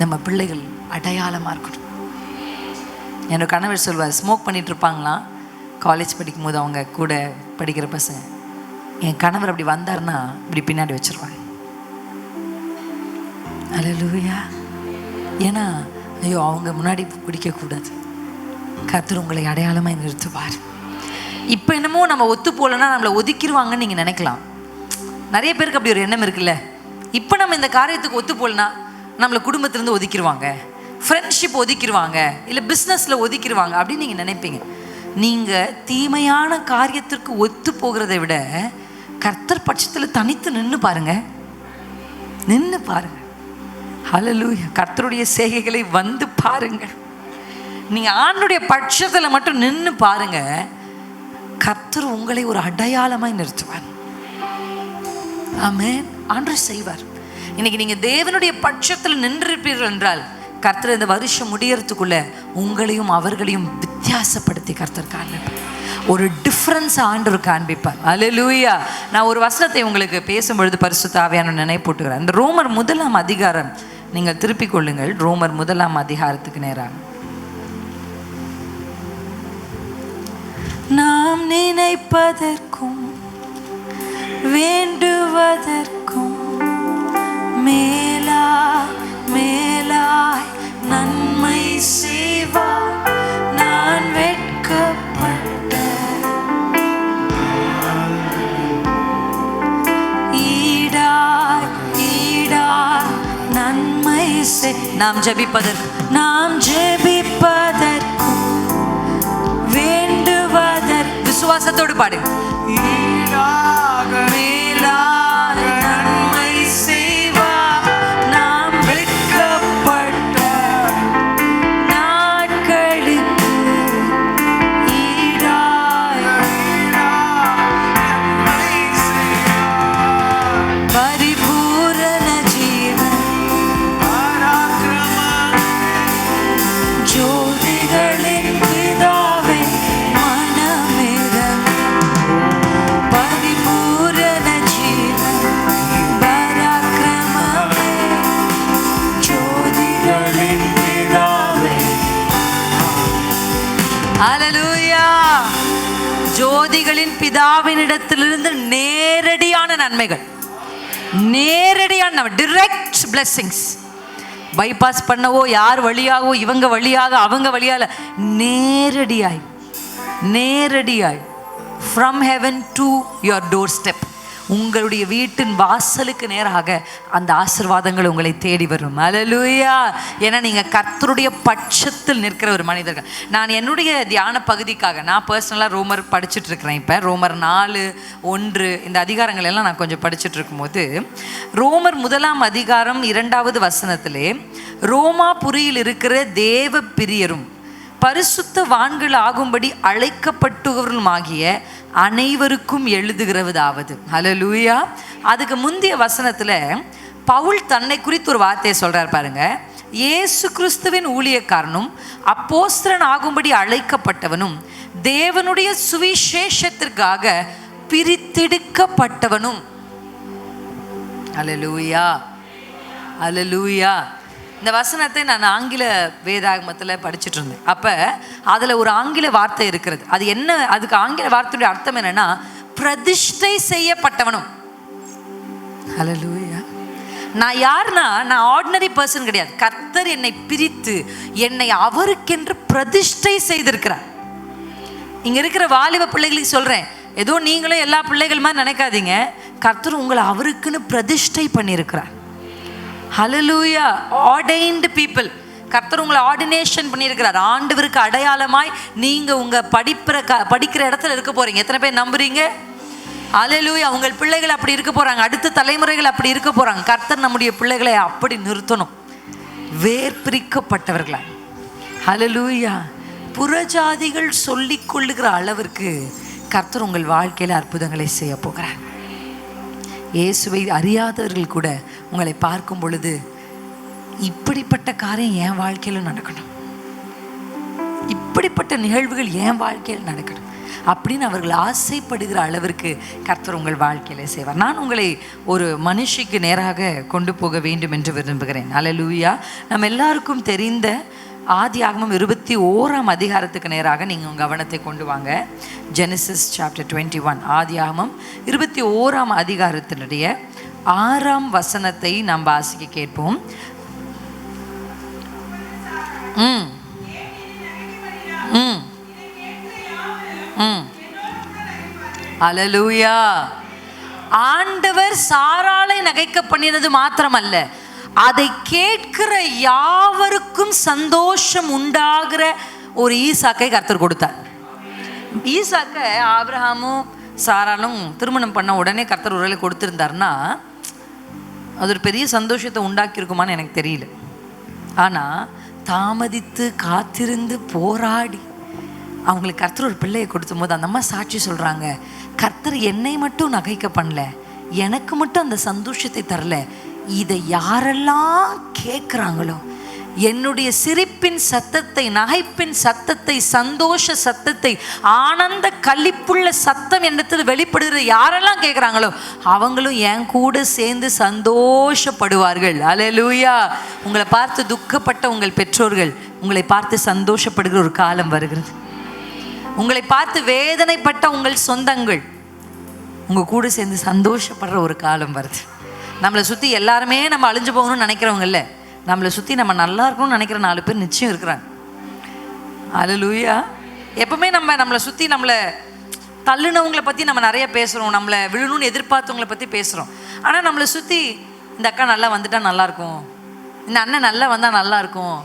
நம்ம பிள்ளைகள் அடையாளமாக இருக்கணும். என்னோட கணவர் சொல்வார், ஸ்மோக் பண்ணிட்டு இருப்பாங்களாம் காலேஜ் படிக்கும் போது அவங்க கூட படிக்கிற பசங்க. என் கணவர் அப்படி வந்தார்னா இப்படி பின்னாடி வச்சிருவாங்க. ஹல்லேலூயா. ஏன்னா ஐயோ அவங்க முன்னாடி குடிக்கக்கூடாது. கர்த்தர் உங்களை அடையாளமாக நிறுத்துவார். இப்போ என்னமோ நம்ம ஒத்து போகலன்னா நம்மளை ஒதுக்கிடுவாங்கன்னு நீங்கள் நினைக்கலாம். நிறைய பேருக்கு அப்படி ஒரு எண்ணம் இருக்குல்ல. இப்போ நம்ம இந்த காரியத்துக்கு ஒத்து போகலன்னா நம்மளை குடும்பத்திலேருந்து ஒதுக்கிடுவாங்க, ஃப்ரெண்ட்ஷிப் ஒதுக்கிடுவாங்க, இல்லை பிஸ்னஸில் ஒதுக்கிடுவாங்க அப்படின்னு நீங்கள் நினைப்பீங்க. நீங்கள் தீமையான காரியத்திற்கு ஒத்து போகிறதை விட கர்த்தர் பட்சத்தில் தனித்து நின்று பாருங்க. ஹல்லேலூயா. கர்த்தருடைய செய்கைகளை வந்து பாருங்க. நீங்க ஆண்டவருடைய பட்சத்தில் மட்டும் நின்று பாருங்க. கர்த்தர் உங்களை ஒரு அடையாளமாய் நிறுத்துவார். ஆமென். ஆண்டவர் செய்வார். இன்னைக்கு நீங்க தேவனுடைய பட்சத்தில் நின்றிருப்பீர்கள் என்றால் கர்த்தர் இந்த வருஷம் முடியறதுக்குள்ள உங்களையும் அவர்களையும் வித்தியாசப்படுத்தி கர்த்தர் காண்பிப்பார். ஒரு டிஃப்ரென்ஸ் ஆண்டவர் காண்பிப்பார். ஹல்லேலூயா. நான் ஒரு வசனத்தை உங்களுக்கு பேசும்பொழுது பரிசுத்த ஆவியானவர் நினைப்பூட்டுகிறேன். இந்த ரோமர் 1ஆம் அதிகாரம் நீங்கள் திருப்பிக் கொள்ளுங்கள். ரோமர் 1ஆம் அதிகாரத்துக்கு நேராக. நாம் நினைப்பதற்கும் வேண்டுவதற்கும் மேலாய் நன்மை செய்வார். நான் வெட்கப்பட்ட ஈடாய் நன்மை நாம் ஜெபிப்பதற்கும் வேண்டுவதற்கு விசுவாசத்தோடு பாடு. மேலாக நன்மை செய்வார். நாம் வெட்கப்பட்ட நாட்களுக்கு ஈடாய் பரிபூரண ஜீவன் ஜோதிகளின் பிதாவே மனமிரங்கு பரிபூரண ஜீவன் பராக்கிரமமே ஜோதிகளின் பிதாவே. ஹல்லேலூயா. ஜோதிகளின் பிதாவினிடத்திலிருந்து நேரடியான நன்மைகள். நேரடியான டிரெக்ட் பிளெஸிங்ஸ். பைபாஸ் பண்ணவோ யார் வழியாகவோ இவங்க வழியாக அவங்க வழியாக, நேரடியாய் from heaven to your doorstep, உங்களுடைய வீட்டின் வாசலுக்கு நேராக அந்த ஆசீர்வாதங்கள் உங்களை தேடி வரும். அல்லேலூயா. ஏன்னா நீங்கள் கர்த்தருடைய பட்சத்தில் நிற்கிற ஒரு மனிதர்கள். நான் என்னுடைய தியான பகுதிக்காக நான் பர்சனலாக ரோமர் படிச்சுட்டு இருக்கிறேன். இப்போ ரோமர் 4:1 இந்த அதிகாரங்கள் எல்லாம் நான் கொஞ்சம் படிச்சுட்டு இருக்கும்போது, ரோமர் 1ஆம் அதிகாரம் 2வது வசனத்திலே, ரோமாபுரியில் இருக்கிற தேவ பிரியரும் பரிசுத்த வான்கள் ஆகும்படி அழைக்கப்பட்டவர்களுமாகிய அனைவருக்கும் எழுதுகிறதாவது. ஹல்லேலூயா. அதுக்கு முந்தைய வசனத்தில் பவுல் தன்னை குறித்து ஒரு வார்த்தையை சொல்கிறார் பாருங்க. இயேசு கிறிஸ்துவின் ஊழியக்காரனும் அப்போஸ்தலன் ஆகும்படி அழைக்கப்பட்டவனும் தேவனுடைய சுவிசேஷத்திற்காக பிரித்தெடுக்கப்பட்டவனும். ஹல்லேலூயா, ஹல்லேலூயா. இந்த வசனத்தை நான் ஆங்கில வேதாகமத்தில் படிச்சுட்டு இருந்தேன். அப்போ அதில் ஒரு ஆங்கில வார்த்தை இருக்கிறது. அது என்ன? அதுக்கு ஆங்கில வார்த்தையுடைய அர்த்தம் என்னன்னா, பிரதிஷ்டை செய்யப்பட்டவனும். ஹல்லேலூயா. நான் யாருன்னா, நான் ஆர்டினரி பர்சன் கிடையாது. கர்த்தர் என்னை பிரித்து என்னை அவருக்கென்று பிரதிஷ்டை செய்திருக்கிறார். இங்கே இருக்கிற வாலிப பிள்ளைகளுக்கு சொல்கிறேன், ஏதோ நீங்களும் எல்லா பிள்ளைகள் மாதிரி நினைக்காதீங்க. கர்த்தர் உங்களை அவருக்குன்னு பிரதிஷ்டை பண்ணியிருக்கிறார். ஹல்லேலூயா. ஆர்டைன்டு பீப்புள். கர்த்தர் உங்களை ஆர்டினேஷன் பண்ணியிருக்கிறார். ஆண்டவருக்கு அடையாளமாய் நீங்கள் உங்கள் படிக்கிற இடத்துல இருக்க போகிறீங்க. எத்தனை பேர் நம்புறீங்க? ஹல்லேலூயா. உங்கள் பிள்ளைகள் அப்படி இருக்க போகிறாங்க. அடுத்த தலைமுறைகள் அப்படி இருக்க போகிறாங்க. கர்த்தர் நம்முடைய பிள்ளைகளை அப்படி நிறுத்தணும், வேர் பிரிக்கப்பட்டவர்களா. ஹல்லேலூயா. புறஜாதிகள் சொல்லிக் கொள்ளுகிற அளவிற்கு கர்த்தர் உங்கள் வாழ்க்கையில் அற்புதங்களை செய்ய போகிறார். இயேசுவை அறியாதவர்கள் கூட உங்களை பார்க்கும் பொழுது, இப்படிப்பட்ட காரியம் என் வாழ்க்கையில் நடக்கணும், இப்படிப்பட்ட நிகழ்வுகள் என் வாழ்க்கையில் நடக்கணும் அப்படின்னு அவர்கள் ஆசைப்படுகிற அளவிற்கு கர்த்தர் உங்கள் வாழ்க்கையில் செய்வார். நான் உங்களை ஒரு மனுஷிக்கு நேராக கொண்டு போக வேண்டும் என்று விரும்புகிறேன். அல்லேலூயா. நம்ம எல்லாருக்கும் தெரிந்த ஆதியாகமம் 21ஆம் அதிகாரத்துக்கு நேராக நீங்கள் உங்கள் கவனத்தை கொண்டு வாங்க. Genesis chapter 21. ஆதியாகமம் 21ஆம் அதிகாரத்தினுடைய 6ஆம் வசனத்தை நாம் வாசிக்க கேட்போம். அல்லேலூயா. ஆண்டவர் சாராளை நகைக்க பண்ணினது மாத்திரமல்ல, அதை கேட்கிற யாவருக்கும் சந்தோஷம் உண்டாகிற ஒரு ஈசாக்கை கர்த்தர் கொடுத்தார். ஈசாக்கை ஆபிரகாமும் சாராலும் திருமணம் பண்ண உடனே கர்த்தர் ஒரு வேளை கொடுத்துருந்தாருன்னா அது ஒரு பெரிய சந்தோஷத்தை உண்டாக்கியிருக்குமான்னு எனக்கு தெரியல. ஆனால் தாமதித்து காத்திருந்து போராடி அவங்களுக்கு கர்த்தர் ஒரு பிள்ளையை கொடுத்தும் போது அந்த அம்மா சாட்சி சொல்கிறாங்க, கர்த்தர் என்னை மட்டும் நகைக்க பண்ணல, எனக்கு மட்டும் அந்த சந்தோஷத்தை தரல, இதை யாரெல்லாம் கேட்குறாங்களோ, என்னுடைய சிரிப்பின் சத்தத்தை, நகைப்பின் சத்தத்தை, சந்தோஷ சத்தத்தை, ஆனந்த களிப்புள்ள சத்தம் என்னத்தில் வெளிப்படுகிற யாரெல்லாம் கேட்குறாங்களோ அவங்களும் என் கூட சேர்ந்து சந்தோஷப்படுவார்கள். அல்லேலூயா. உங்களை பார்த்து துக்கப்பட்ட உங்கள் பெற்றோர்கள் உங்களை பார்த்து சந்தோஷப்படுகிற ஒரு காலம் வருகிறது. உங்களை பார்த்து வேதனைப்பட்ட உங்கள் சொந்தங்கள் உங்கள் கூட சேர்ந்து சந்தோஷப்படுற ஒரு காலம் வருது. நம்மளை சுற்றி எல்லாருமே நம்ம அழிஞ்சு போகணும்னு நினைக்கிறவங்கல்ல, நம்மளை சுற்றி நம்ம நல்லா இருக்கணும்னு நினைக்கிற 4 பேர் நிச்சயம் இருக்கிறாங்க. அல்லேலூயா. எப்பவுமே நம்மளை சுற்றி நம்மளை தள்ளுனவங்களை பற்றி நம்ம நிறைய பேசுகிறோம், நம்மளை விழணும்னு எதிர்பார்த்தவங்களை பற்றி பேசுகிறோம். ஆனால் நம்மளை சுற்றி இந்த அக்கா நல்லா வந்துட்டால் நல்லாயிருக்கும், இந்த அண்ணன் நல்லா வந்தால் நல்லாயிருக்கும்,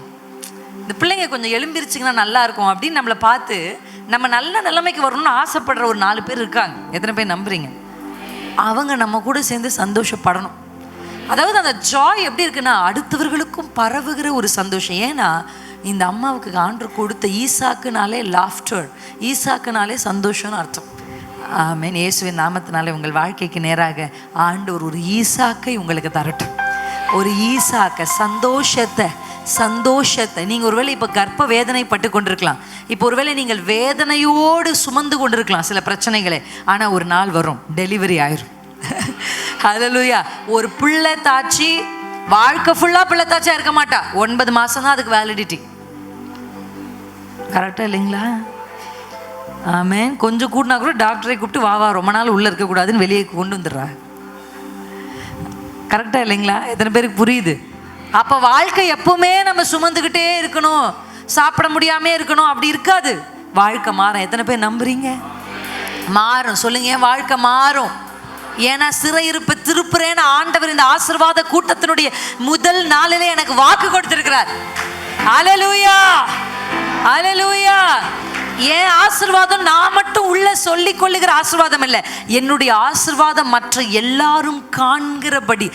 இந்த பிள்ளைங்க கொஞ்சம் எழும்பிருச்சிங்கன்னா நல்லாயிருக்கும் அப்படின்னு நம்மளை பார்த்து நம்ம நல்ல நிலைமைக்கு வரணும்னு ஆசைப்படுற ஒரு 4 பேர் இருக்காங்க. எத்தனை பேர் நம்புறீங்க? அவங்க நம்ம கூட சேர்ந்து சந்தோஷப்படணும். அதாவது அந்த ஜாய் எப்படி இருக்குன்னா அடுத்தவர்களுக்கும் பரவுகிற ஒரு சந்தோஷம். ஏன்னா இந்த அம்மாவுக்கு ஆண்டவர் கொடுத்த ஈசாக்குனாலே லாஃப்டர், ஈசாக்குனாலே சந்தோஷம்னு அர்த்தம். ஆமென். இயேசுவின் நாமத்தினாலே உங்கள் வாழ்க்கைக்கு நேராக ஆண்டவர் ஒரு ஈசாக்கை உங்களுக்கு தரட்டும். ஒரு ஈசாக்க சந்தோஷத்தை நீங்கள் ஒருவேளை இப்போ கர்ப்ப வேதனை பட்டு கொண்டிருக்கலாம், இப்போ ஒருவேளை நீங்கள் வேதனையோடு சுமந்து கொண்டிருக்கலாம் சில பிரச்சனைகளை. ஆனால் ஒரு நாள் வரும், டெலிவரி ஆயிரும். ஹல்லேலூயா. ஒரு பிள்ளை தாச்சி வாழ்க்கை ஃபுல்லாக பிள்ளை தாச்சியாக இருக்க மாட்டா, 9 மாதம் தான் அதுக்கு வேலிடிட்டி. கரெக்டாக இல்லைங்களா? ஆமென். கொஞ்சம் கூட்டினா கூட டாக்டரை கூப்பிட்டு வா ரொம்ப நாள் உள்ளே இருக்கக்கூடாதுன்னு வெளியே கொண்டு வந்துடுறா. கரெக்டாக இல்லைங்களா? எத்தனை பேருக்கு புரியுது? அப்போ வாழ்க்கை எப்பவுமே நம்ம சுமந்துக்கிட்டே இருக்கணும், சாப்பிட முடியாமே இருக்கணும், அப்படி இருக்காது. வாழ்க்கை மாறும். எத்தனை பேர் நம்புறீங்க? மாறும். சொல்லுங்க, என் வாழ்க்கை மாறும். ஏன்னா சிறையிருப்பு திருப்புறேன்னு ஆண்டவர் இந்த ஆசீர்வாத கூட்டத்தினுடைய முதல் நாளிலே எனக்கு வாக்கு கொடுத்திருக்கிறார். அல்லேலூயா, அல்லேலூயா. என் ஆசீர்வாதம் நான் மட்டும் உள்ள சொல்லிக் கொள்ளுகிற ஆசீர்வாதம் இல்லை. என்னுடைய ஆசீர்வாதம் மற்ற எல்லாரும் காண்கிறபடி,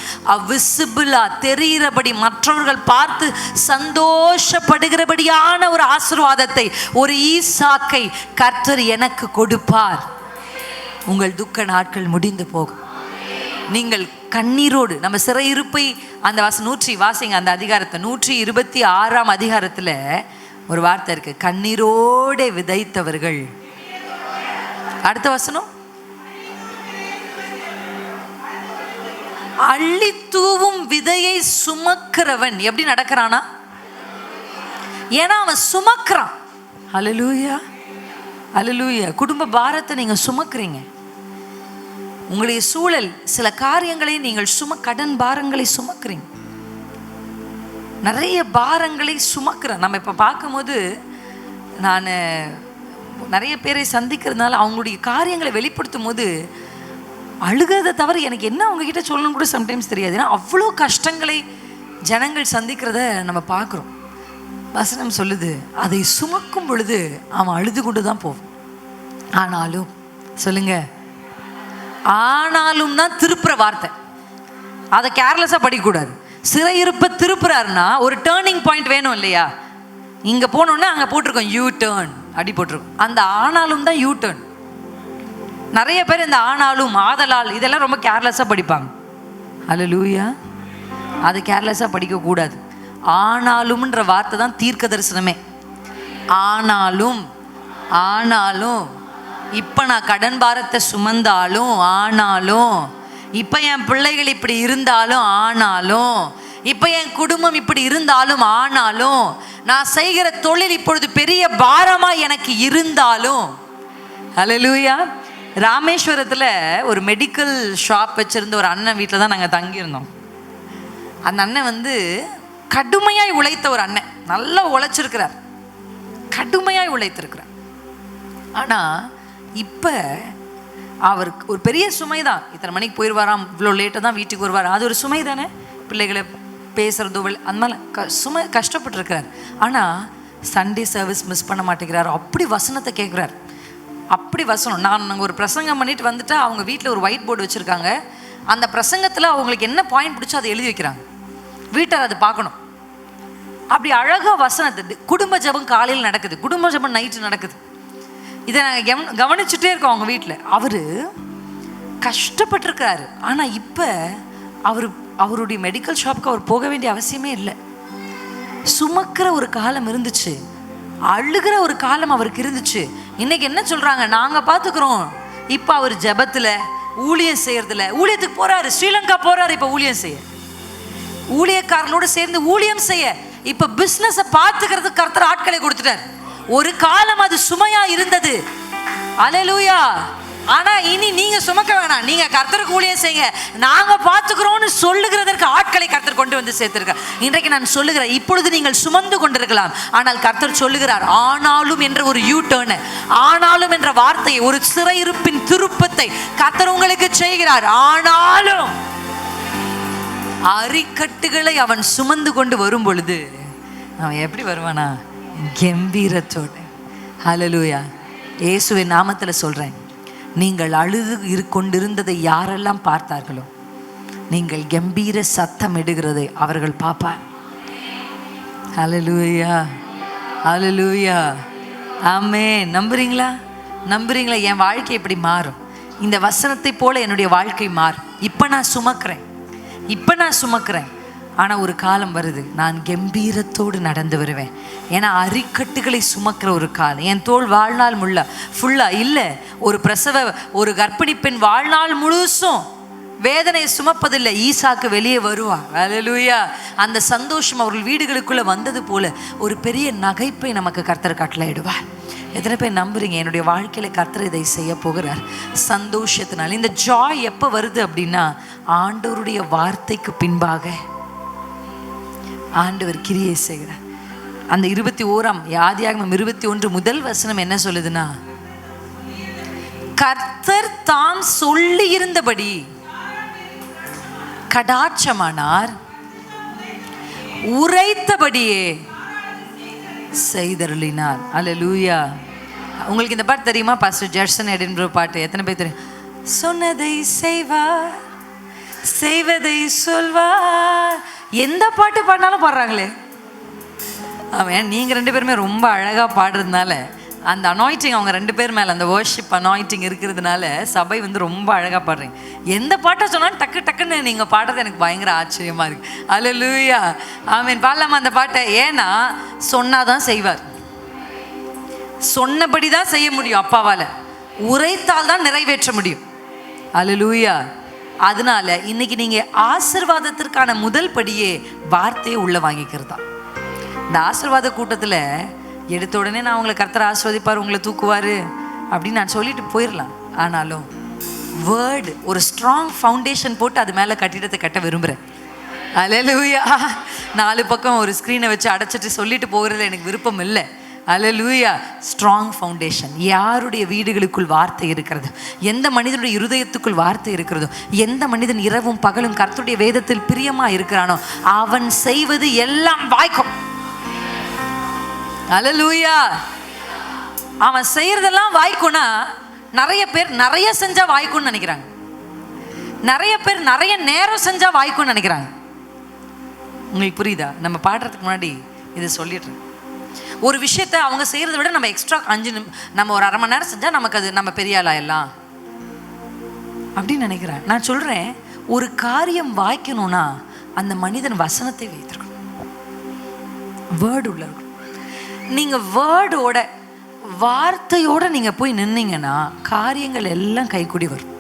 விசிபிளா தெரிகிறபடி, மற்றவர்கள் பார்த்து சந்தோஷப்படுகிறபடியான ஒரு ஆசீர்வாதத்தை, ஒரு ஈசாக்கை கர்த்தர் எனக்கு கொடுப்பார். உங்கள் துக்க நாட்கள் முடிந்து போகும். நீங்கள் கண்ணீரோடு, நம்ம சிறையிருப்பை அந்த 100 வாசிங்க, அந்த அதிகாரத்தை 126ஆம் அதிகாரத்தில் ஒரு வார்த்தை இருக்கு, கண்ணீரோடு விதைத்தவர்கள். அடுத்த வசனம், அள்ளி தூவும் விதையை சுமக்கிறவன் எப்படி நடக்கிறானா? ஏன்னா அவன் சுமக்கிறான். அல்லேலூயா, அல்லேலூயா. குடும்ப பாரத்தை நீங்க சுமக்கிறீங்க. உங்களுடைய சூழல், சில காரியங்களை நீங்கள் கடன் பாரங்களை சுமக்கிறீங்க. நிறைய பாரங்களை சுமக்கிறேன். நம்ம இப்போ பார்க்கும்போது நான் நிறைய பேரை சந்திக்கிறதுனால அவங்களுடைய காரியங்களை வெளிப்படுத்தும் போது அழுகிறத தவிர எனக்கு என்ன அவங்கக்கிட்ட சொல்லணும் கூட சம்டைம்ஸ் தெரியாது. ஏன்னா அவ்வளோ கஷ்டங்களை ஜனங்கள் சந்திக்கிறத நம்ம பார்க்குறோம். வசனம் சொல்லுது, அதை சுமக்கும் பொழுது அவன் அழுது கொண்டு தான் போவான். ஆனாலும், சொல்லுங்க, ஆனாலும் தான் திருப்புற வார்த்தை. அதை கேர்லெஸ்ஸாக படிக்கக்கூடாது. சிறையிருப்பை திருப்புறாருன்னா ஒரு டேர்னிங் பாயிண்ட் வேணும் இல்லையா? இங்கே போனோன்னா அங்கே போட்டிருக்கோம் யூ டேர்ன், அடி போட்டிருக்கோம். அந்த ஆனாலும் தான் யூ டேர்ன். நிறைய பேர் இந்த ஆனாலும், ஆதலால் இதெல்லாம் ரொம்ப கேர்லெஸ்ஸாக படிப்பாங்க. அல்லேலூயா. அது கேர்லெஸ்ஸாக படிக்கக்கூடாது. ஆனாலும்ன்ற வார்த்தை தான் தீர்க்க தரிசனமே. ஆனாலும், ஆனாலும் இப்போ நான் கடன் பாரத்தை சுமந்தாலும், ஆனாலும் இப்போ என் பிள்ளைகள் இப்படி இருந்தாலும், ஆனாலும் இப்போ என் குடும்பம் இப்படி இருந்தாலும், ஆனாலும் நான் செய்கிற தொழில் இப்பொழுது பெரிய பாரமாக எனக்கு இருந்தாலும். அல்லேலூயா. ராமேஸ்வரத்தில் ஒரு மெடிக்கல் ஷாப் வச்சுருந்த ஒரு அண்ணன் வீட்டில் தான் நாங்கள் தங்கியிருந்தோம். அந்த அண்ணன் கடுமையாய் உழைத்த ஒரு அண்ணன், நல்லா உழைச்சிருக்கிறார், கடுமையாய் உழைத்திருக்கிறார். ஆனால் இப்போ அவருக்கு ஒரு பெரிய சுமை தான். இத்தனை மணிக்கு போயிடுவாராம், இவ்வளோ லேட்டாக தான் வீட்டுக்கு வருவார். அது ஒரு சுமை தானே, பிள்ளைகளை பேசுகிறதோ அந்த மாதிரி சுமை கஷ்டப்பட்டுருக்கிறார். ஆனால் சண்டே சர்வீஸ் மிஸ் பண்ண மாட்டேங்கிறார். அப்படி வசனத்தை கேட்குறார், அப்படி வசனம். நாங்கள் ஒரு பிரசங்கம் பண்ணிட்டு வந்துட்டு அவங்க வீட்டில் ஒரு ஒயிட் போர்டு வச்சுருக்காங்க. அந்த பிரசங்கத்தில் அவங்களுக்கு என்ன பாயிண்ட் பிடிச்சோ அதை எழுதி வைக்கிறாங்க. வீட்டார் அதை பார்க்கணும். அப்படி அழகாக வசனத்தை, குடும்ப ஜபம் காலையில் நடக்குது, குடும்ப ஜபம் நைட்டு நடக்குது. இதை நாங்கள் கவனிச்சுட்டே இருக்கோம். அவங்க வீட்டில் அவர் கஷ்டப்பட்டிருக்கிறாரு. ஆனால் இப்போ அவருடைய மெடிக்கல் ஷாப்புக்கு அவர் போக வேண்டிய அவசியமே இல்லை. சுமக்கிற ஒரு காலம் இருந்துச்சு, அழுகிற ஒரு காலம் அவருக்கு இருந்துச்சு. இன்னைக்கு என்ன சொல்கிறாங்க, நாங்கள் பார்த்துக்குறோம். இப்போ அவர் ஜபத்தில், ஊழியம் செய்யறதில்ல. ஊழியத்துக்கு போகிறாரு, ஸ்ரீலங்கா போகிறாரு. இப்போ ஊழியம் செய்ய, ஊழியக்காரர்களோடு சேர்ந்து ஊழியம் செய்ய, இப்போ பிஸ்னஸை பார்த்துக்கிறதுக்கு கர்த்தர் ஆட்களை கொடுத்துட்டார். ஒரு காலம் அது சுமையா இருந்தது. அல்லேலூயா. ஆனா இனி நீங்க சுமக்க வேணாம், நீங்க கர்த்தருக்கு ஊழியம் செய்யுங்க, நாங்க பார்த்துக்கிறோம்னு சொல்லுகிறதற்கு ஆட்களை கர்த்தர் கொண்டு வந்து சேர்த்திருக்கார். இன்றைக்கு நான் சொல்லுகிறேன், இப்பொழுது நீங்கள் சுமந்து கொண்டிருக்கலாம், ஆனால் கர்த்தர் சொல்லுகிறார் ஆனாலும் என்ற ஒரு யூ டர்ன், ஆனாலும் என்ற வார்த்தையை, ஒரு சிறையிருப்பின் திருப்பத்தை கர்த்தர் உங்களுக்கு செய்கிறார். ஆனாலும் அரிக்கட்டுகளை அவன் சுமந்து கொண்டு வரும் பொழுது அவன் எப்படி வருவானா? கம்பீரத்தோடு. ஹல்லேலூயா. இயேசுவின் நாமத்தில் சொல்கிறேன், நீங்கள் அழுது கொண்டிருந்ததை யாரெல்லாம் பார்த்தார்களோ, நீங்கள் கம்பீர சத்தம் இடுகிறதை அவர்கள் பார்ப்பார். ஹல்லேலூயா, ஹல்லேலூயா, ஆமென். நம்புறீங்களா? நம்புறீங்களா? என் வாழ்க்கை எப்படி மாறும்? இந்த வசனத்தை போல என்னுடைய வாழ்க்கை மாறும். இப்போ நான் சுமக்கிறேன், இப்போ நான் சுமக்கிறேன். ஆனால் ஒரு காலம் வருது, நான் கம்பீரத்தோடு நடந்து வருவேன். ஏன்னா அரிக்கட்டுகளை சுமக்கிற ஒரு காலம். என் தோள் வாழ்நாள் ஃபுல்லாக இல்லை, ஒரு கர்ப்பிணி பெண் வாழ்நாள் முழுசும் வேதனையை சுமப்பதில்லை. ஈசாக்கு வெளியே வருவான். அல்லேலூயா. அந்த சந்தோஷம் அவர்கள் வீடுகளுக்குள்ள வந்தது போல ஒரு பெரிய நகைப்பை நமக்கு கர்த்தர் கட்டளையிடுவார். எத்தனை பேர் நம்புறீங்க என்னுடைய வாழ்க்கையில கர்த்தர் இதை செய்ய போகிறார்? சந்தோஷத்தினால். இந்த ஜாய் எப்போ வருது அப்படின்னா, ஆண்டவருடைய வார்த்தைக்கு பின்பாக ஆண்டவர் கிரியை செய்கிறார். அந்த 21 ஆதியாகமம் 21 முதல் வசனம் என்ன சொல்லுதுன்னா, கர்த்தர் தாம் சொல்லி இருந்தபடி கடாட்சமானார், உரைத்தபடியே செய்தருளினார். அல்லேலூயா. உங்களுக்கு இந்த பாட்டு தெரியுமா? பாஸ்டர் ஜெர்சன் எடின்பரோ பாட்டு. எத்தனை பேர் தெரியும்? சொன்னதை செய்வார், செய்வதை சொல்வார். எந்த பாட்டு பாடினாலும் பாடுறாங்களே. அவன் நீங்கள் 2 பேருமே ரொம்ப அழகாக பாடுறதுனால, அந்த அனாயிட்டிங் அவங்க 2 பேர் மேலே அந்த வர்ஷிப் அனாயிட்டிங் இருக்கிறதுனால சபை ரொம்ப அழகாக பாடுறீங்க. எந்த பாட்டை சொன்னாலும் டக்கு டக்குன்னு நீங்கள் பாடுறது எனக்கு பயங்கர ஆச்சரியமாக இருக்குது. அல்லேலூயா. ஆமென். பாடலாமா அந்த பாட்டை? ஏன்னா சொன்னாதான் செய்வார், சொன்னபடி தான் செய்ய முடியும் அப்பாவால், உரைத்தால் தான் நிறைவேற்ற முடியும். அல்லேலூயா. அதனால இன்னைக்கு நீங்கள் ஆசீர்வாதத்திற்கான முதல் படியே வார்த்தையை உள்ளே வாங்கிக்கிறது தான். இந்த ஆசீர்வாத கூட்டத்தில் எடுத்த உடனே நான் உங்களை கர்த்தர் ஆசீர்வதிப்பார், உங்களை தூக்குவார் அப்படின்னு நான் சொல்லிட்டு போயிடலாம். ஆனாலும் வேர்டு ஒரு ஸ்ட்ராங் ஃபவுண்டேஷன் போட்டு அது மேலே கட்டிடத்தை கட்ட விரும்புகிறேன். அல்லேலூயா. 4 பக்கம் ஒரு ஸ்க்ரீனை வச்சு அடைச்சிட்டு சொல்லிட்டு போகிறதுல எனக்கு விருப்பம் இல்லை. அல்லேலூயா. Strong foundation. யாருடைய வீடுகளுக்குள் வார்த்தை இருக்கிறது, எந்த மனிதனுடைய இருதயத்துக்குள் வார்த்தை இருக்கிறதோ, எந்த மனிதன் இரவும் பகலும் கர்த்தருடைய வேதத்தில் பிரியமாக இருக்கிறானோ அவன் செய்வது எல்லாம் வாய்க்கும். அல்லேலூயா. அவன் செய்யறதெல்லாம் வாய்க்கும்னா, நிறைய பேர் நிறைய செஞ்சா வாய்க்கும்னு நினைக்கிறாங்க. நிறைய பேர் நிறைய நேரம் செஞ்சா வாய்க்கும்னு நினைக்கிறாங்க. உங்களுக்கு புரியுதா? நம்ம பாடுறதுக்கு முன்னாடி இதை சொல்லிடுறேன். ஒரு விஷயத்த அவங்க செய்கிறத விட நம்ம எக்ஸ்ட்ரா 5 நம்ம ஒரு அரை மணி நேரம் செஞ்சால் நமக்கு அது நம்ம பெரிய ஆளாயிடலாம் அப்படின்னு நினைக்கிறேன். நான் சொல்கிறேன், ஒரு காரியம் வாய்க்கணும்னா அந்த மனிதன் வசனத்தை வைத்திருக்கணும், வேர்டு உள்ள இருக்கணும். நீங்கள் வேர்டோட வார்த்தையோடு நீங்கள் போய் நின்னீங்கன்னா காரியங்கள் எல்லாம் கைக்கூடி வரும்.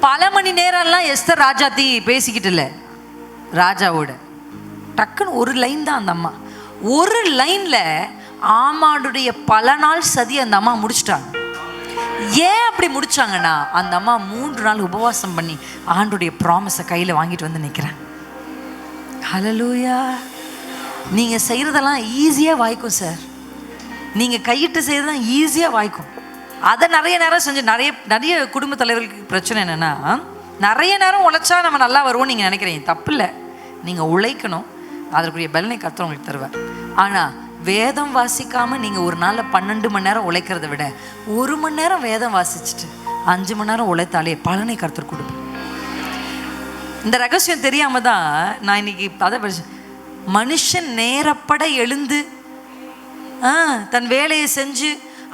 பல மணி நேரம்லாம் எஸ்தர் ராஜாத்தி பேசிக்கிட்டு இல்லை ராஜாவோட. டக்குன்னு ஒரு லைன் தான் அந்த அம்மா, ஒரு லைனில் ஆமாடுடைய பல நாள் சதி அந்த அம்மா முடிச்சிட்டாங்க. ஏன் அப்படி முடிச்சாங்கன்னா, அந்த அம்மா 3 நாள் உபவாசம் பண்ணி ஆண்டுடைய ப்ராமிஸை கையில் வாங்கிட்டு வந்து நிற்கிறேன். ஹல்லேலூயா. நீங்கள் செய்கிறதெல்லாம் ஈஸியாக வாய்க்கும் சார். நீங்கள் கையிட்டு செய்கிறதெல்லாம் ஈஸியாக வாய்க்கும். அதை நிறைய நேரம் செஞ்சு நிறைய குடும்ப தலைவர்களுக்கு பிரச்சனை என்னென்னா, நிறைய நேரம் உழைச்சா நம்ம நல்லா வருவோம்னு நீங்கள் நினைக்கிறீங்க. தப்பு இல்லை, நீங்கள் உழைக்கணும், அதற்குரிய பலனை கர்த்தர் உங்களுக்கு தருவார். ஆனால் வேதம் வாசிக்காமல் நீங்கள் ஒரு நாளில் 12 மணி நேரம் உழைக்கிறத விட 1 மணி நேரம் வேதம் வாசிச்சுட்டு 5 மணி நேரம் உழைத்தாலே பலனை கர்த்தர் கொடுப்பார். இந்த ரகசியம் தெரியாமல் தான் நான் இன்னைக்கு அதை படிச்சேன். மனுஷன் நேரப்பட எழுந்து தன் வேலையை செஞ்சு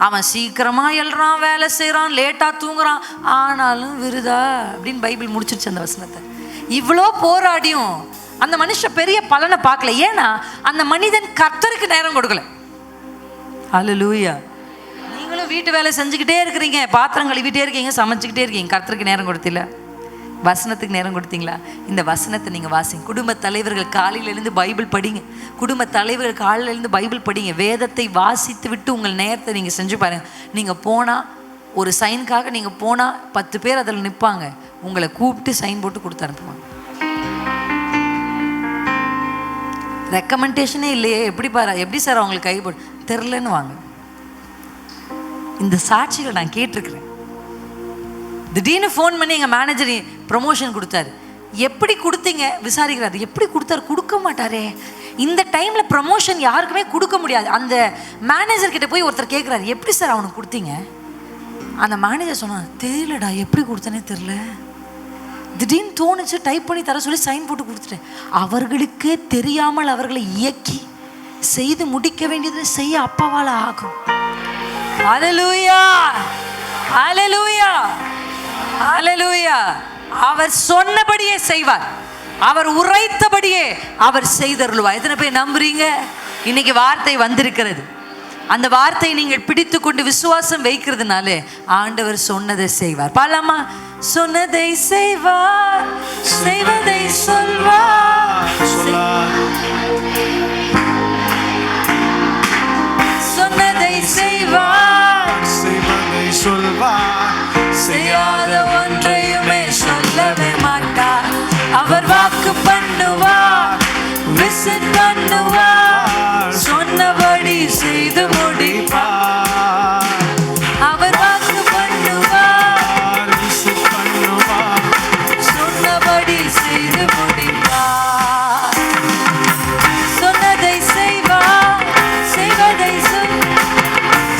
அவன் சீக்கிரமாக எழுறான், வேலை செய்கிறான், லேட்டாக தூங்குறான், ஆனாலும் விருதா அப்படின்னு பைபிள் முடிச்சிருச்சு அந்த வசனத்தை. இவ்வளோ போராடியும் அந்த மனுஷன் பெரிய பலனை பார்க்கல. ஏன்னா அந்த மனிதன் கர்த்தருக்கு நேரம் கொடுக்கல. அல்லேலூயா. நீங்களும் வீட்டு வேலை செஞ்சுக்கிட்டே இருக்கிறீங்க, பாத்திரம் கழுவிட்டே இருக்கீங்க, சமைச்சிக்கிட்டே இருக்கீங்க, கர்த்தருக்கு நேரம் கொடுத்தில்ல, வசனத்துக்கு நேரம் கொடுத்தீங்களா? இந்த வசனத்தை நீங்கள் வாசிங்க. குடும்ப தலைவர்கள் காலையில் எழுந்து பைபிள் படிங்க. குடும்ப தலைவர்கள் காலையில் எழுந்து பைபிள் படிங்க. வேதத்தை வாசித்து விட்டு உங்கள் நேரத்தை நீங்கள் செஞ்சு பாருங்கள். நீங்கள் போனால் ஒரு சைனுக்காக நீங்கள் போனால் 10 பேர் அதில் நிற்பாங்க, உங்களை கூப்பிட்டு சைன் போட்டு கொடுத்து அனுப்புவாங்க. ரெக்கமெண்டேஷனே இல்லையே, எப்படி சார் அவங்களுக்கு கை போட்டு தெரிலன்னு வாங்க. இந்த சாட்சிகள் நான் கேட்டிருக்கிறேன். திடீர்னு ஃபோன் பண்ணி எங்கள் மேனேஜர் ப்ரொமோஷன் கொடுத்தாரு. எப்படி கொடுத்தீங்க விசாரிக்கிறாரு. எப்படி கொடுத்தாரு? கொடுக்க மாட்டாரே. இந்த டைமில் ப்ரமோஷன் யாருக்குமே கொடுக்க முடியாது. அந்த மேனேஜர்கிட்ட போய் ஒருத்தர் கேட்குறாரு, எப்படி சார் அவனுக்கு கொடுத்தீங்க? அந்த மேனேஜர் சொன்னார், தெரியலடா, எப்படி கொடுத்தனே தெரில, திடீர்னு தோணுச்சு, டைப் பண்ணி தர சொல்லி சைன் போட்டு கொடுத்துட்டேன். அவர்களுக்கே தெரியாமல் அவர்களை இயக்கி செய்து முடிக்க வேண்டியது செய்ய அப்பாவால் ஆகும். ஹல்லேலூயா, ஹல்லேலூயா, ஹல்லேலூயா. அவர் சொன்னபடியே செய்வார், அவர் உரைத்தபடியே அவர் செய்தருள்வார். எத்தனை பேர் நம்புறீங்க? இன்னைக்கு வார்த்தை வந்திருக்கிறது. அந்த வார்த்தையை நீங்கள் பிடித்து கொண்டு விசுவாசம் வைக்கிறதுனால ஆண்டவர் சொன்னதை செய்வார். பாலாமா? சொன்னதை செய்வார், செய்வதை சொல்வார், சொன்னதை செய்வார், செய்வதை சொல்வார், செய்யாத ஒன்றையுமே சொல்லவே மாட்டார். அவர் வாக்கு பண்ணுவார், விசிட் பண்ணுவார், சொன்னபடி செய்து முடிப்பார். அவர் வாக்கு பண்ணுவார், விசிட் பண்ணுவார், சொன்னபடி செய்து முடிப்பார். சொன்னதை செய்வார், செய்வதை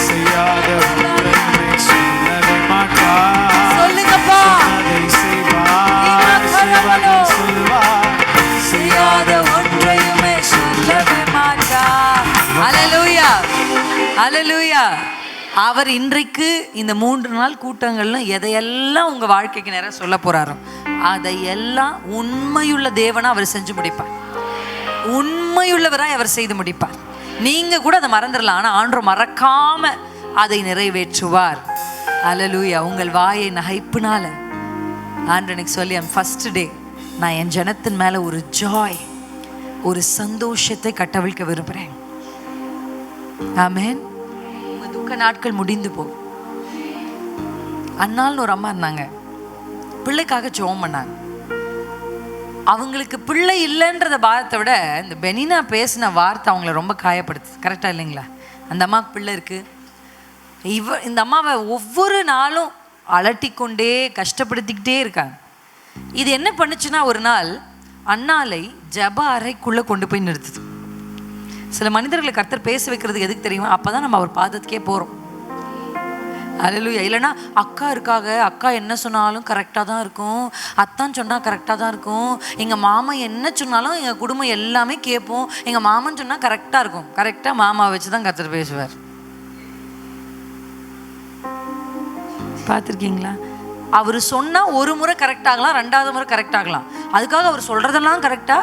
செய்யாத ஒன்றையுமே சொல்லவே மாட்டார். சொல்லுங்கப்பா. சொன்னதை செய்வார், செய்வதை சொல்வார், செய்யாத ஒன்றையுமே சொல்லவே மாட்டார். அல்லேலூயா, அல்லேலூயா. அவர் இன்றைக்கு இந்த 3 நாள் கூட்டங்கள்ல எதையெல்லாம் உங்க வாழ்க்கைக்கு நேரம் சொல்ல போறாரோ அதையெல்லாம் உண்மையுள்ள தேவனா அவர் செஞ்சு முடிப்பார். உண்மையுள்ளவராய் அவர் செய்து முடிப்பார். நீங்க கூட அதை மறந்துடலாம், ஆனா ஆண்டவர் மறக்காம அதை நிறைவேற்றுவார். அல்லேலூயா. உங்கள் வாயை நகைப்புனால ஆண்டவனுக்கு சொல்லி ஃபர்ஸ்ட் டே நான் என் ஜனத்தின் மேல ஒரு ஜாய், ஒரு சந்தோஷத்தை கட்டவிழ்க்க விரும்புகிறேன். ஆமென். உங்கள் துக்க நாட்கள் முடிந்து போகும். அண்ணால்னு ஒரு அம்மா இருந்தாங்க, பிள்ளைக்காக ஜெபம் பண்ணாங்க. அவங்களுக்கு பிள்ளை இல்லைன்றத பாரத்தை விட இந்த பெனினா பேசின வார்த்தை அவங்கள ரொம்ப காயப்படுத்து. கரெக்டாக இல்லைங்களா? அந்த அம்மாவுக்கு பிள்ளை இருக்கு. இந்த அம்மாவை ஒவ்வொரு நாளும் அலட்டிக்கொண்டே கஷ்டப்படுத்திக்கிட்டே இருக்காங்க. இது என்ன பண்ணுச்சுன்னா, ஒரு நாள் அண்ணாலை ஜப அறைக்குள்ளே கொண்டு போய் நிறுத்துது. சில மனிதர்களை கர்த்தர் பேச வைக்கிறதுக்கு எதுக்கு தெரியுமா? அப்போ தான் நம்ம அவர் பாதத்துக்கே போகிறோம். அல்லேலூயா. இல்லைன்னா அக்கா இருக்காங்க, அக்கா என்ன சொன்னாலும் கரெக்டாக தான் இருக்கும், அத்தான் சொன்னால் கரெக்டாக தான் இருக்கும், எங்கள் மாமா என்ன சொன்னாலும் எங்கள் குடும்பம் எல்லாமே கேட்போம், எங்கள் மாமன் சொன்னால் கரெக்டாக இருக்கும். கரெக்டாக மாமா வச்சு தான் கர்த்தர் பேசுவார். பார்த்துருக்கீங்களா? அவர் சொன்னால் ஒரு முறை கரெக்ட் ஆகலாம், 2வது முறை கரெக்ட் ஆகலாம். அதுக்காக அவர் சொல்கிறதெல்லாம் கரெக்டா?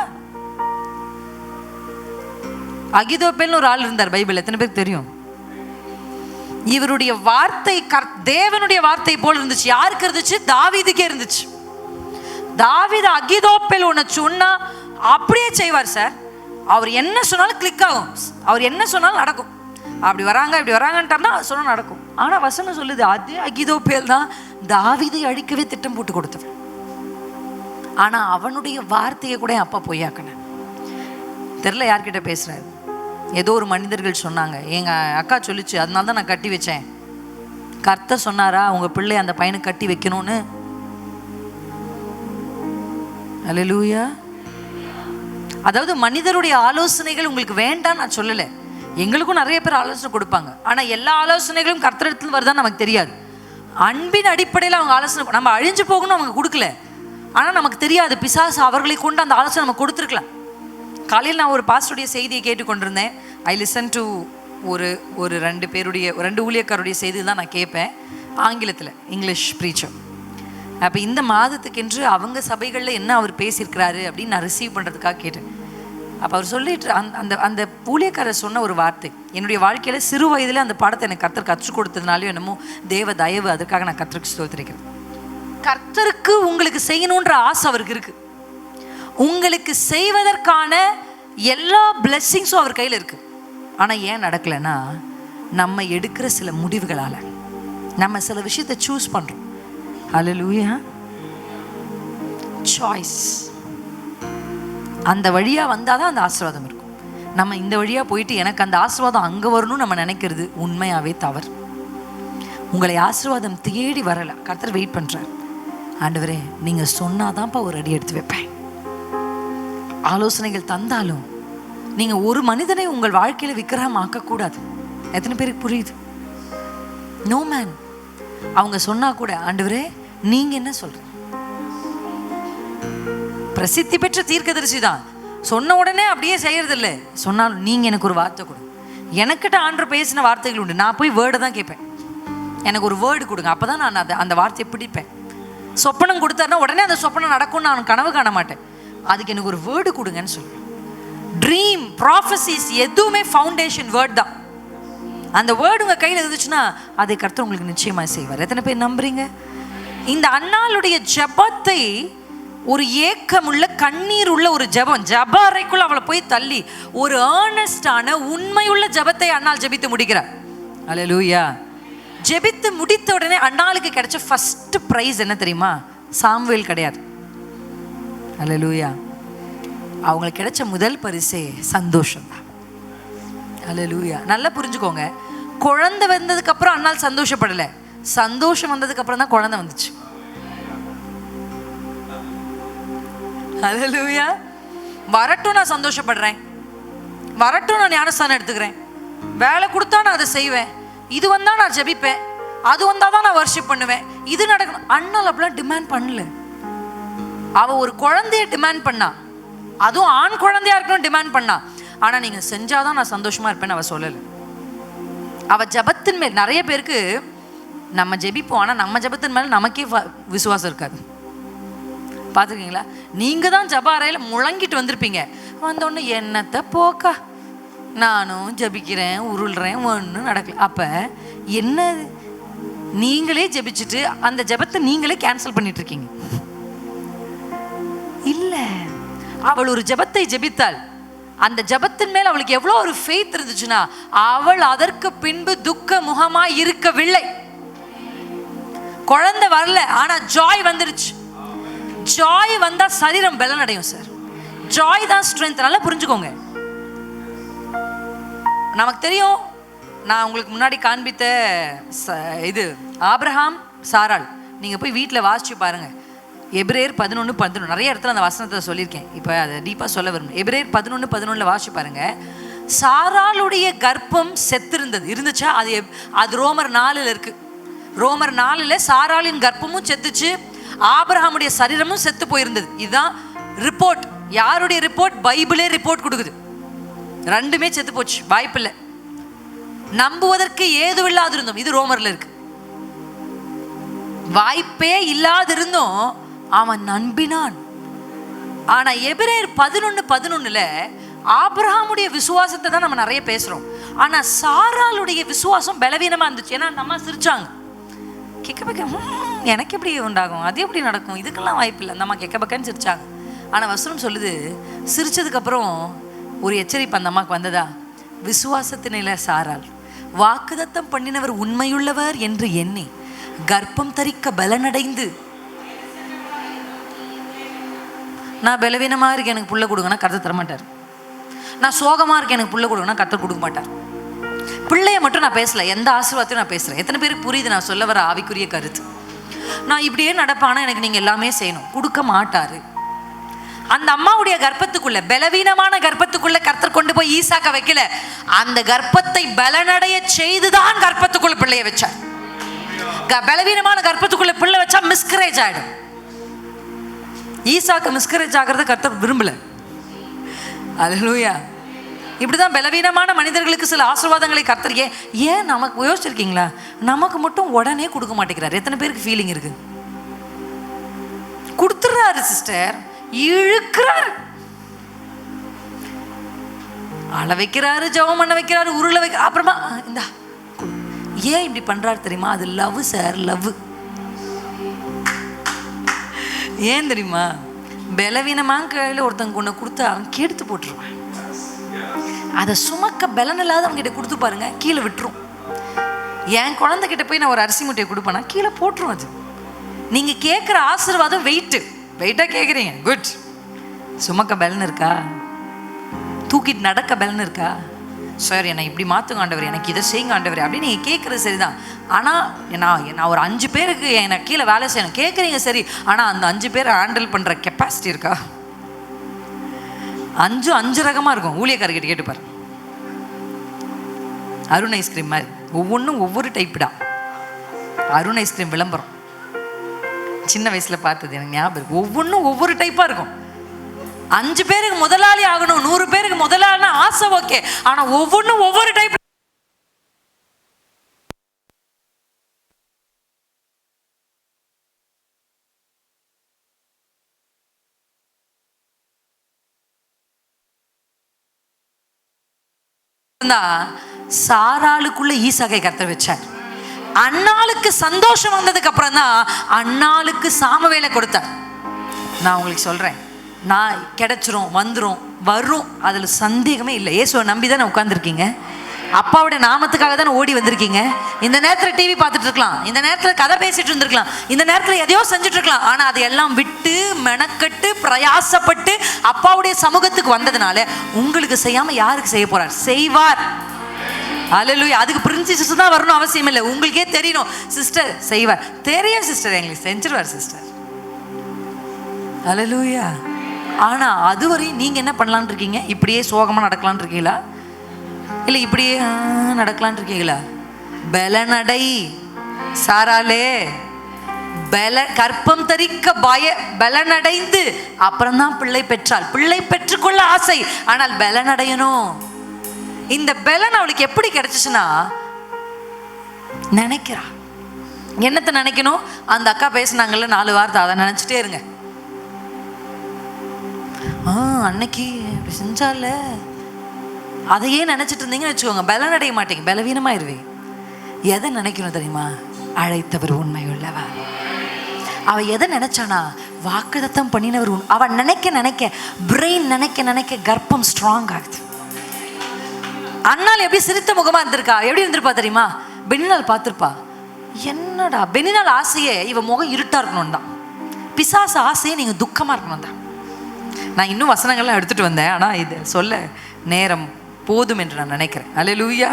அகிதோப்பேல்னு ஒரு ஆள் இருந்தார் பைபிள், எத்தனை பேருக்கு தெரியும்? இவருடைய வார்த்தை தேவனுடைய வார்த்தை போல் இருந்துச்சு. யாருக்கு இருந்துச்சு? தாவீதுக்கே இருந்துச்சு. தாவீது அகிதோப்பேல் ஒன்று சொன்னா அப்படியே செய்வார் சார். அவர் என்ன சொன்னாலும் கிளிக் ஆகும், அவர் என்ன சொன்னாலும் நடக்கும். அப்படி வராங்க இப்படி வராங்கன்ட்டார்னா சொன்னால் நடக்கும். ஆனால் வசனம் சொல்லுது அதே அகிதோப்பேல் தான் தாவீதை அழிக்கவே திட்டம் போட்டு கொடுத்தவன். ஆனால் அவனுடைய வார்த்தையை கூட அப்பா பொய்யாக்கினேன். தெரில யார்கிட்ட பேசுகிறாரு. ஏதோ ஒரு மனிதர்கள் சொன்னாங்க, எங்கள் அக்கா சொல்லிச்சு, அதனால தான் நான் கட்டி வச்சேன். கர்த்தர் சொன்னாரா உங்கள் பிள்ளை அந்த பையனுக்கு கட்டி வைக்கணும்னு? அல்லேலூயா. அதாவது மனிதருடைய ஆலோசனைகள் உங்களுக்கு வேண்டாம் நான் சொல்லலை. எங்களுக்கும் நிறைய பேர் ஆலோசனை கொடுப்பாங்க. ஆனால் எல்லா ஆலோசனைகளும் கர்த்தரிடத்தில் வருதான்னு நமக்கு தெரியாது. அன்பின் அடிப்படையில் அவங்க ஆலோசனை நம்ம அழிஞ்சு போகணும்னு அவங்க கொடுக்கல. ஆனால் நமக்கு தெரியாது, பிசாசு அவர்களை கொண்டு அந்த ஆலோசனை நம்ம கொடுத்துருக்கலாம். காலையில் நான் ஒரு பாஸ்டருடைய செய்தியை கேட்டுக்கொண்டிருந்தேன். ஐ லிசன் டு ஒரு 2 ஊழியக்காருடைய செய்தி தான் நான் கேட்பேன் ஆங்கிலத்தில், இங்கிலீஷ் ப்ரீச்சர். அப்போ இந்த மாதத்துக்கென்று அவங்க சபைகளில் என்ன அவர் பேசியிருக்கிறாரு அப்படின்னு நான் ரிசீவ் பண்ணுறதுக்காக கேட்டேன். அப்போ அவர் சொல்லிட்டு அந்த ஊழியக்காரர் சொன்ன ஒரு வார்த்தை, என்னுடைய வாழ்க்கையில் சிறு வயதில் அந்த பாடத்தை எனக்கு கர்த்தர் கற்றுக் கொடுத்ததுனாலையும் என்னமோ தேவ தயவு, அதுக்காக நான் கர்த்தருக்கு ஸ்தோத்திரிக்கிறேன். கர்த்தருக்கு உங்களுக்கு செய்யணுன்ற ஆசை அவருக்கு இருக்குது. உங்களுக்கு செய்வதற்கான எல்லா பிளெஸ்ஸிங்ஸும் அவர் கையில் இருக்குது. ஆனால் ஏன் நடக்கலைன்னா, நம்ம எடுக்கிற சில முடிவுகளால் நம்ம சில விஷயத்தை சூஸ் பண்ணுறோம். அல்லேலூயா. சாய்ஸ். அந்த வழியாக வந்தால் தான் அந்த ஆசீர்வாதம் இருக்கும். நம்ம இந்த வழியாக போயிட்டு எனக்கு அந்த ஆசீர்வாதம் அங்கே வரணும்னு நம்ம நினைக்கிறது உண்மையாகவே தவறு. உங்களை ஆசீர்வாதம் தேடி வரலை, கர்த்தர் வெயிட் பண்ணுறார். ஆண்டவரே நீங்கள் சொன்னாதான்ப்பா ஒரு அடி எடுத்து வைப்பேன். ஆலோசனைகள் தந்தாலும் நீங்கள் ஒரு மனிதனை உங்கள் வாழ்க்கையில் விக்கிரகமாக்கக்கூடாது. எத்தனை பேருக்கு புரியுது? No man. அவங்க சொன்னா கூட ஆண்டவரே நீங்கள் என்ன சொல்கிறீங்க? பிரசித்தி பெற்ற தீர்க்கதரிசி தான், சொன்ன உடனே அப்படியே செய்யறதில்ல. சொன்னாலும் நீங்கள் எனக்கு ஒரு வார்த்தை கொடுங்க. எனக்கிட்ட ஆண்டவர் பேசின வார்த்தைகள் உண்டு, நான் போய் வேர்டை தான் கேட்பேன். எனக்கு ஒரு வேர்டு கொடுங்க, அப்போ தான் நான் அந்த வார்த்தையை பிடிப்பேன். சொப்பனம் கொடுத்தாருன்னா உடனே அந்த சொப்பனம் நடக்கும்னு நான் கனவு காண மாட்டேன். அதுக்கு எனக்கு ஒரு வேர்டு கொடுங்கன்னு சொல்லுவேன். ட்ரீம், ப்ராஃபசிஸ் எதுவுமே ஃபவுண்டேஷன் வேர்ட் தான். அந்த வேர்டு உங்கள் கையில் இருந்துச்சுன்னா அதை கர்த்தர் உங்களுக்கு நிச்சயமாக செய்வார். எத்தனை பேர் நம்புறீங்க? இந்த அன்னாளுடைய ஜெபத்தை ஒரு ஏக்கமுள்ள கண்ணீர் உள்ள ஒரு ஜெபம், ஜெப அறைக்குள்ள அவளை போய் தள்ளி ஒரு ஏர்னஸ்டான உண்மையுள்ள ஜெபத்தை அன்னாள் ஜெபித்து முடிக்கிறார். அல்லேலூயா. ஜெபித்து முடித்த உடனே அன்னாளுக்கு கிடைச்ச ஃபர்ஸ்ட் ப்ரைஸ் என்ன தெரியுமா? சாமுவேல் கிடையாது. அல்லேலூயா. அவங்களுக்கு கிடைச்ச முதல் பரிசே சந்தோஷம் தான். அல்லேலூயா. நல்லா புரிஞ்சுக்கோங்க, குழந்தை வந்ததுக்கு அப்புறம் அன்னாள் சந்தோஷப்படலை, சந்தோஷம் வந்ததுக்கு அப்புறம் தான் குழந்தை வந்துச்சு. அல்லேலூயா. வரட்டும் நான் சந்தோஷப்படுறேன், வரட்டும் நான் ஞானஸ்தானம் எடுத்துக்கிறேன், வேலை கொடுத்தா நான் அதை செய்வேன், இது வந்தா நான் ஜெபிப்பேன், அது வந்தாதான் நான் வர்ஷிப் பண்ணுவேன், இது நடக்கணும். அண்ணால் அப்படிலாம் டிமாண்ட் பண்ணல. அவ ஒரு குழந்தைய டிமாண்ட் பண்ணா, அதுவும் ஆண் குழந்தையா இருக்கணும் டிமாண்ட் பண்ணா. ஆனா நீங்க செஞ்சாதான் நான் சந்தோஷமா இருப்பேன்னு அவ சொல்லல. அவ ஜபத்தின் மேல், நிறைய பேருக்கு நம்ம ஜெபிப்போம், ஆனா நம்ம ஜபத்தின் மேல நமக்கே விசுவாசம் இருக்காது. பார்த்துருக்கீங்களா? நீங்க தான் ஜப அறையில முழங்கிட்டு வந்திருப்பீங்க, வந்தோடனே என்னத்தை போக்கா நானும் ஜபிக்கிறேன் உருள்றேன், ஒன்றும் நடக்கல. அப்ப என்ன, நீங்களே ஜெபிச்சுட்டு அந்த ஜபத்தை நீங்களே கேன்சல் பண்ணிட்டு இருக்கீங்க. இல்ல, அவள் ஒரு ஜபத்தை ஜெபித்தாள், அந்த ஜபத்தின் மேல் அவளுக்கு எவ்வளோ ஒரு ஃபெய்த் இருந்துச்சுன்னா அவள் அதற்கு பின்பு துக்க முகமா இருக்கவில்லை. குழந்தை வரல, ஆனா ஜாய் வந்துருச்சு. ஜாய் வந்தா சரீரம் பலன் அடையும் சார். ஜாய் தான் ஸ்ட்ரென்த். நல்லா புரிஞ்சுக்கோங்க. நமக்கு தெரியும், நான் உங்களுக்கு முன்னாடி காண்பித்த இது ஆபிரகாம் சாராள், நீங்க போய் வீட்டில் வாசிச்சு பாருங்க. எபிரேயர் 11:11 நிறைய இடத்துல அந்த வசனத்தை சொல்லியிருக்கேன், இப்போ அதை டீப்பாக சொல்ல வரும். எபிரேயர் 11:11 வாசிச்சு பாருங்க. சாராளுடைய கர்ப்பம் செத்திருந்தது, இருந்துச்சா? அது ரோமர் 4 இருக்கு. ரோமர் 4 சாராளின் கர்ப்பமும் செத்துச்சு, ஆபிரகாமுடைய சரீரமும் செத்து போயிருந்தது. இதுதான் ரிப்போர்ட். யாருடைய ரிப்போர்ட்? பைபிளே ரிப்போர்ட் கொடுக்குது. ரெண்டுமே செத்து போச்சு, வாய்ப்பில்லை, நம்புவதற்கு ஏதுவில்லாது இருந்தோம். இது ரோமர்ல இருக்கு. வாய்ப்பே இல்லாதிருந்தும் அவன் நம்பினான். ஆனா எபிரேயர் 11:11 ஆபிரகாமுடைய விசுவாசத்தை தான் நம்ம நிறைய பேசுறோம், ஆனா சாராளுடைய விசுவாசம் பலவீனமா இருந்துச்சு. ஏன்னா நம்ம சிரிச்சாங்க, கெக்க எனக்கு எப்படி உண்டாகும், அது எப்படி நடக்கும், இதுக்கெல்லாம் வாய்ப்பு இல்லை, அந்த அம்மா கெக்க பக்கன்னு சிரிச்சாங்க. ஆனா வசனம் சொல்லுது, சிரிச்சதுக்கு அப்புறம் ஒரு எச்சரிப்பு அந்த அம்மாவுக்கு வந்ததா? விசுவாசத்தினில சாராள் வாக்குதத்தம் பண்ணினவர் உண்மையுள்ளவர் என்று எண்ணி கர்ப்பம் தரிக்க பலனடைந்து. நான் பலவீனமா இருக்கேன் எனக்கு புள்ள கொடுங்கன்னா கர்த்தர் தரமாட்டார். நான் சோகமா இருக்கேன் எனக்கு புள்ள கொடுங்கன்னா கர்த்தர் கொடுக்க மாட்டார். பிள்ளைய மட்டும் நான் பேசல, எந்த ஆசீர்வாதத்தையும் நான் பேசுறேன். எத்தனை பேருக்கு புரியுது நான் சொல்ல வர ஆவிக்குரிய கருத்து? நான் இப்படியே நடப்பானா எனக்கு நீங்க எல்லாமே செய்யணும், கொடுக்க மாட்டாரு. அந்த அம்மாவுடைய கர்ப்பத்துக்குள்ள, பலவீனமான கர்ப்பத்துக்குள்ள கர்த்தர் கொண்டு போய் ஈசாக்க வைக்கல, அந்த கர்ப்பத்தை பலனடைய செய்துதான் கர்ப்பத்துக்குள்ள பிள்ளைய வச்சார். பலவீனமான கர்ப்பத்துக்குள்ள பிள்ளை வச்சா மிஸ்கரேஜ் ஆயிடும். ஈசாக்கு மிஸ்கரேஜ் ஆகிறத கர்த்தர் விரும்பல. அல்லேலூயா. இப்படிதான் பலவீனமான மனிதர்களுக்கு சில ஆசீர்வாதங்களை கர்த்தர் ஏன் நமக்கு யோசிச்சிருக்கீங்களா? நமக்கு மட்டும் உடனே கொடுக்க மாட்டேங்கிறார். எத்தனை பேருக்கு ஃபீலிங் இருக்கு? கொடுத்துறாரு சிஸ்டர், இழுக்கிறாரு, அழ வைக்கிறாரு, ஜெபம் பண்ண வைக்கிறாரு, உருளை வைக்கிறாரு, அப்புறமா இந்தா. ஏன் இப்படி பண்றாரு தெரியுமா? அது லவ் சார், லவ். ஏன் தெரியுமா? பலவீனமான கையில் ஒருத்தங்க ஒன்று கொடுத்தா அவன் கெடுத்து போட்டுருவான். அதை சுமக்க பலன் இல்லாத அவங்க கிட்ட கொடுத்து பாருங்க, கீழே விட்டுரும். என் குழந்தைகிட்ட போய் நான் ஒரு அரிசி முட்டையை கொடுப்பேன்னா கீழே போட்டுரும். அது நீங்க கேட்குற ஆசீர்வாதம் வெயிட்டா கேட்குறீங்க, குட். சுமக்க பலன் இருக்கா? தூக்கிட்டு நடக்க பலன் இருக்கா? சார் என்னை இப்படி மாற்றுங்க ஆண்டவர், எனக்கு இதை செய்யுங்க ஆண்டவர் அப்படின்னு நீங்கள் கேட்குறது சரிதான். ஆனால் நான் ஒரு 5 பேருக்கு எனக்கு கீழே வேலை செய்யணும் கேட்குறீங்க சரி, ஆனால் அந்த 5 பேரை ஹேண்டில் பண்ணுற கெப்பாசிட்டி இருக்கா? 5 ரகமாக இருக்கும். ஊழியக்காரர்கிட்ட கேட்டுப்பார். அருண் ஐஸ்கிரீம் மாதிரி ஒவ்வொன்றும் ஒவ்வொரு டைப்புடா. அருண் ஐஸ்கிரீம் விளம்பரம் சின்ன வயசில் பார்த்தது எனக்கு ஞாபகம் இருக்கு. ஒவ்வொன்றும் ஒவ்வொரு டைப்பாக இருக்கும். 5 பேருக்கு முதலாளி ஆகணும், 100 பேருக்கு முதலாளினா ஆசை, ஓகே. ஆனா ஒவ்வொன்றும் ஒவ்வொரு டைப். சாராளுக்குள்ள ஈசாக்கை கர்த்தர் வச்சார். அன்னாளுக்கு சந்தோஷம் வந்ததுக்கு அப்புறம் தான் அன்னாளுக்கு சாமுவேலை கொடுத்தார். நான் உங்களுக்கு சொல்றேன், நான் கிடைச்சிரும், வந்துடும், வரும், அதுல சந்தேகமே இல்லை. இயேசுவை நம்பி தானே உட்கார்ந்துருக்கீங்க, அப்பாவுடைய நாமத்துக்காக தானே ஓடி வந்திருக்கீங்க. இந்த நேரத்தில் டிவி பார்த்துட்டு இருக்கலாம், இந்த நேரத்தில் கதை பேசிட்டு இருந்திருக்கலாம், இந்த நேரத்தில் எதையோ செஞ்சுட்டு இருக்கலாம். ஆனால் அதையெல்லாம் விட்டு மெனக்கட்டு பிரயாசப்பட்டு அப்பாவுடைய சமூகத்துக்கு வந்ததுனால உங்களுக்கு செய்யாம யாருக்கு செய்ய போறார்? செய்வார். அல்லேலூயா. அதுக்கு பிரின்சிஸ் தான் வரணும் அவசியம் இல்லை. உங்களுக்கே தெரியணும், சிஸ்டர் செய்வார், தெரியும் சிஸ்டர், எங்களுக்கு செஞ்சிருவார் சிஸ்டர். அல்லேலூயா. ஆனா அதுவரையும் நீங்க என்ன பண்ணலான் இருக்கீங்க? இப்படியே சோகமா நடக்கலான் இருக்கீங்களா, இல்லை இப்படியே நடக்கலான் இருக்கீங்களா? பலனடை சாராலே கற்பம் தரிக்க பலனடைந்து அப்புறம்தான் பிள்ளை பெற்றாள். பிள்ளை பெற்றுக்கொள்ள ஆசை, ஆனால் பலனடையணும். இந்த பலன் அவளுக்கு எப்படி கிடைச்சிச்சுன்னா, நினைக்கிறா. என்னத்தை நினைக்கணும்? அந்த அக்கா பேசினாங்கல்ல 4 வார்த்தை, அதை நினைச்சிட்டே இருங்க. அன்னைக்கு அப்படி செஞ்சால அதையே நினைச்சிட்டு இருந்தீங்கன்னு வச்சுக்கோங்க, பலனடைய மாட்டீங்க, பலவீனமாயிருவீங்க. எதை நினைக்கணும் தெரியுமா? அழைத்தவர் உண்மை உள்ளவா. அவ எதை நினைச்சானா? வாக்குத்தத்தம் பண்ணினவர். அவ நினைக்க நினைக்க பிரெயின் நினைக்க நினைக்க கர்ப்பம் ஸ்ட்ராங் ஆகுது. அண்ணால் எப்படி சிரித்த முகமா இருந்திருக்கா? எப்படி இருந்திருப்பா தெரியுமா? பெண்ணினால் பார்த்திருப்பா. என்னடா பெண்ணினால் ஆசையே இவ முகம் இருட்டா இருக்கணும் தான், பிசாசு ஆசையே நீங்க துக்கமா இருக்கணும் தான். நான் இன்னும் வசனங்கள்லாம் எடுத்துட்டு வந்தேன், ஆனா இது சொல்ல நேரம் போதும் என்று நான் நினைக்கிறேன். அல்லேலூயா.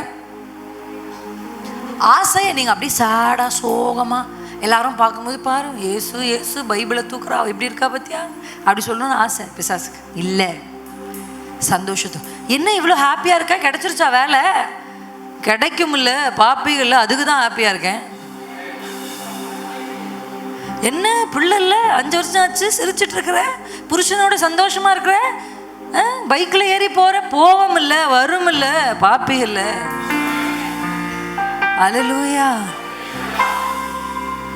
ஆசையை நீங்க அப்படி சாடா சோகமா எல்லாரும் பார்க்கும்போது பாரு, ஏசு ஏசு பைபிளை தூக்குறா, எப்படி இருக்கா பத்தியா, அப்படி சொல்லணும்னு ஆசை பிசாசுக்கு இல்லை. சந்தோஷத்தோ என்ன இவ்வளோ ஹாப்பியாக இருக்கா? கிடைச்சிருச்சா வேலை? கிடைக்கும் இல்லை, பாப்பி இல்லை, அதுக்கு தான் ஹாப்பியாக இருக்கேன். என்ன பிள்ளை இல்லை, 5 வருஷம் ஆச்சு, சிரிச்சிட்டு இருக்கிற, புருஷனோட சந்தோஷமா இருக்கிற, பைக்கில் ஏறி போற, போவும் இல்லை, வரும் இல்லை, பாப்பி இல்லை. அல்லேலூயா.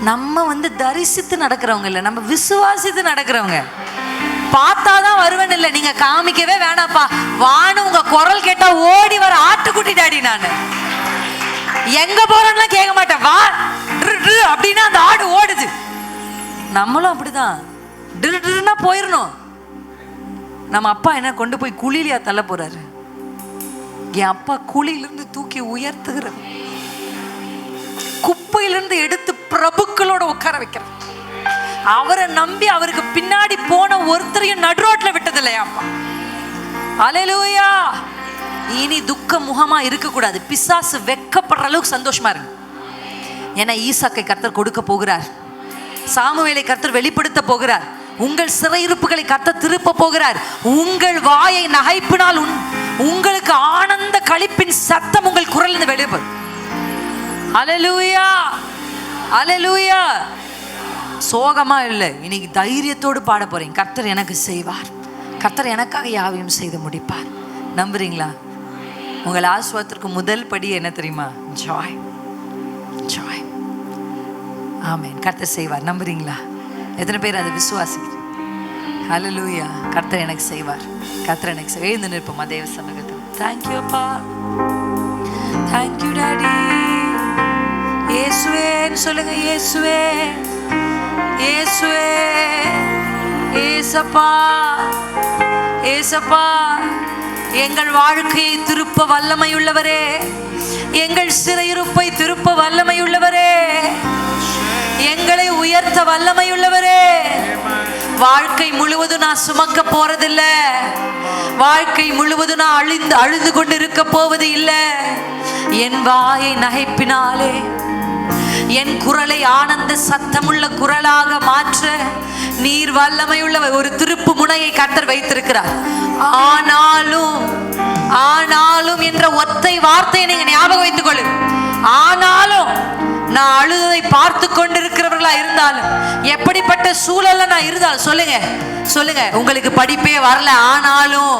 நம்ம தரிசித்து நடக்கிறவங்க இல்லை, நம்ம விசுவாசித்து நடக்கிறவங்க. பார்த்தாதான் வருவேன் இல்லை, நீங்க காமிக்கவே வேணாப்பா, வானு உங்க குரல் கேட்டா ஓடி வர ஆட்டுக்குட்டி டாடி. நான் எங்க போறேன்னா கேட்க மாட்டேன், வா அப்படின்னா அந்த ஆடு ஓடுது. நம்மளும் அப்படிதான், டிருன்னா போயிடணும். நம்ம அப்பா என்ன கொண்டு போய் குழியிலையா தள்ள போறாரு? என் அப்பா குழியிலிருந்து தூக்கி உயர்த்துகிற, குப்பையிலிருந்து எடுத்து பிரபுக்களோட உட்கார வைக்கிற, அவரை நம்பி அவருக்கு பின்னாடி போன ஒருத்தரையும் நடுரோட்ல விட்டது இல்லையா அப்பா. அல்லேலூயா. இனி துக்க முகமா இருக்க கூடாது, பிசாசு வெக்கப்படுற அளவுக்கு சந்தோஷமா இருக்கு. ஏன்னா ஈசாக்கை கர்த்தர் கொடுக்க போகிறார், சாமுவேலை கர்த்தர் வெளிப்படுத்த போகிறார், உங்கள் சிறையிருப்புகளை கர்த்தர் திருப்ப போகிறார். உங்கள் வாயை நகைப்பினால் உங்களுக்கு ஆனந்த களிப்பின் சத்தம் உங்கள் குரலில் வெளியே போகும். அல்லேலூயா. அல்லேலூயா. சோகமா இல்லை, இன்னைக்கு தைரியத்தோடு பாட போறீங்க. கர்த்தர் எனக்கு செய்வார், கர்த்தர் எனக்காக யாவையும் செய்து முடிப்பார். நம்புறீங்களா? உங்கள் ஆசுவாதத்திற்கு முதல் படி என்ன தெரியுமா? ஜாய். ஜாய். ஆமென். கர்த்தர் செய்வார். நம்புறீங்களா? எத்தனை பேர் அதை விசுவாசிக்கிறீங்க? ஹல்லேலூயா. கர்த்தர் எனக்கு செய்வார், கர்த்தர் எனக்கு செய்வார். எழுந்து நிற்போமா தேவ சமூகத்தில். தேங்க்யூ அப்பா, தேங்க்யூ டாடி. இயேசுவேன்னு சொல்லுங்க. இயேசுவே, இயேசுவே, ஏசப்பா, ஏசப்பா. எங்கள் வாழ்க்கையை திருப்ப வல்லமையுள்ளவரே, எங்கள் சிறையிருப்பை திருப்ப வல்லமையுள்ளவரே, எங்களை உயர்த்த வல்லமையுள்ளவரே. வாழ்க்கை முழுவதும் நான் சுமக்க போறதில்ல, வாழ்க்கை முழுவதும் நான் அழுது கொண்டு இருக்க போவது இல்லை. என் வாயை நகைப்பினாலே என் குரலை ஆனந்த சத்தமுள்ள குரலாக மாற்ற நீர் வல்லமையுள்ள ஒரு திருப்பு முனையை கர்த்தர் வைத்திருக்கிறார். ஆனாலும் ஆனாலும் என்ற ஒத்தை வார்த்தையை நீங்க ஞாபகம் வைத்துக் கொள்ளு. ஆனாலும் நான் அழுதை பார்த்து கொண்டிருக்கிறவர்களா இருந்தாலும், எப்படிப்பட்ட சூழல்ல நான் இருந்தாலும், சொல்லுங்க சொல்லுங்க, உங்களுக்கு படிப்பே வரல ஆனாலும்,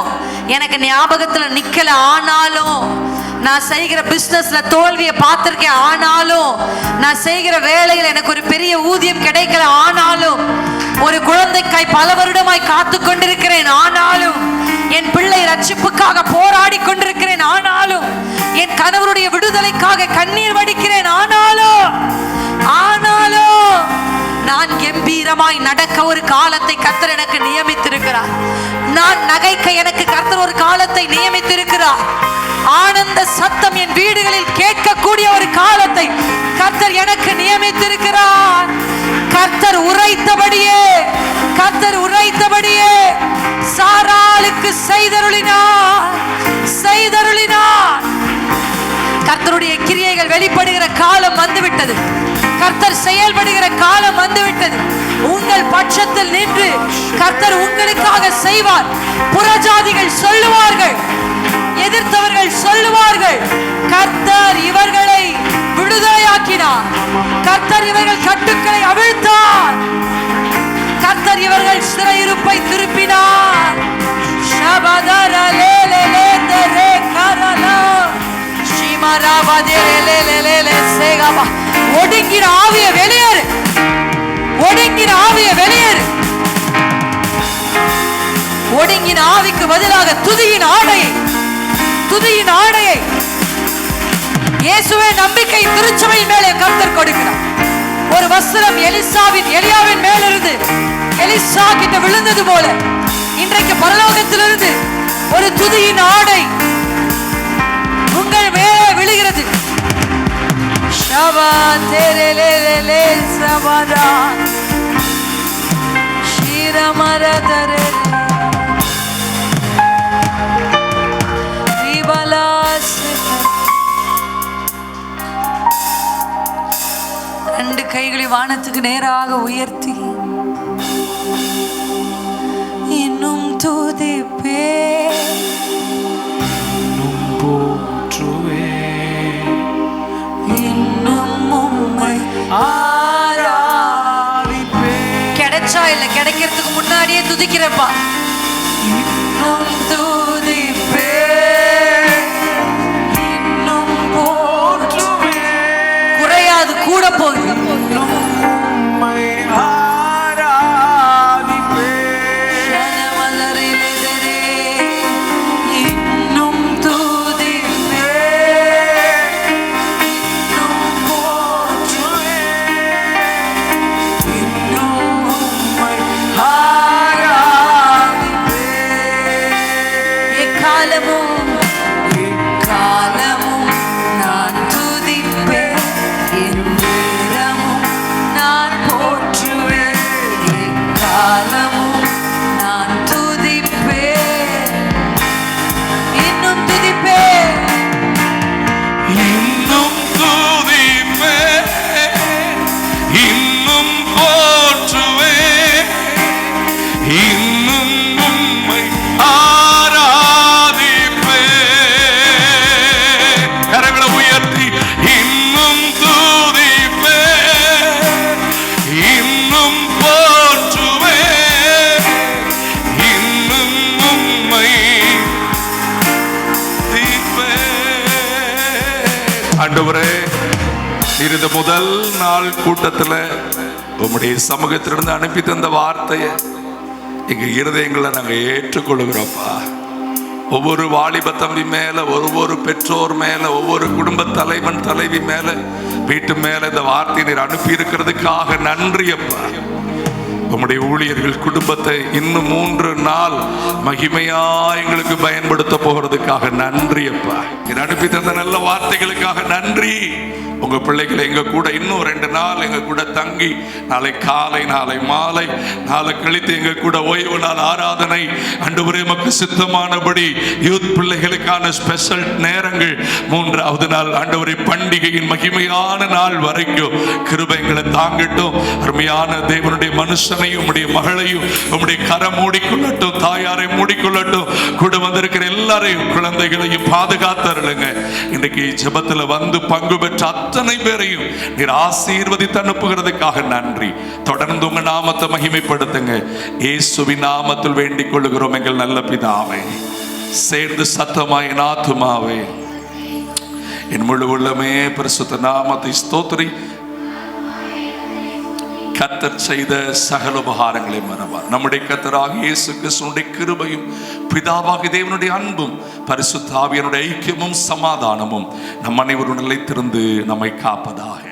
எனக்கு ஞாபகத்துல நிக்கல ஆனாலும், நான் செய்கிற பிசினஸ்ல தோல்வியை பார்த்திருக்கேன் ஆனாலும், நான் செய்கிற வேலையில் எனக்கு ஒரு பெரிய ஊதியம் கிடைக்கல ஆனாலும், ஒரு குழந்தைக்காய் பல வருடமாய் காத்து கொண்டிருக்கிறேன் ஆனாலும், என் பிள்ளை ரட்சிப்புக்காக போராடி கொண்டிருக்கிறேன் ஆனாலும், என் கணவருடைய விடுதலைக்காக கண்ணீர் வடிக்கிறேன். ஆனாலும் நான் கம்பீரமாய் நடக்க ஒரு காலத்தை கர்த்தர் எனக்கு நியமித்திருக்கிறார். நான் நகைக்க எனக்கு கர்த்தர் ஒரு காலத்தை நியமித்திருக்கிறார். ஆனந்த சத்தம் என் வீடுகளில் கேட்கக்கூடிய ஒரு காலத்தை கர்த்தர் எனக்கு நியமித்திருக்கிறார். கர்த்தர் உரைத்தபடியே சாராளுக்கு செய்தருளினார். கர்த்தருடைய கிரியைகள் வெளிப்படுகிற காலம் வந்துவிட்டது. கர்த்தர் செயல்படுகிற காலம் வந்துவிட்டது. உங்கள் பட்சத்தில் நின்று கர்த்தர் உங்களுக்காக செய்வார். புறஜாதிகள் சொல்லுவார்கள், எதிர்த்தவர்கள் சொல்லுவார்கள், கர்த்தர் இவர்களை விடுதலையாக்கினார், கர்த்தர் இவர்கள் கட்டுக்களை அவிழ்த்தார், கர்த்தர் இவர்கள் சிறையிருப்பை திருப்பினார். ஒடுங்கின ஆவிய வெளியேறு, ஒடுங்கின ஆவிய வெளியேறு. ஒடுங்கின ஆவிக்கு பதிலாக துதியின் ஆடையை இயேசுவே நம்பிக்கை திருச்சபை மேலே கர்த்தர் கொடுக்கிறார். ஒரு வஸ்திரம் எலியாவின் மேலிருந்து எலிசா கிட்ட விழுந்தது போல இன்றைக்கு பரலோகத்திலிருந்து ஒரு துதியின் ஆடை உங்கள் மேலே விழுகிறது. ரெண்டு கைகளை வானத்துக்கு நேராக உயர்த்தி இன்னும் துதிப்பே, இன்னும் உம்மை ஆராதிப்பே. கிடைச்சா இல்ல, கிடைக்கிறதுக்கு முன்னாடியே துதிக்கிறப்பா. இன்னும் துதிப்பே, இன்னும் போற்றுவே. குறையாது, கூட போகுது. ஆண்டவரே, இந்த முதல் நாள் கூட்டத்தில் உம்முடைய சமூகத்திலிருந்து அனுப்பி தந்த வார்த்தையை எங்க இருதயங்களை நாங்கள் ஏற்றுக்கொள்கிறோம்ப்பா. ஒவ்வொரு வாலிப தம்பி மேல, ஒவ்வொரு பெற்றோர் மேல, ஒவ்வொரு குடும்ப தலைவன் தலைவி மேல, வீட்டு மேல இந்த வார்த்தையை நீர் அனுப்பி இருக்கிறதுக்காக நன்றி அப்பா. உம்முடைய ஊழியர்கள் குடும்பத்தை இன்னும் 3 நாள் மகிமையா எங்களுக்கு பயன்படுத்த போகிறதுக்காக நன்றி அப்பா. நீர் அனுப்பி தந்த நல்ல வார்த்தைகளுக்காக நன்றி. உங்க பிள்ளைகளை எங்க கூட இன்னும் 2 நாள் எங்க கூட தங்கி, நாளை காலை, நாளை மாலை, நாளை கழித்து எங்க கூட ஓய்வு நாள் ஆராதனை, ஆண்டவரே உமக்கு சித்தமானபடி யூத் பிள்ளைகளுக்கான ஸ்பெஷல் நேரங்கள், 3வது நாள் ஆண்டவரே பண்டிகையின் மகிமையான நாள் வரைக்கும் கிருபை எங்களை தாங்கட்டும். அருமையான தேவனுடைய மனுஷனையும் உம்முடைய மகளையும் உம்முடைய கரம் மூடிக்கொள்ளட்டும், தாயாரை மூடிக்கொள்ளட்டும். கூட வந்திருக்கிற எல்லாரையும் குழந்தைகளையும் பாதுகாத்தருளுங்க. இன்றைக்கு ஜெபத்துல வந்து பங்கு பெற்ற அத்தனை பேரையும் நீர் ஆசீர்வதித்து அனுப்புகிறதுக்காக நன்றி. தொடர்ந்து உங்க நாமத்தை மகிமைப்படுத்துங்க. இயேசுவின் நாமத்தில் வேண்டிக் கொள்ளுகிறோம் எங்கள் நல்ல பிதாவே. சேர்ந்து சத்தமாய் என் ஆத்துமாவே என் முழு உள்ளமே பரிசுத்த நாமத்தை ஸ்தோத்திரி. கர்த்தர் செய்த சகல உபகாரங்களை மறவார். நம்முடைய கர்த்தராகிய இயேசு கிறிஸ்துவினுடைய கிருபையும் பிதாவாகிய தேவனுடைய அன்பும் பரிசுத்த ஆவியானுடைய ஐக்கியமும் சமாதானமும் நம் அனைவரும் நிலைத்திருந்து நம்மை காப்பதாக.